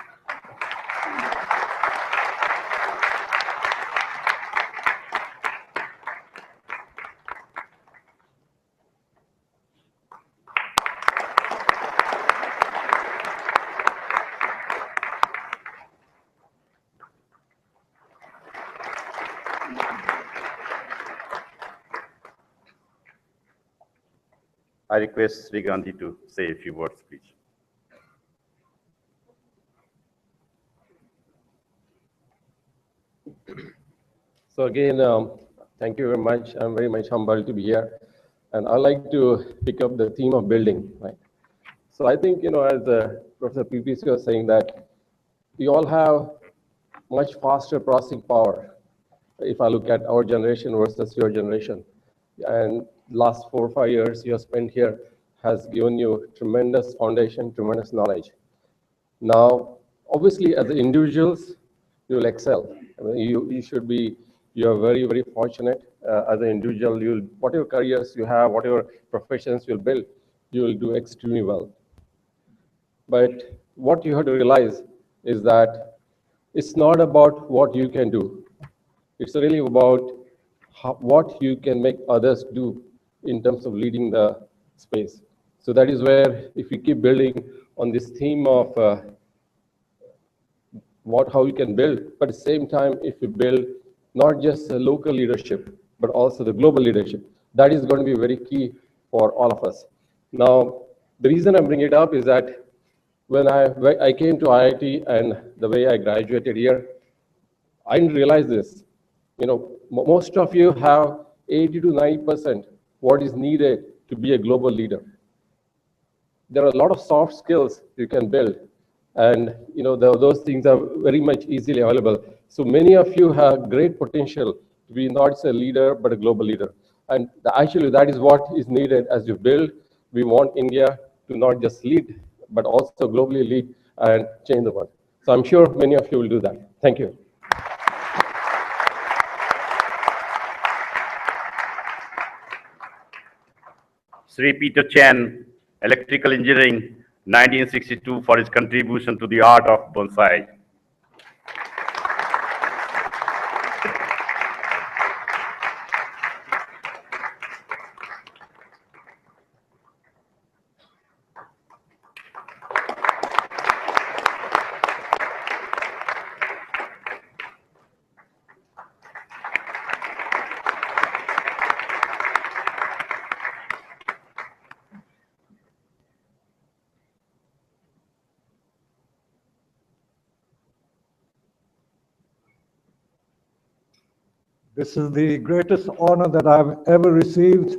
S22: I request Sri Gandhi to say a few words, please.
S11: So again, thank you very much. I'm very much humbled to be here. And I'd like to pick up the theme of building, right? So I think, as Professor PPC was saying, that we all have much faster processing power. If I look at our generation versus your generation, and last 4 or 5 years you have spent here has given you tremendous foundation, tremendous knowledge. Now, obviously, as individuals, you will excel. I mean, you are very, very fortunate as an individual. Whatever careers you have, whatever professions you'll build, you will do extremely well. But what you have to realize is that it's not about what you can do. It's really about what you can make others do in terms of leading the space. So that is where, if we keep building on this theme of how you can build, but at the same time, if you build not just the local leadership, but also the global leadership, that is going to be very key for all of us. Now, the reason I'm bringing it up is that when I came to IIT and the way I graduated here, I didn't realize this. Most of you have 80 to 90% what is needed to be a global leader. There are a lot of soft skills you can build, and those things are very much easily available. So many of you have great potential to be not just a leader, but a global leader. And actually, that is what is needed as you build. We want India to not just lead, but also globally lead and change the world. So I'm sure many of you will do that. Thank you.
S22: Sri Peter Chen, Electrical Engineering, 1962, for his contribution to the art of bonsai.
S3: This is the greatest honor that I've ever received,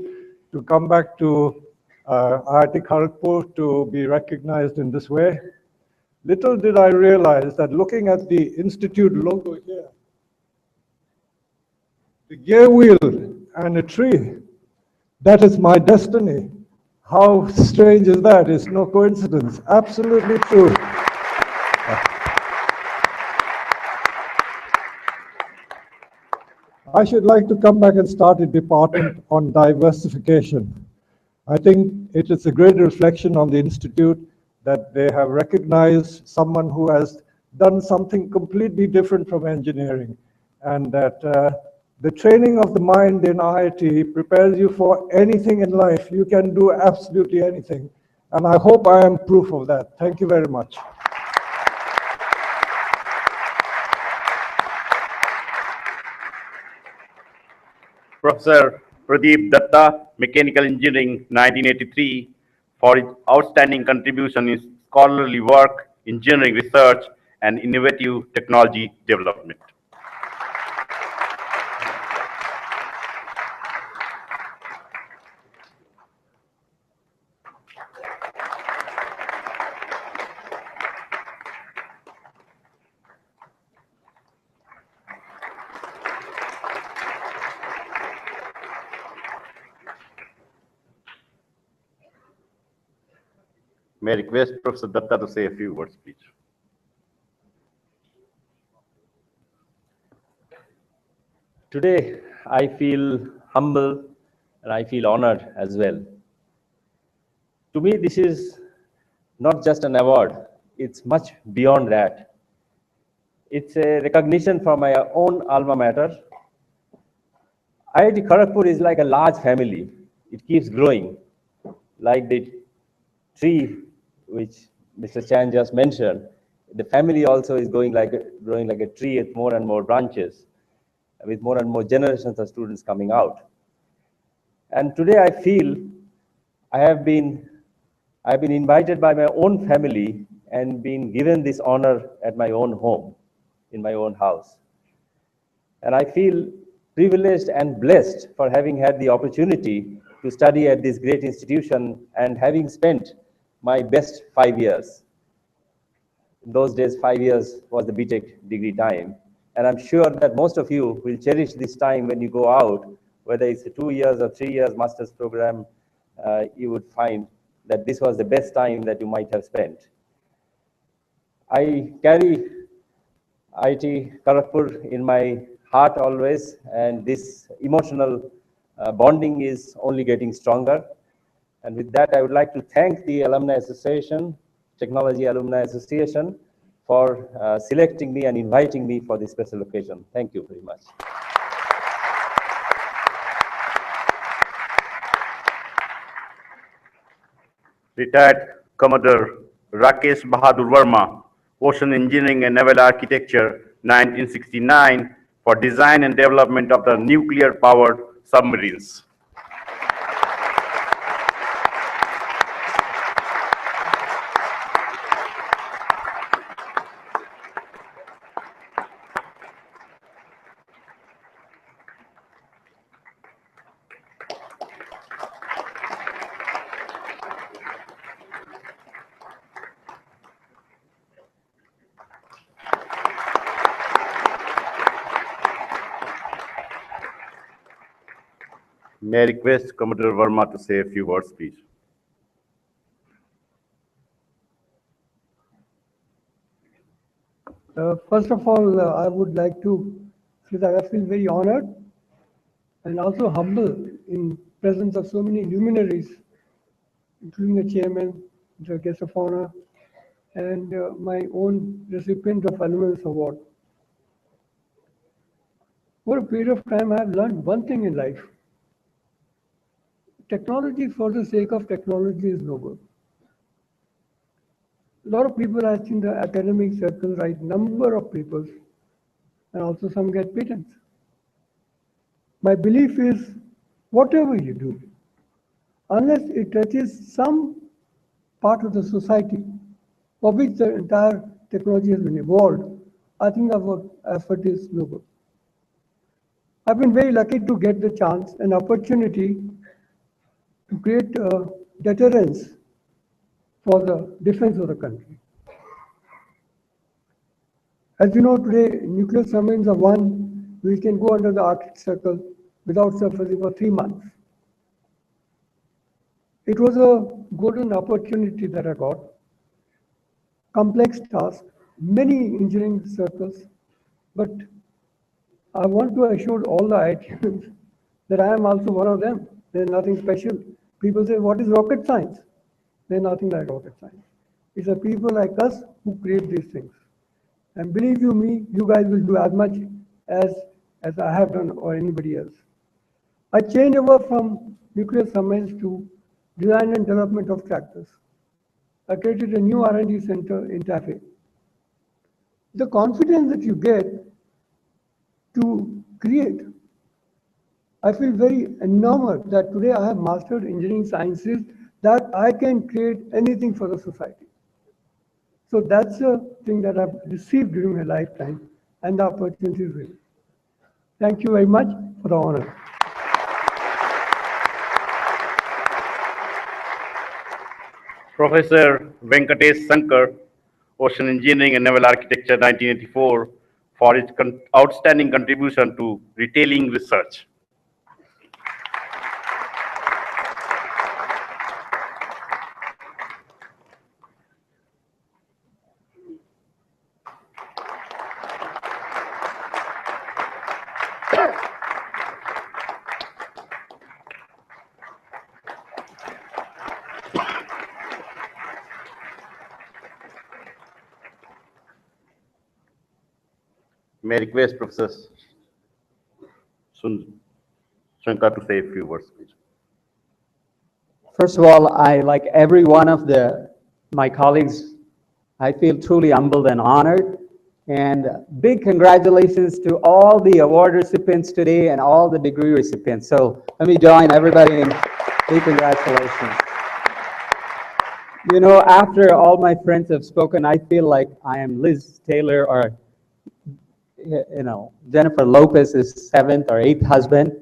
S3: to come back to IIT Kharagpur to be recognized in this way. Little did I realize that looking at the institute logo here, the gear wheel and a tree, that is my destiny. How strange is that? It's no coincidence. Absolutely true. I should like to come back and start a department on diversification. I think it is a great reflection on the institute that they have recognized someone who has done something completely different from engineering, and that the training of the mind in IIT prepares you for anything in life. You can do absolutely anything. And I hope I am proof of that. Thank you very much.
S22: Professor Pradeep Datta, Mechanical Engineering, 1983, for his outstanding contribution in scholarly work, engineering research, and innovative technology development. May I request Professor Datta to say a few words, please.
S10: Today, I feel humble and I feel honored as well. To me, this is not just an award, it's much beyond that. It's a recognition from my own alma mater. IIT Kharagpur is like a large family. It keeps growing, like the tree which Mr. Chan just mentioned. The family also is growing like a tree with more and more branches, with more and more generations of students coming out. And today I feel I have been invited by my own family and been given this honor at my own home, in my own house. And I feel privileged and blessed for having had the opportunity to study at this great institution and having spent my best 5 years. In those days, 5 years was the BTech degree time. And I'm sure that most of you will cherish this time when you go out, whether it's a 2 years or 3 years master's program, you would find that this was the best time that you might have spent. I carry IIT Kharagpur in my heart always, and this emotional bonding is only getting stronger. And with that, I would like to thank the Alumni Association, Technology Alumni Association, for selecting me and inviting me for this special occasion. Thank you very much.
S22: Retired Commodore Rakesh Bahadur Verma, Ocean Engineering and Naval Architecture, 1969, for design and development of the nuclear-powered submarines. May I request Commodore Verma to say a few words, please.
S13: First of all, I would like to say that I feel very honored and also humble in presence of so many luminaries including the chairman, the guest of honor, and my own recipient of Alumni Award. Over a period of time, I have learned one thing in life. Technology for the sake of technology is no good. A lot of people, I think, the academic circles write number of papers, and also some get patents. My belief is, whatever you do, unless it touches some part of the society for which the entire technology has been evolved, I think our effort is no good. I've been very lucky to get the chance and opportunity to create a deterrence for the defense of the country. As you know, today, nuclear submarines are one which can go under the Arctic Circle without surfacing for 3 months. It was a golden opportunity that I got. Complex task, many engineering circles, but I want to assure all the IITians that I am also one of them. There's nothing special. People say, what is rocket science? There's nothing like rocket science. It's the people like us who create these things. And believe you me, you guys will do as much as I have done or anybody else. I changed over from nuclear submarines to design and development of tractors. I created a new R&D center in Tafe. The confidence that you get to create, I feel very enamored that today I have mastered engineering sciences that I can create anything for the society. So that's a thing that I've received during my lifetime and the opportunity is real. Thank you very much for the honor.
S22: Professor Venkatesh Sankar, Ocean Engineering and Naval Architecture 1984, for his outstanding contribution to retailing research. May I request Professor Shankar to say a few words, please.
S14: First of all, I, like every one of my colleagues, I feel truly humbled and honored. And big congratulations to all the award recipients today and all the degree recipients. So let me join everybody in big congratulations. You know, after all my friends have spoken, I feel like I am Liz Taylor or, you know, Jennifer Lopez's 7th or 8th husband,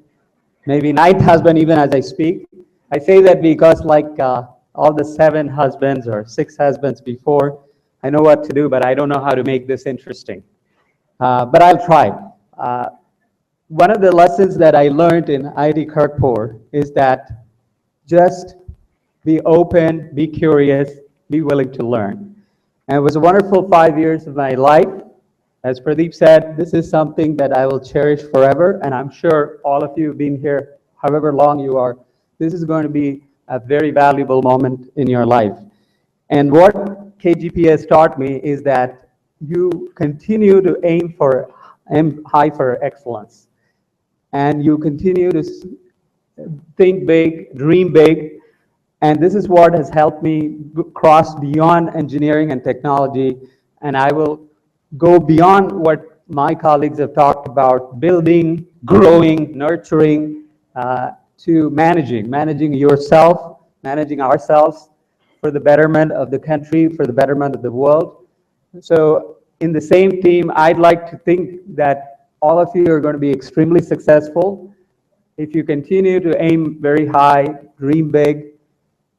S14: maybe 9th husband even as I speak. I say that because like all the 7 husbands or 6 husbands before, I know what to do, but I don't know how to make this interesting. But I'll try. One of the lessons that I learned in IIT Kharagpur is that just be open, be curious, be willing to learn. And it was a wonderful 5 years of my life. As Pradeep said, this is something that I will cherish forever, and I'm sure all of you have been here, however long you are, this is going to be a very valuable moment in your life. And what KGP has taught me is that you continue to aim high for excellence. And you continue to think big, dream big. And this is what has helped me cross beyond engineering and technology. And I will go beyond what my colleagues have talked about, building, growing, nurturing, to managing yourself, managing ourselves for the betterment of the country, for the betterment of the world. So in the same team, I'd like to think that all of you are going to be extremely successful if you continue to aim very high, dream big,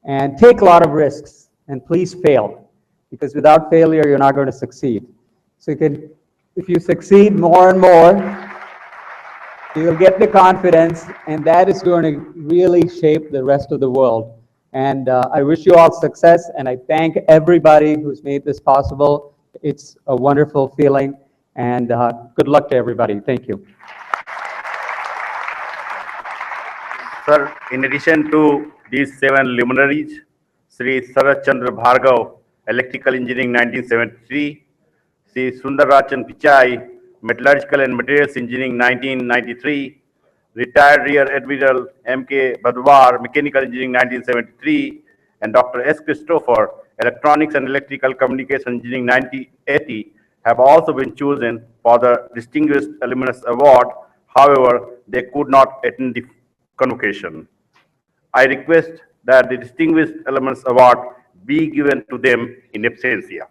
S14: and take a lot of risks, and please fail, because without failure, you're not going to succeed. So if you succeed more and more, you'll get the confidence, and that is going to really shape the rest of the world. And I wish you all success, and I thank everybody who's made this possible. It's a wonderful feeling, and good luck to everybody. Thank you.
S22: Sir, in addition to these 7 luminaries, Sri Sarat Chandra Bhargav, Electrical Engineering 1973, Sri Sundarachan Pichai, Metallurgical and Materials Engineering 1993, retired Rear Admiral M.K. Badwar, Mechanical Engineering 1973, and Dr. S. Christopher, Electronics and Electrical Communication Engineering 1980, have also been chosen for the Distinguished Alumnus Award. However, they could not attend the convocation. I request that the Distinguished Alumnus Award be given to them in absentia.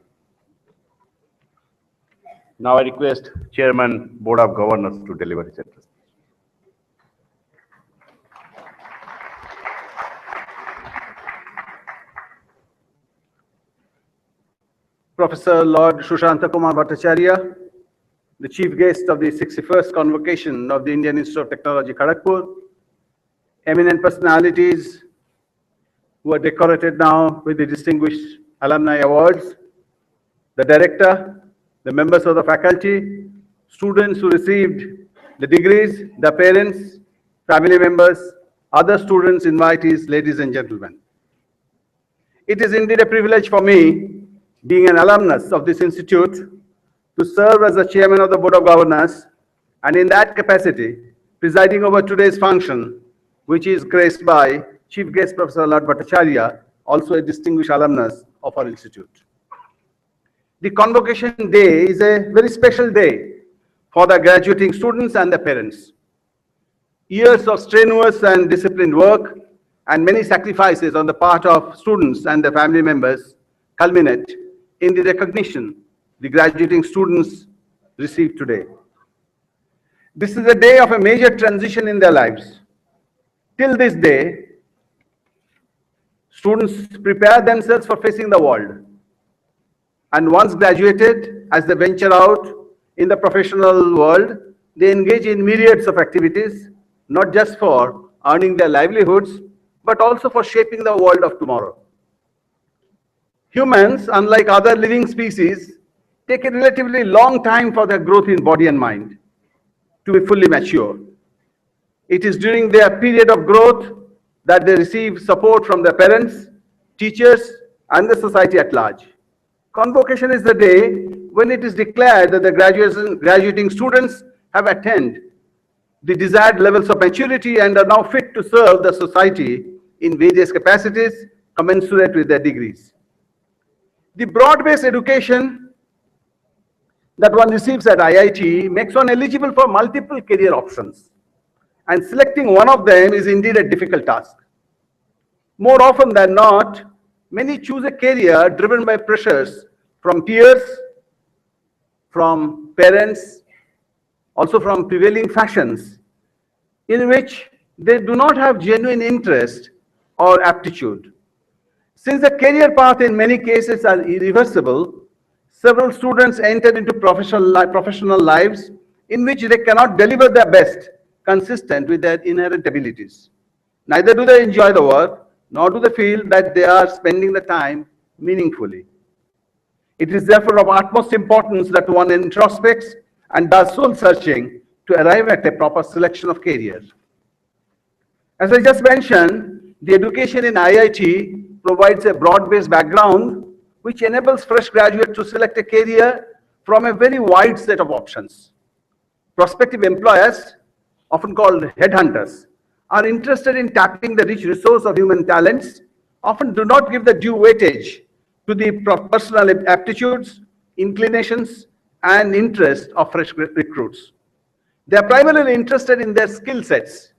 S22: Now I request Chairman, Board of Governors to deliver his address.
S1: Professor Lord Shushanta Kumar Bhattacharya, the chief guest of the 61st Convocation of the Indian Institute of Technology, Kharagpur, eminent personalities who are decorated now with the Distinguished Alumni Awards, the director, the members of the faculty, students who received the degrees, the parents, family members, other students, invitees, ladies and gentlemen. It is indeed a privilege for me, being an alumnus of this institute, to serve as the chairman of the Board of Governors, and in that capacity, presiding over today's function, which is graced by Chief Guest Professor Lord Bhattacharya, also a distinguished alumnus of our institute. The Convocation Day is a very special day for the graduating students and their parents. Years of strenuous and disciplined work and many sacrifices on the part of students and their family members culminate in the recognition the graduating students receive today. This is a day of a major transition in their lives. Till this day, students prepare themselves for facing the world. And once graduated, as they venture out in the professional world, they engage in myriads of activities, not just for earning their livelihoods, but also for shaping the world of tomorrow. Humans, unlike other living species, take a relatively long time for their growth in body and mind to be fully mature. It is during their period of growth that they receive support from their parents, teachers, and the society at large. Convocation is the day when it is declared that the graduating students have attained the desired levels of maturity and are now fit to serve the society in various capacities commensurate with their degrees. The broad-based education that one receives at IIT makes one eligible for multiple career options, and selecting one of them is indeed a difficult task. More often than not, many choose a career driven by pressures from peers, from parents, also from prevailing fashions, in which they do not have genuine interest or aptitude. Since the career path in many cases are irreversible, several students enter into professional lives in which they cannot deliver their best, consistent with their inherent abilities. Neither do they enjoy the work, nor do they feel that they are spending the time meaningfully. It is therefore of utmost importance that one introspects and does soul searching to arrive at a proper selection of careers. As I just mentioned, the education in IIT provides a broad-based background which enables fresh graduates to select a career from a very wide set of options. Prospective employers, often called headhunters, are interested in tapping the rich resource of human talents, often do not give the due weightage to the personal aptitudes, inclinations, and interests of fresh recruits. They are primarily interested in their skill sets.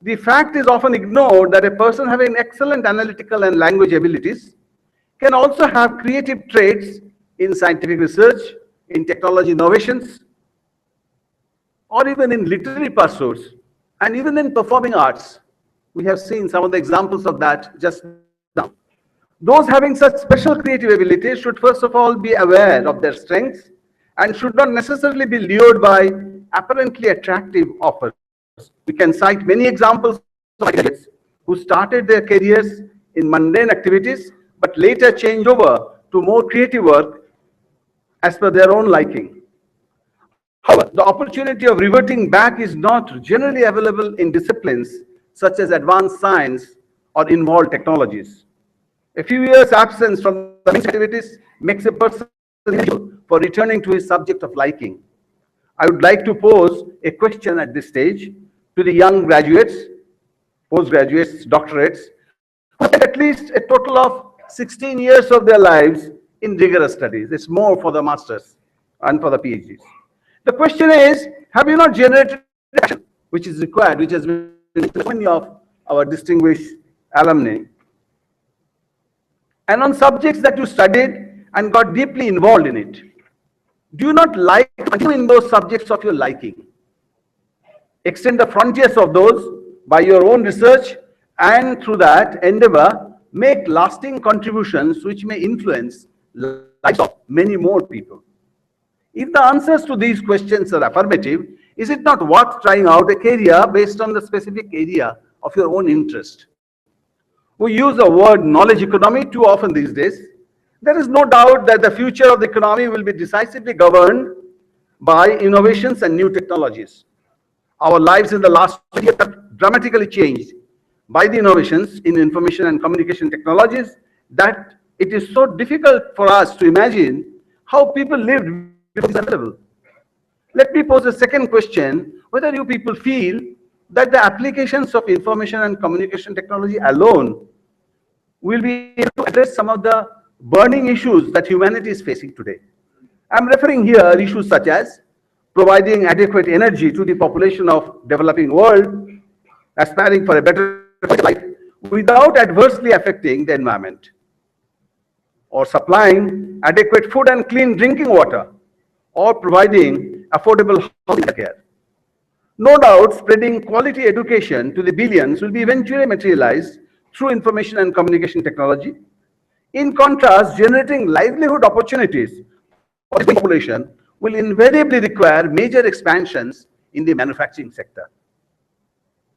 S1: The fact is often ignored that a person having excellent analytical and language abilities can also have creative traits in scientific research, in technology innovations, or even in literary pursuits, and even in performing arts. We have seen some of the examples of that just now. Those having such special creative abilities should first of all be aware of their strengths and should not necessarily be lured by apparently attractive offers. We can cite many examples of graduates who started their careers in mundane activities but later changed over to more creative work as per their own liking. However, the opportunity of reverting back is not generally available in disciplines such as advanced science or involved technologies. A few years absence from the activities makes a person eligible for returning to his subject of liking. I would like to pose a question at this stage to the young graduates, postgraduates, doctorates, who spend at least a total of 16 years of their lives in rigorous studies. It's more for the masters and for the PhDs. The question is, have you not generated action which is required, which has been many of our distinguished alumni, and on subjects that you studied and got deeply involved in it? Do you not like continue in those subjects of your liking? Extend the frontiers of those by your own research, and through that endeavor, make lasting contributions which may influence the lives of many more people. If the answers to these questions are affirmative, is it not worth trying out a career based on the specific area of your own interest? We use the word knowledge economy too often these days. There is no doubt that the future of the economy will be decisively governed by innovations and new technologies. Our lives in the last year have dramatically changed by the innovations in information and communication technologies that it is so difficult for us to imagine how people lived before this level. Let me pose a second question, whether you people feel that the applications of information and communication technology alone will be able to address some of the burning issues that humanity is facing today. I'm referring here issues such as providing adequate energy to the population of developing world, aspiring for a better life without adversely affecting the environment, or supplying adequate food and clean drinking water, or providing affordable housing care. No doubt, spreading quality education to the billions will be eventually materialized through information and communication technology. In contrast, generating livelihood opportunities for the population will invariably require major expansions in the manufacturing sector.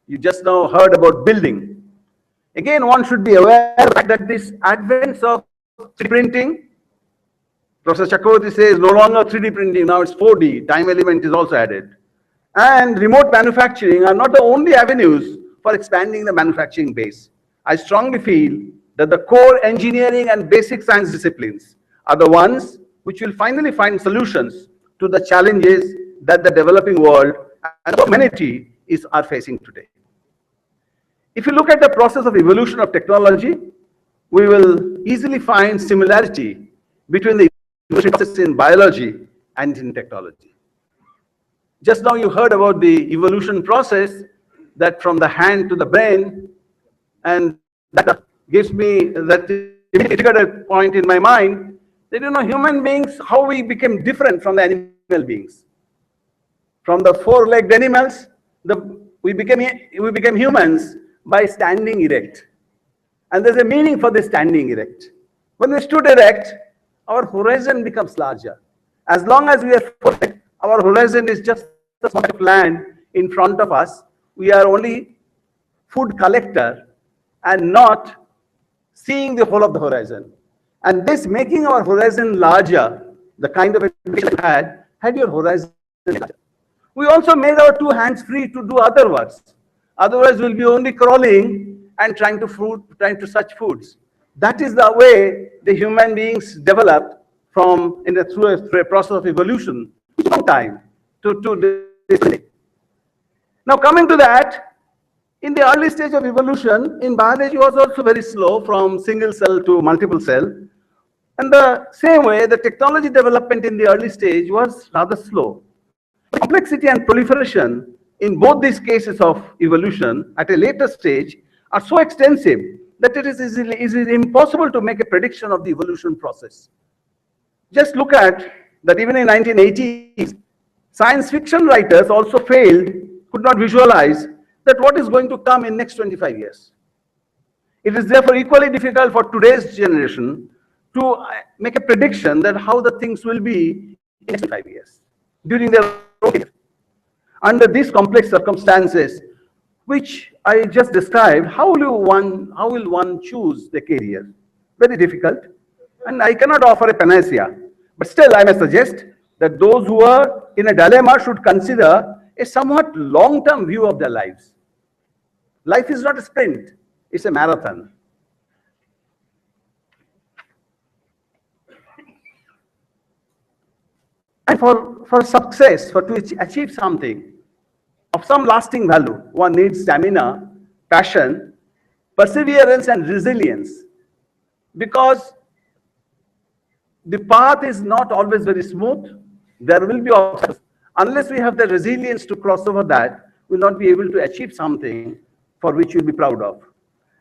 S1: You just now heard about building. Again, one should be aware that this advent of 3D printing, Professor Chakravarti says no longer 3D printing, now it's 4D, time element is also added, and remote manufacturing are not the only avenues for expanding the manufacturing base. I strongly feel that the core engineering and basic science disciplines are the ones which will finally find solutions to the challenges that the developing world and humanity are facing today. If you look at the process of evolution of technology, we will easily find similarity between the evolution process in biology and in technology. Just now you heard about the evolution process, that from the hand to the brain, and that gives me that triggered a point in my mind that, you know, human beings, how we became different from the animal beings. From the four-legged animals, we became humans by standing erect. And there's a meaning for this standing erect. When we stood erect, our horizon becomes larger. As long as we are erect, our horizon is just a spot of land in front of us. We are only food collector and not seeing the whole of the horizon. And this making our horizon larger, the kind of education you had your horizon larger. We also made our two hands free to do other works. Otherwise, we'll be only crawling and trying to search foods. That is the way the human beings developed through a process of evolution, long time to this day. Now, coming to that, in the early stage of evolution, in biology was also very slow from single cell to multiple cell. And the same way, the technology development in the early stage was rather slow. The complexity and proliferation in both these cases of evolution at a later stage are so extensive that it is easily impossible to make a prediction of the evolution process. Just look at that even in 1980s, science fiction writers also could not visualize that what is going to come in next 25 years. It is therefore equally difficult for today's generation to make a prediction that how the things will be in next 5 years during their own life. Under these complex circumstances, which I just described, how will one choose the career? Very difficult, and I cannot offer a panacea. But still, I may suggest that those who are in a dilemma should consider a somewhat long-term view of their lives. Life is not a sprint, it's a marathon. And for success, to achieve something of some lasting value, one needs stamina, passion, perseverance, and resilience. Because the path is not always very smooth. There will be obstacles. Unless we have the resilience to cross over that, we'll not be able to achieve something for which you'll be proud of.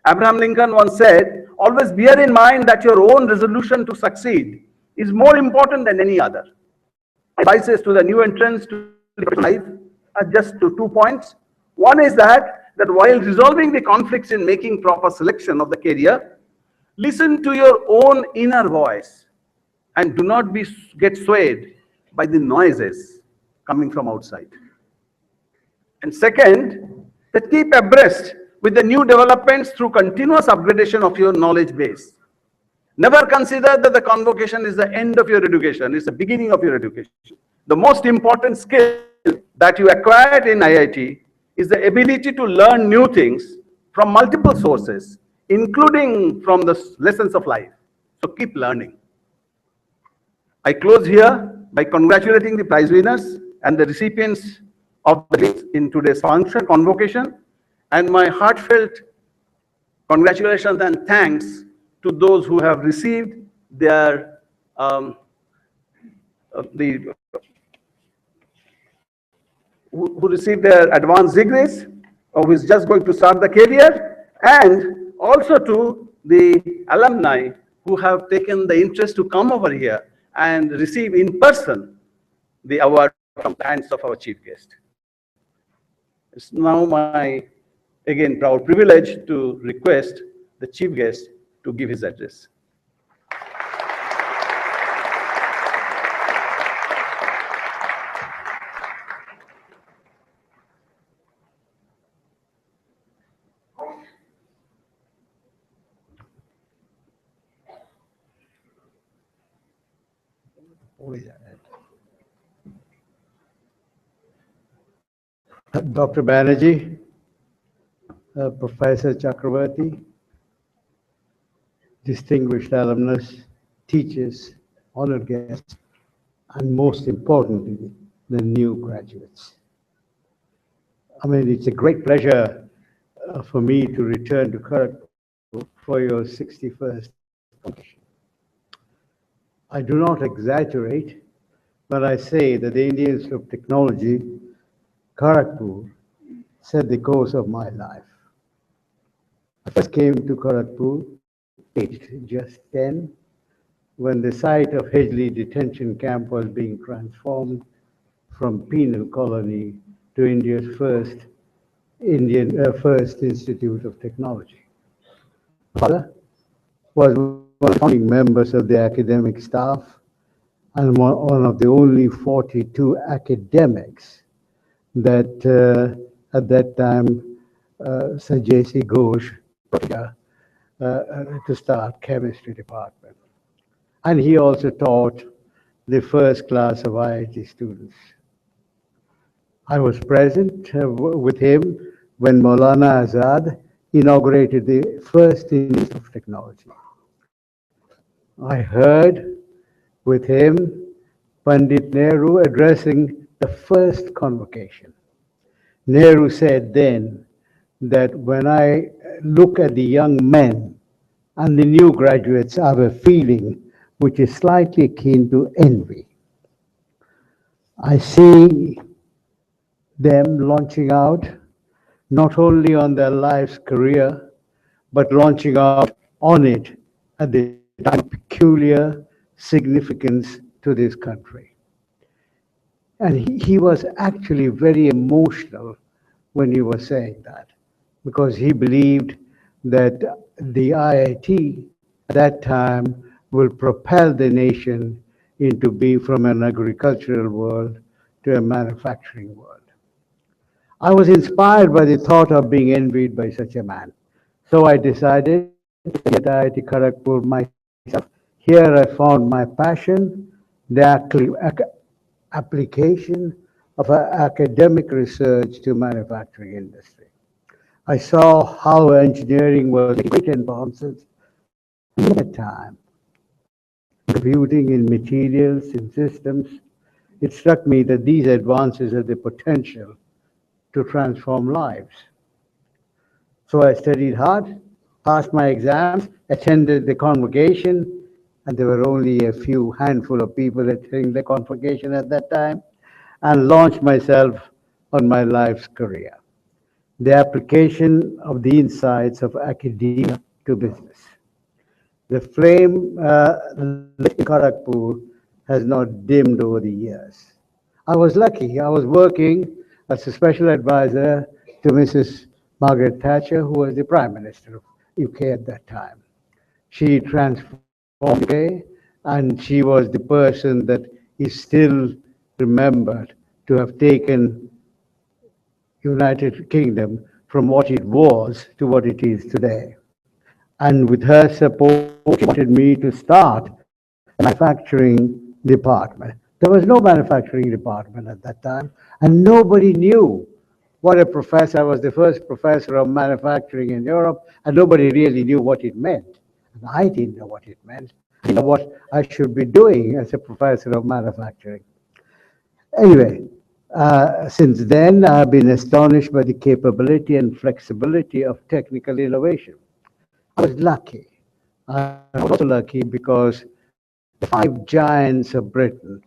S1: Abraham Lincoln once said, always bear in mind that your own resolution to succeed is more important than any other. Advices to the new entrants to life are just to 2 points. One is that while resolving the conflicts in making proper selection of the career, listen to your own inner voice and do not get swayed by the noises coming from outside. And second, that keep abreast with the new developments through continuous upgradation of your knowledge base. Never consider that the convocation is the end of your education, it's the beginning of your education. The most important skill that you acquired in IIT is the ability to learn new things from multiple sources, including from the lessons of life. So keep learning. I close here by congratulating the prize winners and the recipients of the in today's function, convocation, and my heartfelt congratulations and thanks to those who have received their who received their advanced degrees, or who is just going to start the career, and also to the alumni who have taken the interest to come over here and receive in person the award from the hands of our chief guest. It's now my, again, proud privilege to request the chief guest to give his address.
S15: Dr. Banerjee, Professor Chakravarti, distinguished alumnus, teachers, honored guests, and most importantly, the new graduates. I mean, it's a great pleasure for me to return to Kharagpur for your 61st convocation. I do not exaggerate when I say that the Indian Institute of Technology, Kharagpur, set the course of my life. I first came to Kharagpur, aged just 10, when the site of Hedgley detention camp was being transformed from penal colony to India's first Institute of Technology. My father was one of the founding members of the academic staff and one of the only 42 academics that at that time Sir J.C. Ghosh to start chemistry department. And he also taught the first class of IIT students. I was present with him when Maulana Azad inaugurated the first Institute of Technology. I heard with him Pandit Nehru addressing the first convocation. Nehru said then that when I look at the young men and the new graduates, I have a feeling which is slightly akin to envy. I see them launching out not only on their life's career, but launching out on it at the time of peculiar significance to this country. And he was actually very emotional when he was saying that, because he believed that the IIT at that time will propel the nation into being from an agricultural world to a manufacturing world. I was inspired by the thought of being envied by such a man. So I decided to study at IIT Kharagpur myself. Here I found my passion, the application of academic research to manufacturing industry. I saw how engineering was making great advances at that time. Computing in materials, in systems, it struck me that these advances had the potential to transform lives. So I studied hard, passed my exams, attended the convocation, and there were only a few handful of people attending the convocation at that time, and launched myself on my life's career, the application of the insights of academia to business. The flame lit in Kharagpur has not dimmed over the years. I was lucky. I was working as a special advisor to Mrs. Margaret Thatcher, who was the Prime Minister of UK at that time. She transformed UK, and she was the person that is still remembered to have taken United Kingdom from what it was to what it is today. And with her support, she wanted me to start a manufacturing department. There was no manufacturing department at that time, and nobody knew what a professor. I was the first professor of manufacturing in Europe, and nobody really knew what it meant. And I didn't know what it meant. I didn't know what I should be doing as a professor of manufacturing. Anyway, since then, I've been astonished by the capability and flexibility of technical innovation. I was lucky. I was also lucky because the five giants of Britain,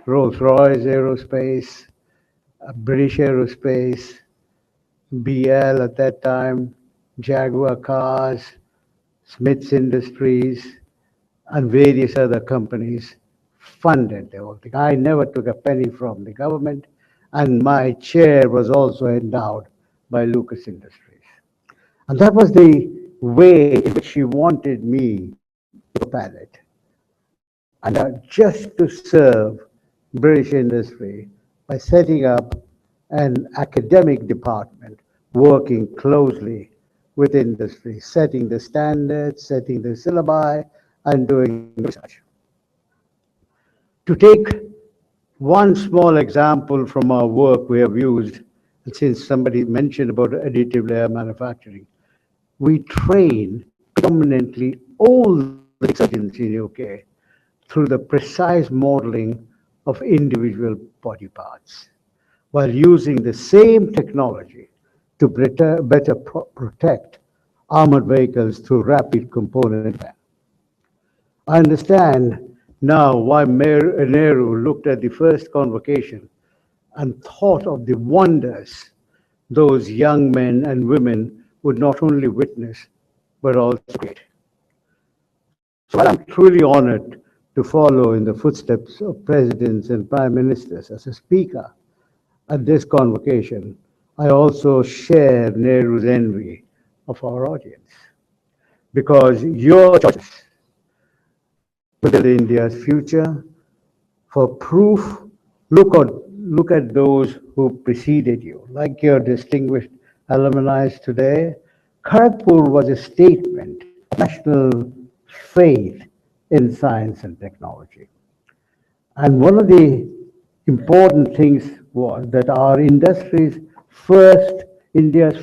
S15: Rolls-Royce Aerospace, British Aerospace, BL at that time, Jaguar Cars, Smiths Industries, and various other companies funded the whole thing. I never took a penny from the government, and my chair was also endowed by Lucas Industries. And that was the way in which she wanted me to propel it. And just to serve British industry by setting up an academic department working closely with industry, setting the standards, setting the syllabi, and doing research. To take one small example from our work we have used, and since somebody mentioned about additive layer manufacturing, we train predominantly all the surgeons in UK through the precise modeling of individual body parts, while using the same technology to better protect armored vehicles through rapid component design. I understand now why Mayor Nehru looked at the first convocation and thought of the wonders those young men and women would not only witness, but also create. So I'm truly honored to follow in the footsteps of presidents and prime ministers as a speaker at this convocation. I also share Nehru's envy of our audience, because your choices will build India's future. For proof, look at those who preceded you, like your distinguished alumni today. Kharagpur was a statement of national faith in science and technology. And one of the important things was that our India's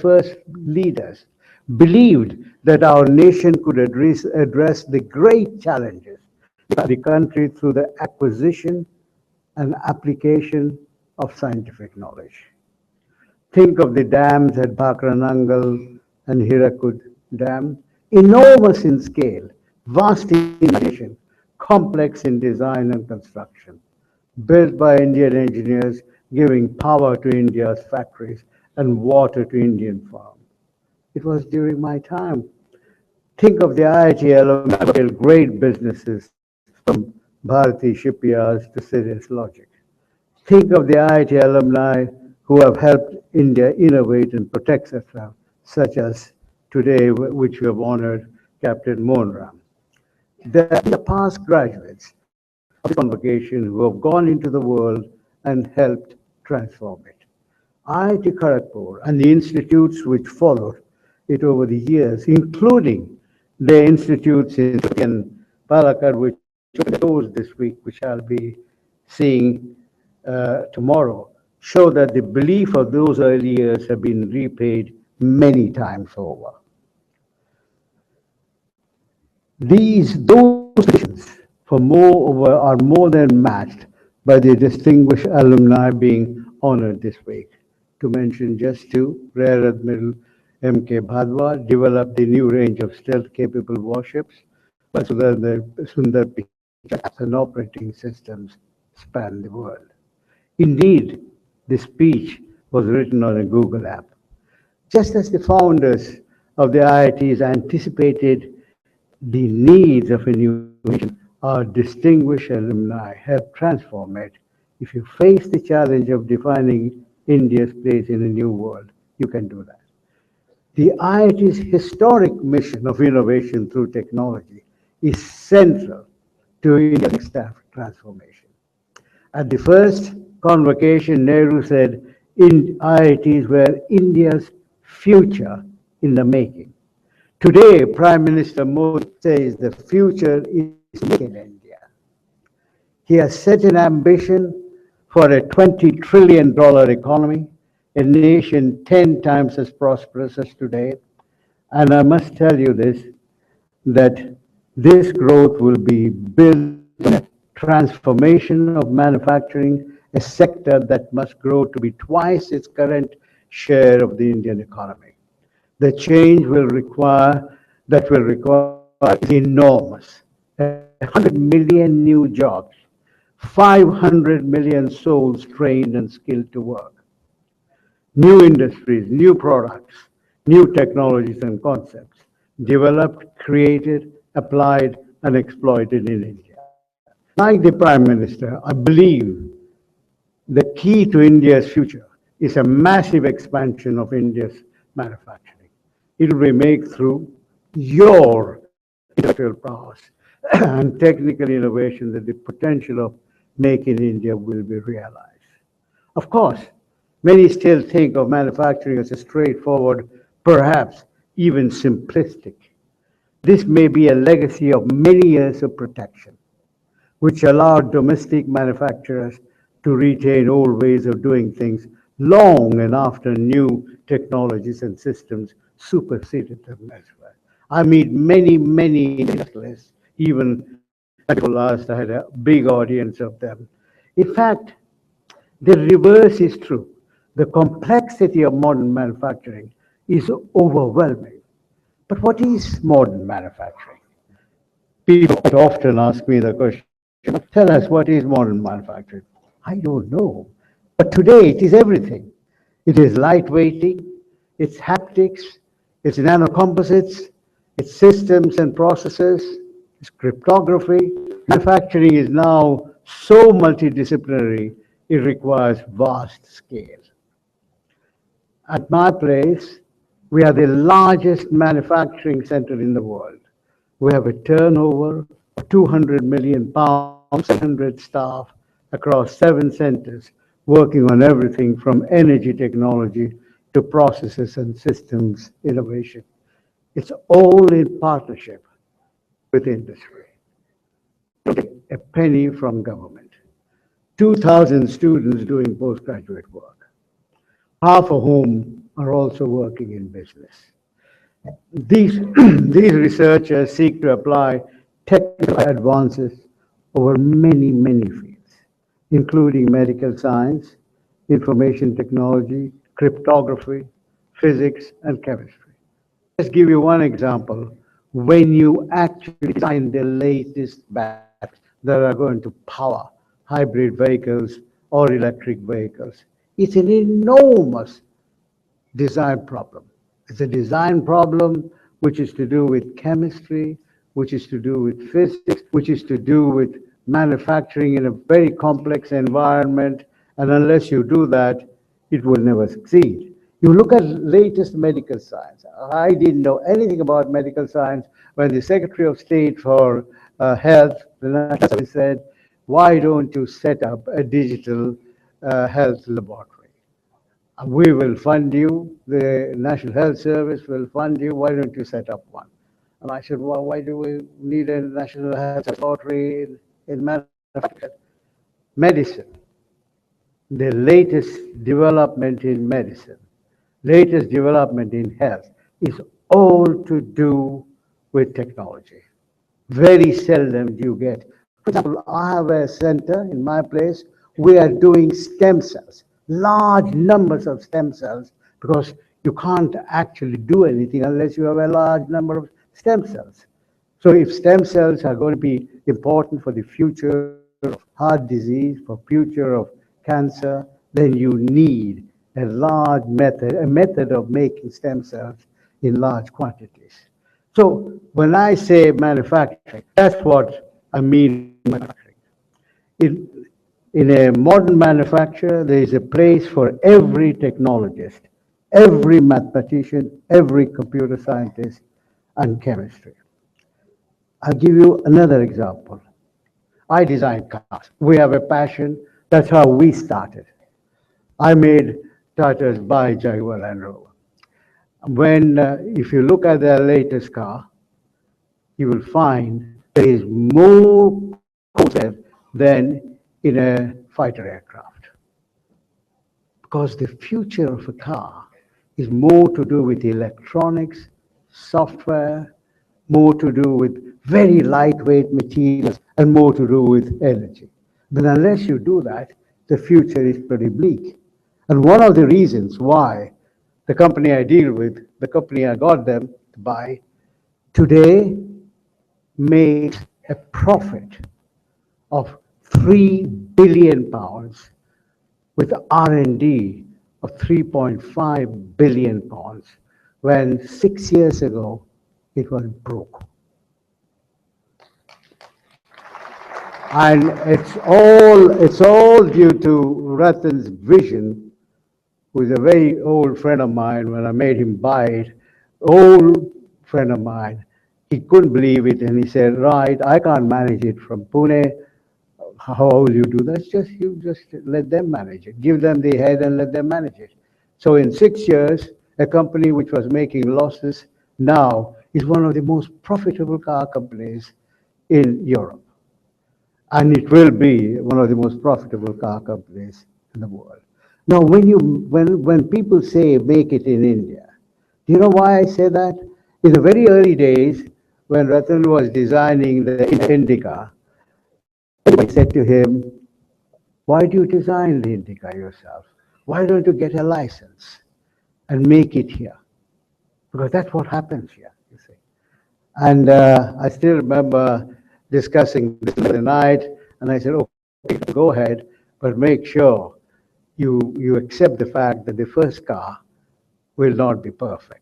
S15: first leaders believed that our nation could address the great challenges of the country through the acquisition and application of scientific knowledge. Think of the dams at Bhakranangal and Hirakud Dam, enormous in scale, vast in imagination, complex in design and construction, built by Indian engineers, giving power to India's factories and water to Indian farms. It was during my time. Think of the IIT alumni who built great businesses from Bharati shipyards to Cirrus Logic. Think of the IIT alumni who have helped India innovate and protect itself, such as today, which we have honored Captain Monram. There are past graduates of this convocation who have gone into the world and helped transform it. IIT Kharagpur and the institutes which followed it over the years, including the institutes in Palakkad, which closed this week, which I'll be seeing tomorrow, show that the belief of those early years have been repaid many times over. Those conditions are more than matched by the distinguished alumni being honored this week. To mention just two, Rear Admiral M.K. Bhadwa developed the new range of stealth-capable warships, while Sundar Pichai and operating systems span the world. Indeed, the speech was written on a Google app. Just as the founders of the IITs anticipated the needs of a new nation, our distinguished alumni helped transform it. If you face the challenge of defining India's place in a new world, you can do that. The IIT's historic mission of innovation through technology is central to India's staff transformation. At the first convocation, Nehru said, IITs were India's future in the making. Today, Prime Minister Modi says the future is in India. He has set an ambition for a $20 trillion economy, a nation 10 times as prosperous as today. And I must tell you this, that this growth will be built on a transformation of manufacturing, a sector that must grow to be twice its current share of the Indian economy. The change will require is enormous. 100 million new jobs, 500 million souls trained and skilled to work. New industries, new products, new technologies and concepts, developed, created, applied, and exploited in India. Like the Prime Minister, I believe the key to India's future is a massive expansion of India's manufacturing. It will be made through your intellectual prowess and technical innovation that the potential of Make in India will be realized. Of course, many still think of manufacturing as a straightforward, perhaps even simplistic. This may be a legacy of many years of protection, which allowed domestic manufacturers to retain old ways of doing things long and after new technologies and systems superseded them elsewhere. I meet many industrialists, even last I had a big audience of them. In fact, the reverse is true. The complexity of modern manufacturing is overwhelming. But what is modern manufacturing? People often ask me the question, tell us what is modern manufacturing? I don't know. But today it is everything. It is lightweighting, it's haptics, it's nanocomposites, it's systems and processes, it's cryptography. Manufacturing is now so multidisciplinary, it requires vast scale. At my place, we are the largest manufacturing center in the world. We have a turnover of 200 million pounds, 700 staff across 7 centers, working on everything from energy technology to processes and systems innovation. It's all in partnership with industry. A penny from government. 2,000 students doing postgraduate work, half of whom are also working in business. These researchers seek to apply technical advances over many fields, including medical science, information technology, cryptography, physics, and chemistry. Let's give you one example. When you actually design the latest batteries that are going to power hybrid vehicles or electric vehicles, it's an enormous design problem. It's a design problem which is to do with chemistry, which is to do with physics, which is to do with manufacturing in a very complex environment, and unless you do that, it will never succeed. You look at latest medical science. I didn't know anything about medical science when the Secretary of State for Health, the National Service, said, why don't you set up a digital health laboratory? We will fund you, the National Health Service will fund you, why don't you set up one? And I said, well, why do we need a National Health Laboratory in manufacturing? Medicine, the latest development in medicine, latest development in health is all to do with technology. Very seldom do you get. For example, I have a center in my place we are doing stem cells, large numbers of stem cells, because you can't actually do anything unless you have a large number of stem cells. So if stem cells are going to be important for the future of heart disease, for future of cancer, then you need a method of making stem cells in large quantities. So when I say manufacturing, that's what I mean by manufacturing. In a modern manufacturer, there is a place for every technologist, every mathematician, every computer scientist, and chemistry. I'll give you another example. I design cars. We have a passion. That's how we started. I made Tata's by Jaguar Land Rover. If you look at their latest car, you will find there is more concept than in a fighter aircraft. Because the future of a car is more to do with electronics, software, more to do with very lightweight materials, and more to do with energy. But unless you do that, the future is pretty bleak. And one of the reasons why the company I deal with, the company I got them to buy, today makes a profit of 3 billion pounds with R&D of 3.5 billion pounds, when 6 years ago it was broke. And it's all due to Ratan's vision, who is a very old friend of mine. When I made him buy it, old friend of mine, he couldn't believe it, and he said, right, I can't manage it from Pune. How will you do that? You just let them manage it. Give them the head and let them manage it. So in 6 years, a company which was making losses now is one of the most profitable car companies in Europe. And it will be one of the most profitable car companies in the world. Now, when people say make it in India, do you know why I say that? In the very early days, when Ratan was designing the Indica, everybody said to him, why do you design the Indica yourself? Why don't you get a license and make it here? Because that's what happens here, you see. And I still remember discussing this the other night, and I said, okay, go ahead, but make sure you accept the fact that the first car will not be perfect.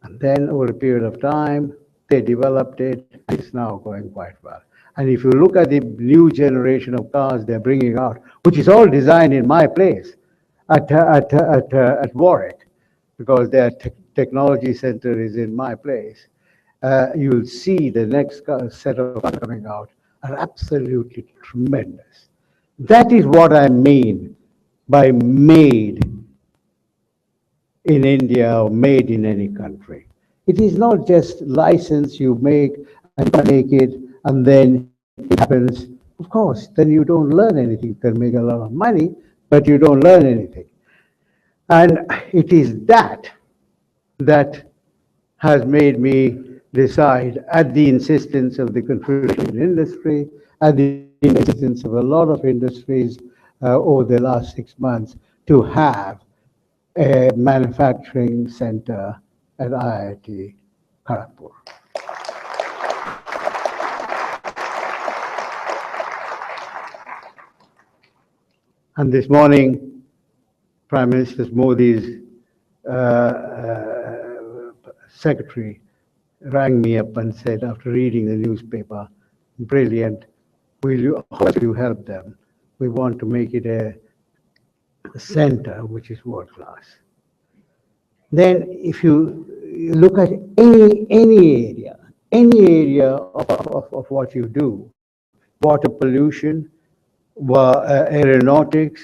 S15: And then over a period of time, they developed it, and it's now going quite well. And if you look at the new generation of cars they're bringing out, which is all designed in my place at Warwick, because their technology center is in my place, you'll see the next set of cars coming out are absolutely tremendous. That is what I mean by made in India or made in any country. It is not just license you make and make it and then it happens. Of course, then you don't learn anything. You can make a lot of money, but you don't learn anything. And it is that has made me decide, at the insistence of the Confederation industry, at the insistence of a lot of industries over the last 6 months, to have a manufacturing center at IIT Kharagpur. And this morning, Prime Minister Modi's secretary rang me up and said, after reading the newspaper, brilliant, how will you help them? We want to make it a center which is world class. Then if you look at any area of what you do, water pollution, aeronautics,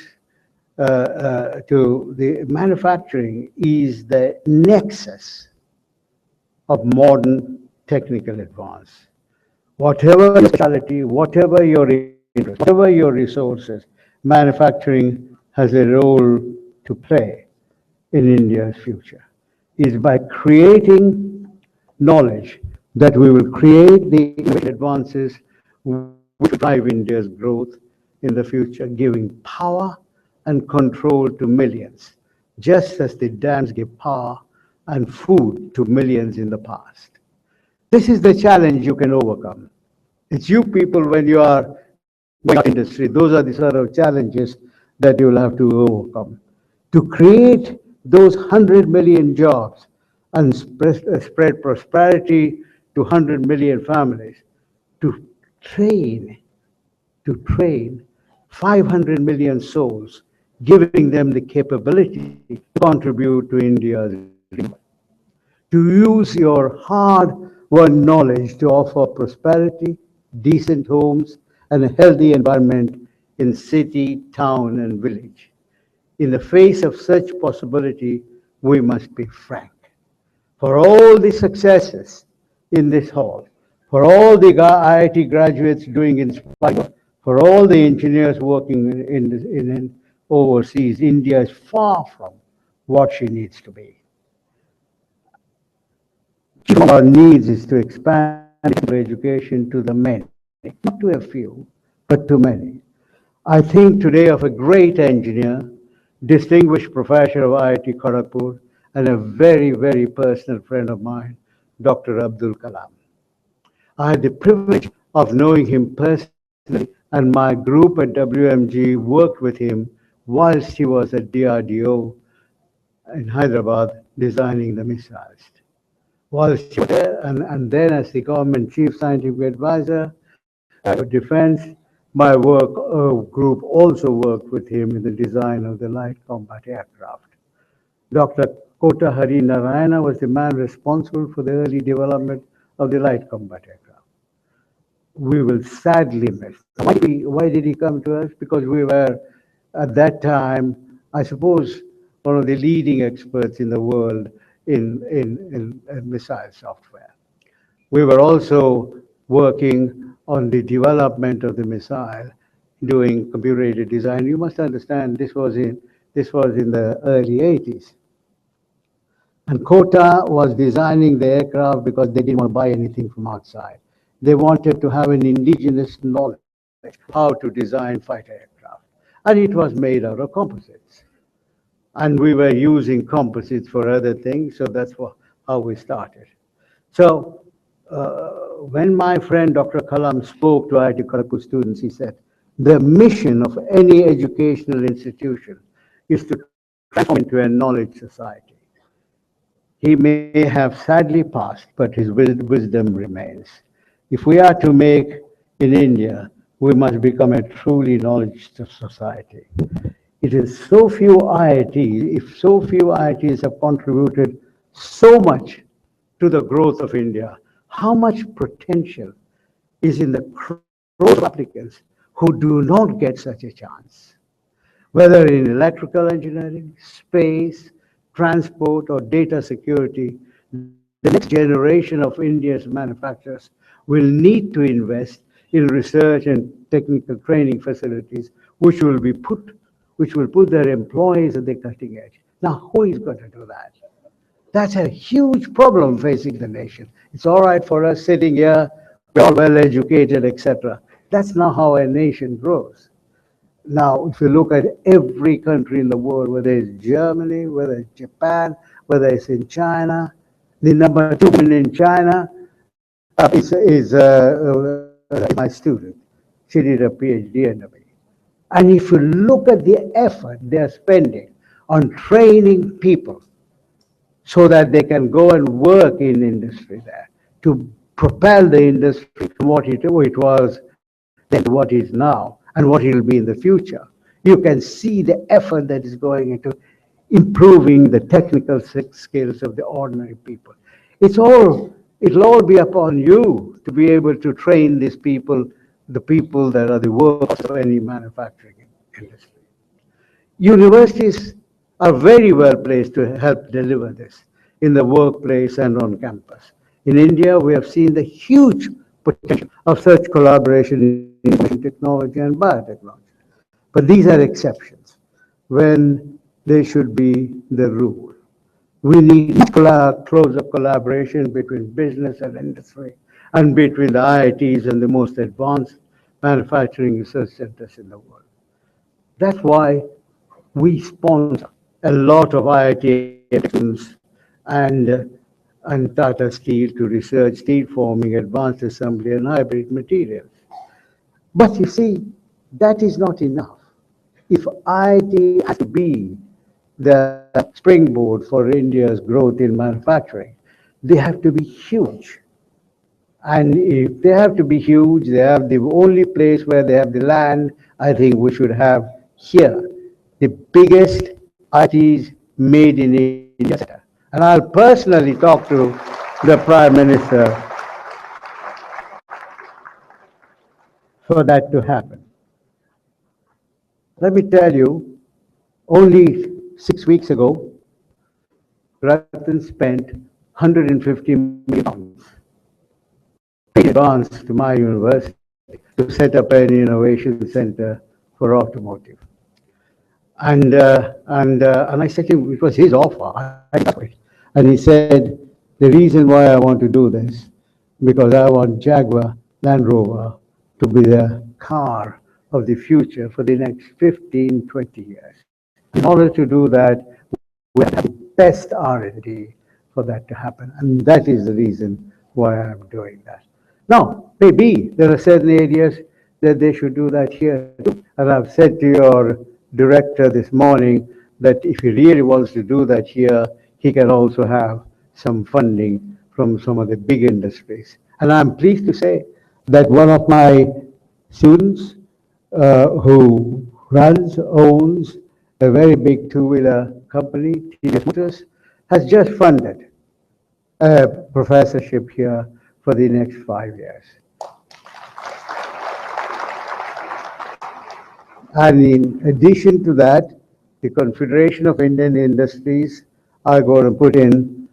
S15: to the manufacturing is the nexus of modern technical advance. Whatever your specialty, whatever your interest, whatever your resources, manufacturing has a role to play in India's future. Is by creating knowledge that we will create the advances which drive India's growth in the future, giving power and control to millions, just as the dams give power and food to millions in the past. This is the challenge you can overcome. It's you people, when you are going out industry, those are the sort of challenges that you'll have to overcome. To create those 100 million jobs and spread prosperity to 100 million families, to train 500 million souls, giving them the capability to contribute to India's renewal. To use your hard-won knowledge to offer prosperity, decent homes, and a healthy environment in city, town, and village. In the face of such possibility, we must be frank. For all the successes in this hall, for all the IIT graduates doing inspiring, for all the engineers working in overseas, India is far from what she needs to be. Our needs is to expand education to the many, not to a few, but to many. I think today of a great engineer, distinguished professor of IIT Kharagpur, and a very, very personal friend of mine, Dr. Abdul Kalam. I had the privilege of knowing him personally, and my group at WMG worked with him whilst he was at DRDO in Hyderabad designing the missiles. Whilst he was there, and then as the government chief scientific advisor for defense, my work group also worked with him in the design of the light combat aircraft. Dr. Kota Hari Narayana was the man responsible for the early development of the light combat aircraft. We will sadly miss. Why did he come to us? Because we were, at that time, I suppose, one of the leading experts in the world in missile software. We were also working on the development of the missile, doing computer-aided design. You must understand this was in the early 80s. And Kota was designing the aircraft because they didn't want to buy anything from outside. They wanted to have an indigenous knowledge how to design fighter aircraft. And it was made out of composites. And we were using composites for other things, so that's how we started. So when my friend Dr. Kalam spoke to IIT Kharagpur students, he said, the mission of any educational institution is to transform into a knowledge society. He may have sadly passed, but his wisdom remains. If we are to make in India, we must become a truly knowledge society. It is so few IITs, if so few IITs have contributed so much to the growth of India, how much potential is in the crores of applicants who do not get such a chance? Whether in electrical engineering, space, transport, or data security, the next generation of India's manufacturers will need to invest in research and technical training facilities, which will put their employees at the cutting edge. Now, who is going to do that? That's a huge problem facing the nation. It's all right for us sitting here, we're all well educated, etc. That's not how a nation grows. Now, if you look at every country in the world, whether it's Germany, whether it's Japan, whether it's in China, the number 2 in China is my student. She did a PhD under me. And if you look at the effort they're spending on training people so that they can go and work in industry there, to propel the industry from what it was then to what it is now and what it will be in the future. You can see the effort that is going into improving the technical skills of the ordinary people. It'll all be upon you to be able to train these people, the people that are the workers of any manufacturing industry. Universities are very well placed to help deliver this in the workplace and on campus. In India, we have seen the huge potential of such collaboration in information technology and biotechnology. But these are exceptions when they should be the rule. We need closer collaboration between business and industry and between the IITs and the most advanced manufacturing research centers in the world. That's why we sponsor a lot of IIT students and, and Tata Steel to research steel forming, advanced assembly, and hybrid materials. But you see, that is not enough. If IIT has to be the springboard for India's growth in manufacturing, they have to be huge. And if they have to be huge, they have the only place where they have the land, I think we should have here the biggest IITs made in India. And I'll personally talk to the Prime Minister for that to happen. Let me tell you, only 6 weeks ago, Ratan spent 150 million in advance to my university to set up an innovation center for automotive. And I said to him, it was his offer. And he said, the reason why I want to do this, because I want Jaguar Land Rover to be the car of the future for the next 15, 20 years. In order to do that, we have the best R&D for that to happen. And that is the reason why I'm doing that. Now, maybe there are certain areas that they should do that here too. And I've said to your director this morning that if he really wants to do that here, he can also have some funding from some of the big industries. And I'm pleased to say that one of my students who owns a very big two-wheeler company, TVS Motors, has just funded a professorship here for the next 5 years. And in addition to that, the Confederation of Indian Industries are going to put in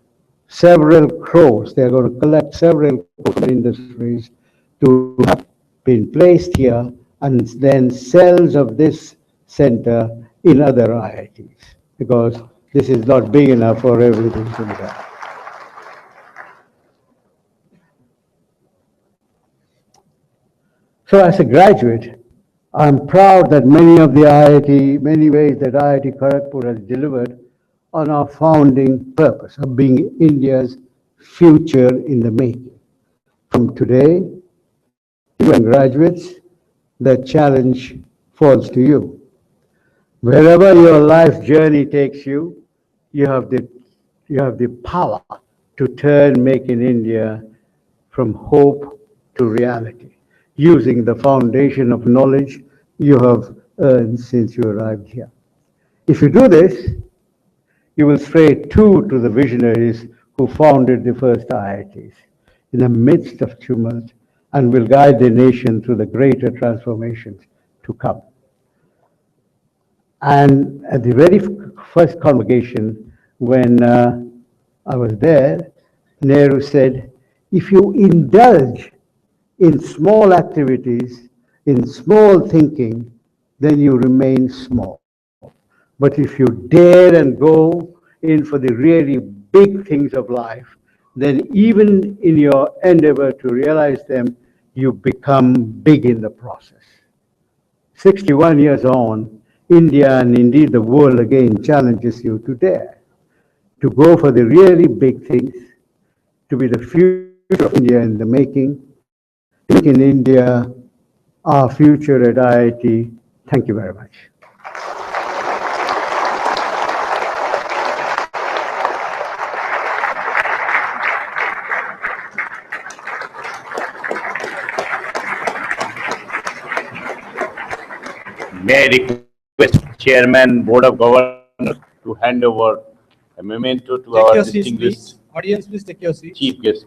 S15: several crores. They're going to collect several crores from industries to have been placed here and then cells of this center in other IITs, because this is not big enough for everything to be done. So as a graduate, I'm proud that many ways that IIT Kharagpur has delivered on our founding purpose of being India's future in the making. From today, you and graduates, the challenge falls to you. Wherever your life journey takes you, you have the power to turn Make in India from hope to reality, using the foundation of knowledge you have earned since you arrived here. If you do this, you will stay true to the visionaries who founded the first IITs in the midst of tumult and will guide the nation through the greater transformations to come. And at the very first convocation, when I was there, Nehru said, if you indulge in small activities, in small thinking, then you remain small. But if you dare and go in for the really big things of life, then even in your endeavor to realize them, you become big in the process. 61 years on, India and indeed the world again challenges you to dare, to go for the really big things, to be the future of India in the making, to make in India our future at IIT. Thank you very much.
S22: May I request Chairman, Board of Governors to hand over a memento to our distinguished
S8: Audience, please take your seats.
S22: chief guest.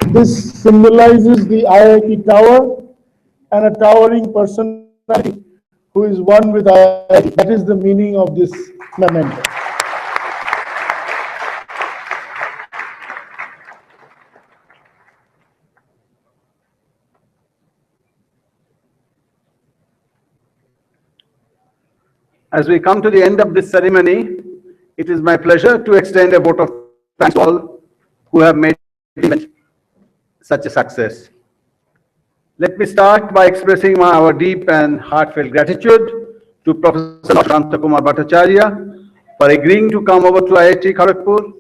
S7: This symbolizes the IIT Tower and a towering personality who is one with IIT. That is the meaning of this memento.
S1: As we come to the end of this ceremony, it is my pleasure to extend a vote of thanks to all who have made the event such a success. Let me start by expressing our deep and heartfelt gratitude to Professor Shanta Kumar Bhattacharya for agreeing to come over to IIT Kharagpur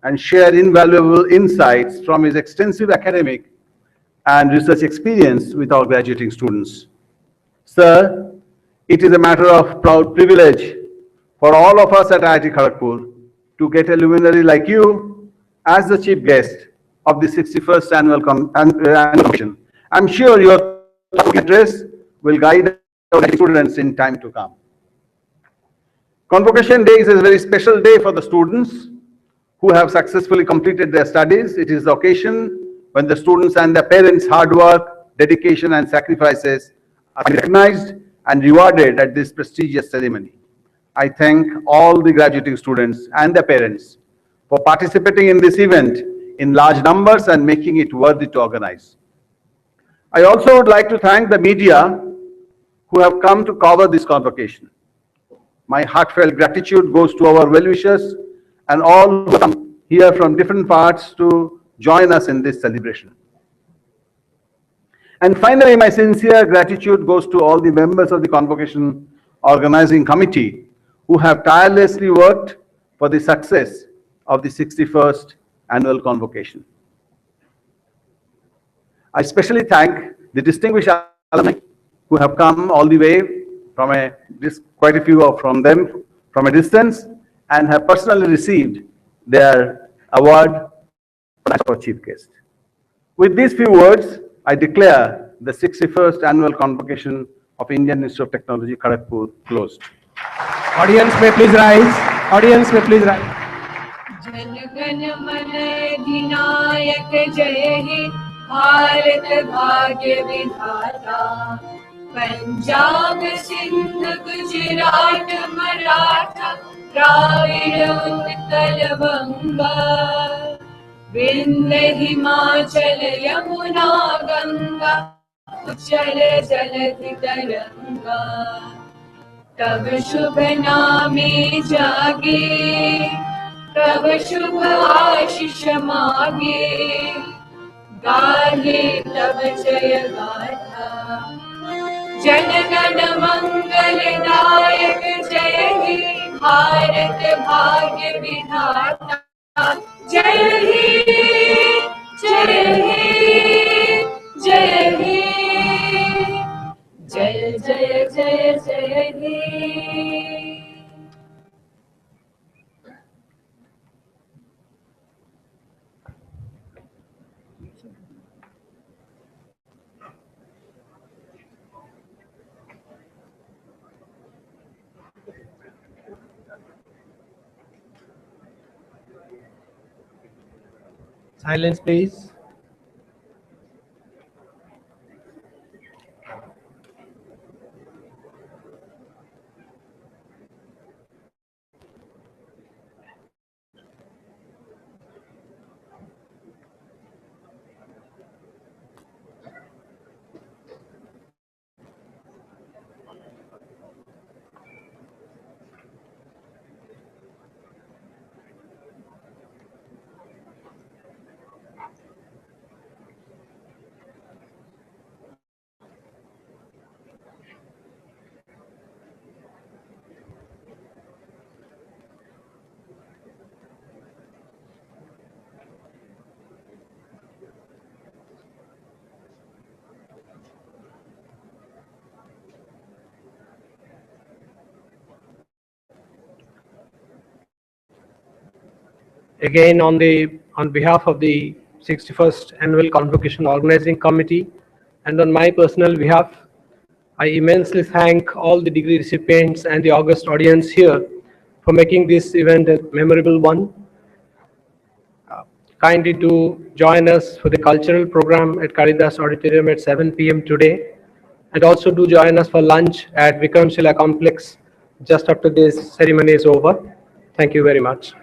S1: and share invaluable insights from his extensive academic and research experience with our graduating students. Sir, it is a matter of proud privilege for all of us at IIT Kharagpur to get a luminary like you as the chief guest of the 61st annual convocation. I'm sure your address will guide our students in time to come. Convocation Day is a very special day for the students who have successfully completed their studies. It is the occasion when the students and their parents' hard work, dedication, and sacrifices are recognized and rewarded at this prestigious ceremony. I thank all the graduating students and their parents for participating in this event in large numbers and making it worthy to organize. I also would like to thank the media who have come to cover this convocation. My heartfelt gratitude goes to our well-wishers and all who come here from different parts to join us in this celebration. And finally, my sincere gratitude goes to all the members of the Convocation Organizing Committee who have tirelessly worked for the success of the 61st Annual Convocation. I especially thank the distinguished alumni who have come all the way from quite a few from them from a distance and have personally received their award for chief guest. With these few words, I declare the 61st Annual Convocation of Indian Institute of Technology, Kharagpur, closed.
S8: Audience may please rise. Audience may please rise.
S16: जनगण मन अधिनायक जय हे भारत भाग्य विधाता पंजाब सिंध गुजरात मराठा द्राविड़ उत्कल बंगा विंध्य हिमाचल यमुना गंगा उच्चल जलधि तरंगा तब शुभ नामे जागे तब शुभ आशीष मागे गाहे तब जय गाथा जनगण मंगलदायक जय हे भारत भाग्य विधाता जय हे जय हे जय हे जय जय जय जय हे
S8: Silence, please. Again, on behalf of the 61st Annual Convocation Organizing Committee and on my personal behalf, I immensely thank all the degree recipients and the august audience here for making this event a memorable one. Kindly to join us for the cultural program at Kalidas Auditorium at 7 p.m. today. And also do join us for lunch at Vikramshila Complex just after this ceremony is over. Thank you very much.